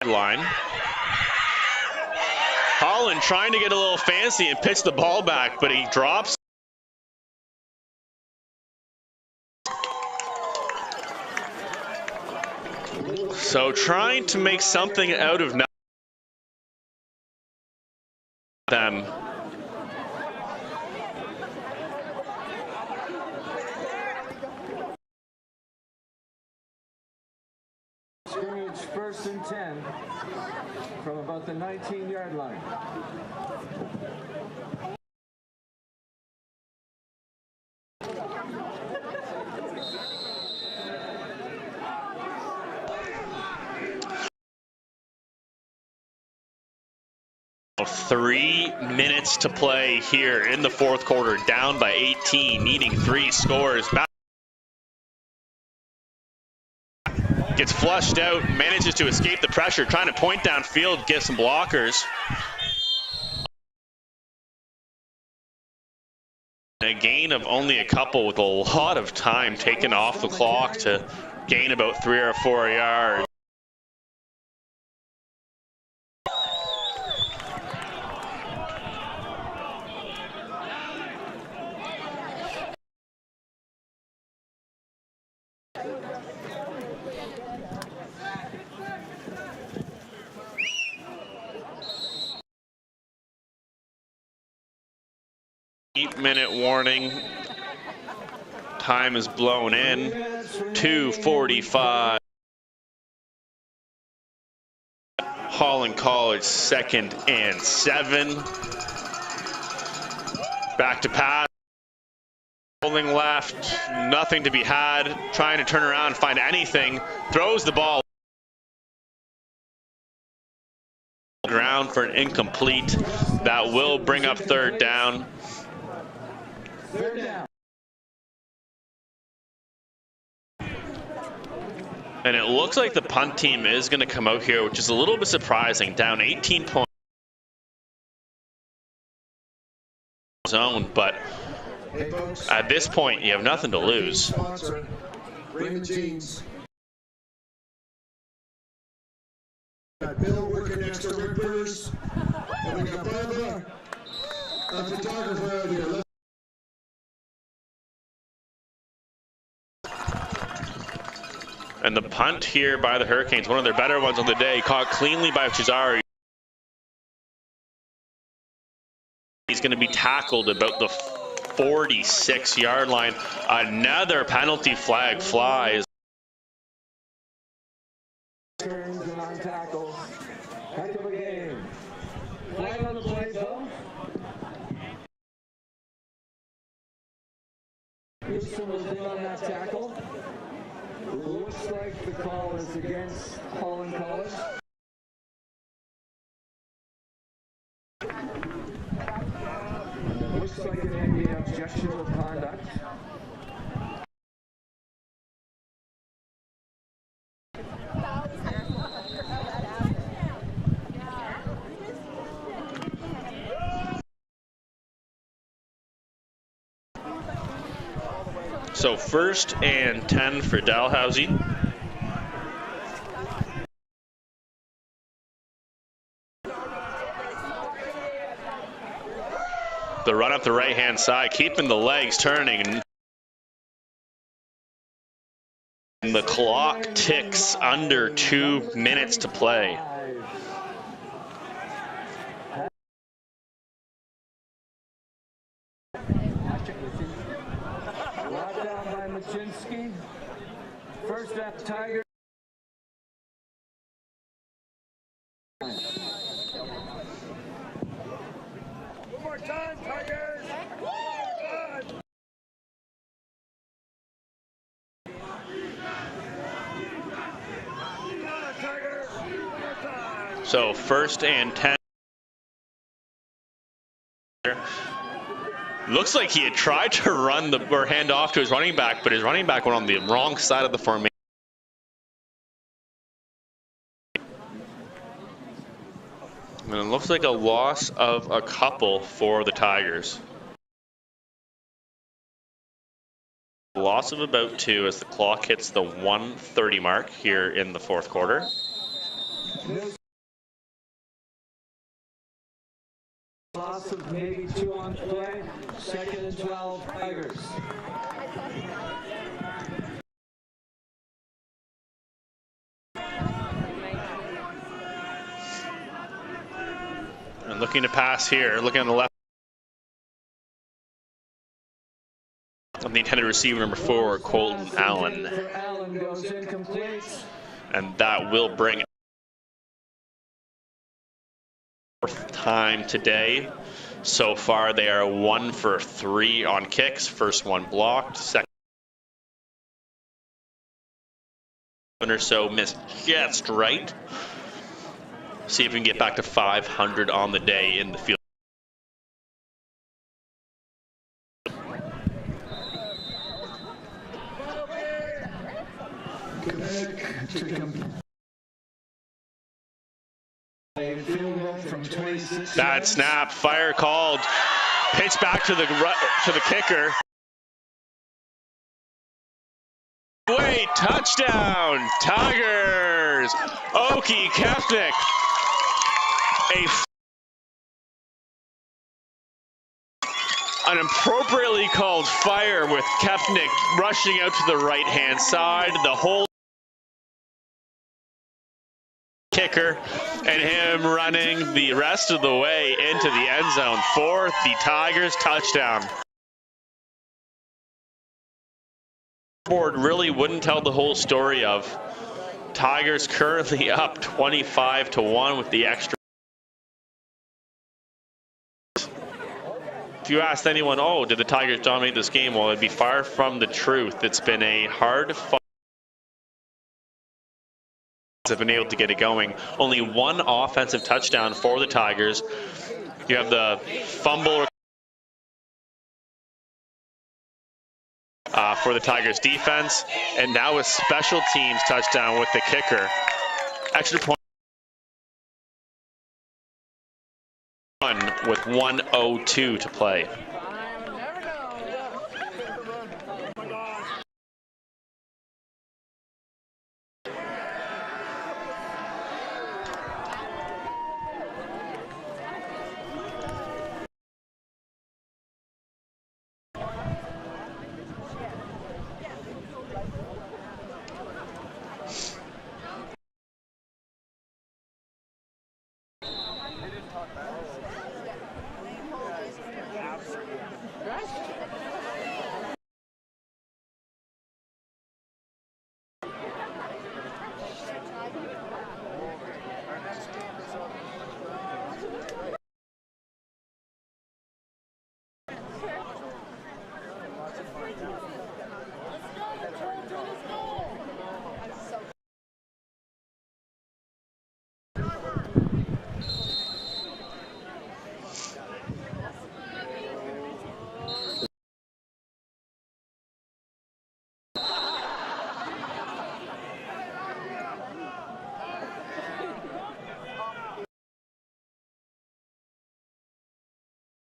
Line. Holland trying to get a little fancy and pitch the ball back, but he drops. So trying to make something out of them. Scrimmage 1st and 10 from about the 19-yard line. Three minutes to play here in the fourth quarter, down by 18, needing 3 scores. Gets flushed out, manages to escape the pressure, trying to point downfield, get some blockers. A gain of only a couple with a lot of time taken off the clock to gain about 3 or 4 yards. 8-minute warning. Time is blown in. 2:45. Holland College 2nd and 7. Back to pass. Holding left. Nothing to be had. Trying to turn around and find anything. Throws the ball. Ground for an incomplete. That will bring up 3rd down. And it looks like the punt team is going to come out here, which is a little bit surprising. Down 18 points zone, but at this point, you have nothing to lose. Got Bill working next to Rippers, and we got Barbara, a photographer out here. And the punt here by the Hurricanes, one of their better ones on the day, caught cleanly by Cesare. He's going to be tackled about the 46-yard line. Another penalty flag flies. Turns and on tackles. Heck of a game. Flag on the play, though. Houston was in on that tackle. It looks like the call is against Holland College. It looks like it may be objectionable conduct. So 1st and 10 for Dalhousie. The run up the right-hand side, keeping the legs turning. And the clock ticks under 2 minutes to play. First up, Tiger. One more time, Tigers. So 1st and 10. Looks like he had tried to run or hand off to his running back, but his running back went on the wrong side of the formation. And it looks like a loss of a couple for the Tigers. A loss of about 2 as the clock hits the 1:30 mark here in the 4th quarter. Loss of maybe 2 on play. 2nd and 12, Tigers. And looking to pass here, looking on the left. On the intended receiver, number 4, Colton Allen. Allen goes incomplete. And that will bring 4th time today. So far, they are 1 for 3 on kicks. First one blocked, second or so missed just right. See if we can get back to 500 on the day in the field. Bad snap, fire called. Pitch back to the kicker. Wait, touchdown, Tigers! Oki Kefnik. An appropriately called fire with Kefnik rushing out to the right-hand side. The whole kicker kicker, and him running the rest of the way into the end zone for the Tigers touchdown. Board really wouldn't tell the whole story of Tigers currently up 25-1 with the extra. If you asked anyone, oh, did the Tigers dominate this game? Well, it'd be far from the truth. It's been a hard fight. Have been able to get it going. Only one offensive touchdown for the Tigers. You have the fumble for the Tigers defense, and now a special teams touchdown with the kicker. Extra point with 1:02 to play.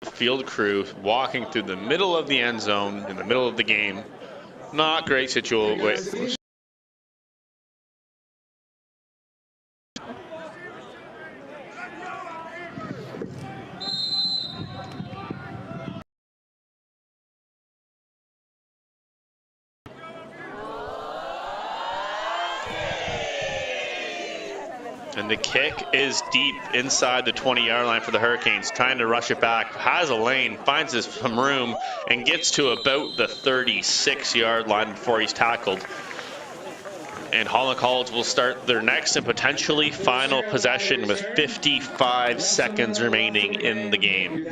Field crew walking through the middle of the end zone in the middle of the game. Not great situation. And the kick is deep inside the 20-yard line for the Hurricanes, trying to rush it back. Has a lane, finds some room, and gets to about the 36-yard line before he's tackled. And Holland College will start their next and potentially final possession with 55 seconds remaining in the game.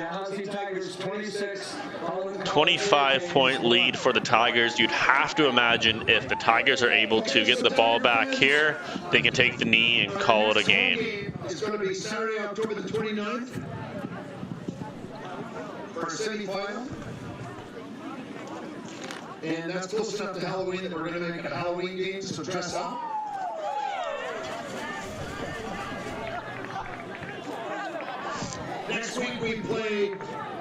25-point lead for the Tigers. You'd have to imagine if the Tigers are able to get the ball back here, they can take the knee and call it a game. It's going to be Saturday, October the 29th for our semifinal. And that's close enough to Halloween that we're going to make it a Halloween game, so dress up. Next week we play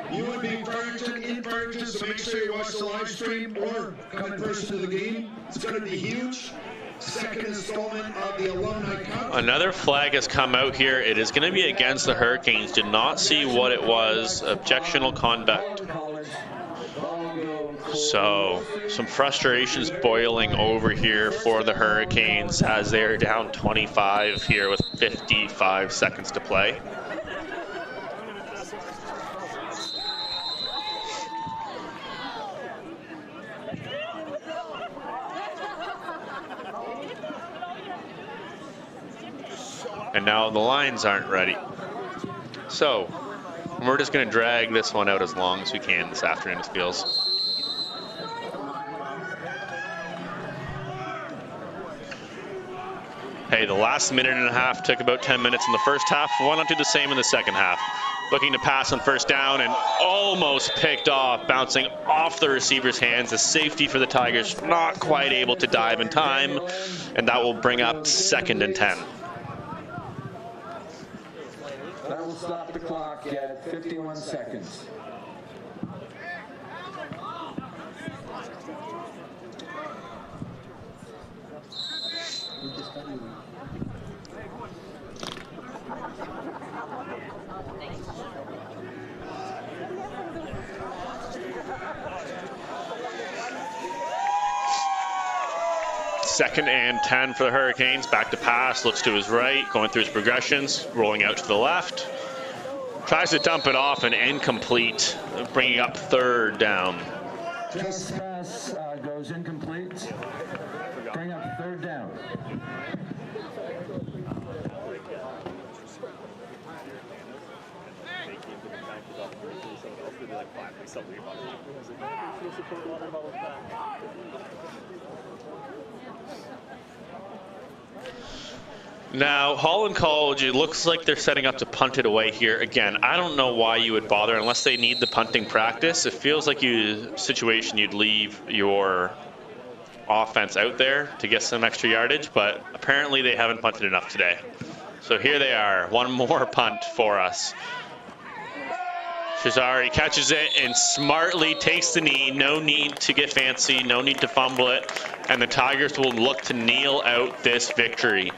UNB Farrington in Farrington, so make sure you watch the live stream or come in person to the game. It's going to be huge. Second installment of the Alumni Cup. Another flag has come out here. It is going to be against the Hurricanes. Did not see what it was. Objectional conduct. So some frustrations boiling over here for the Hurricanes as they are down 25 here with 55 seconds to play. And now the lines aren't ready. So we're just going to drag this one out as long as we can this afternoon, it feels. Hey, the last minute and a half took about 10 minutes in the first half. Why not do the same in the second half? Looking to pass on first down and almost picked off, bouncing off the receiver's hands. A safety for the Tigers, not quite able to dive in time, and that will bring up 2nd and 10. That will stop the clock at 51 seconds. 2nd and 10 for the Hurricanes. Back to pass, looks to his right, going through his progressions, rolling out to the left. Tries to dump it off and incomplete, bringing up 3rd down. Just pass goes incomplete. Bring up 3rd down. Now, Holland College, it looks like they're setting up to punt it away here. Again, I don't know why you would bother unless they need the punting practice. It feels like a situation you'd leave your offense out there to get some extra yardage, but apparently they haven't punted enough today. So here they are, one more punt for us. Shazari catches it and smartly takes the knee. No need to get fancy, no need to fumble it, and the Tigers will look to kneel out this victory.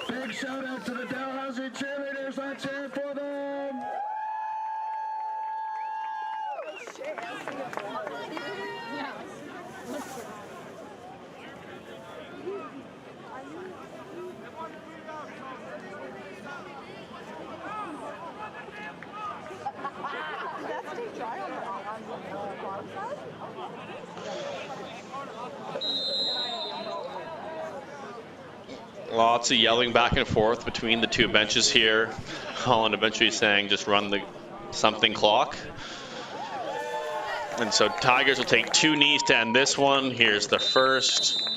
Big shout out to the Dalhousie cheerleaders. Let's cheer for them. Lots of yelling back and forth between the two benches here. Holland eventually saying just run the something clock. And so Tigers will take 2 knees to end this one. Here's the first.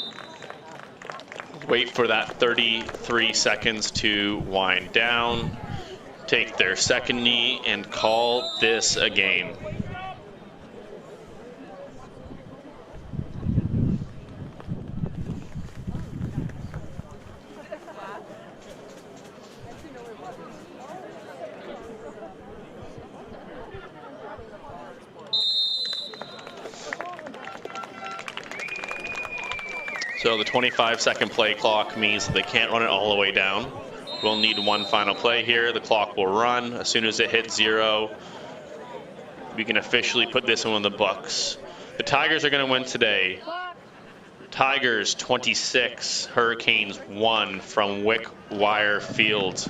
Wait for that 33 seconds to wind down. Take their 2nd knee and call this a game. So the 25-second play clock means that they can't run it all the way down. We'll need one final play here. The clock will run. As soon as it hits 0, we can officially put this one in the books. The Tigers are going to win today. Tigers 26, Hurricanes 1 from Wickwire Field.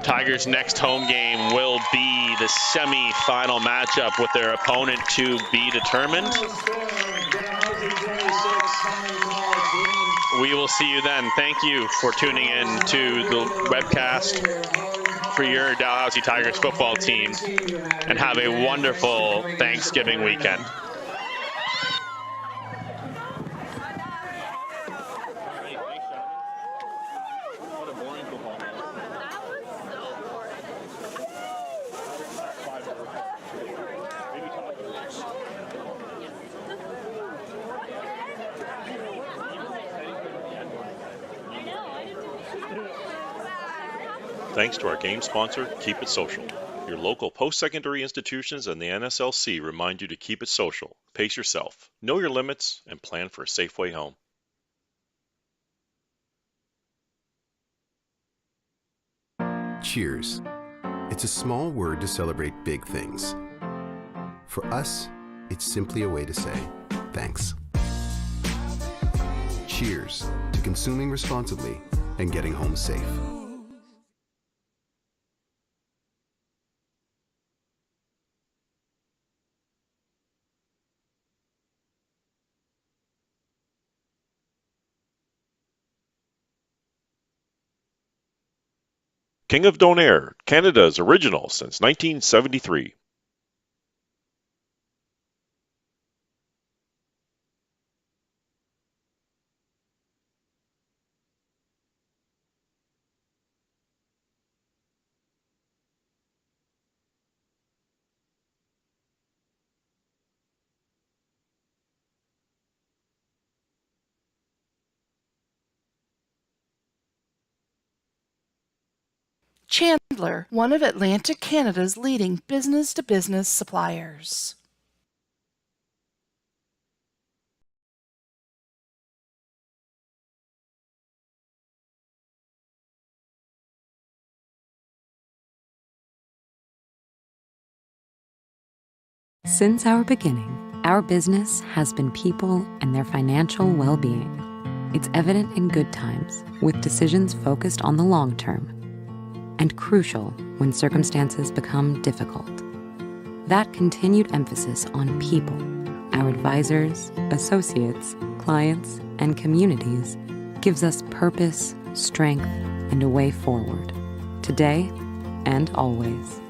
Tigers' next home game will be the semi-final matchup with their opponent to be determined. We will see you then. Thank you for tuning in to the webcast for your Dalhousie Tigers football team, and have a wonderful Thanksgiving weekend. Thanks to our game sponsor, Keep It Social. Your local post-secondary institutions and the NSLC remind you to keep it social, pace yourself, know your limits, and plan for a safe way home. Cheers. It's a small word to celebrate big things. For us, it's simply a way to say thanks. Cheers to consuming responsibly and getting home safe. King of Donair, Canada's original since 1973. Chandler, one of Atlantic Canada's leading business-to-business suppliers. Since our beginning, our business has been people and their financial well-being. It's evident in good times, with decisions focused on the long term, and crucial when circumstances become difficult. That continued emphasis on people, our advisors, associates, clients, and communities, gives us purpose, strength, and a way forward, today and always.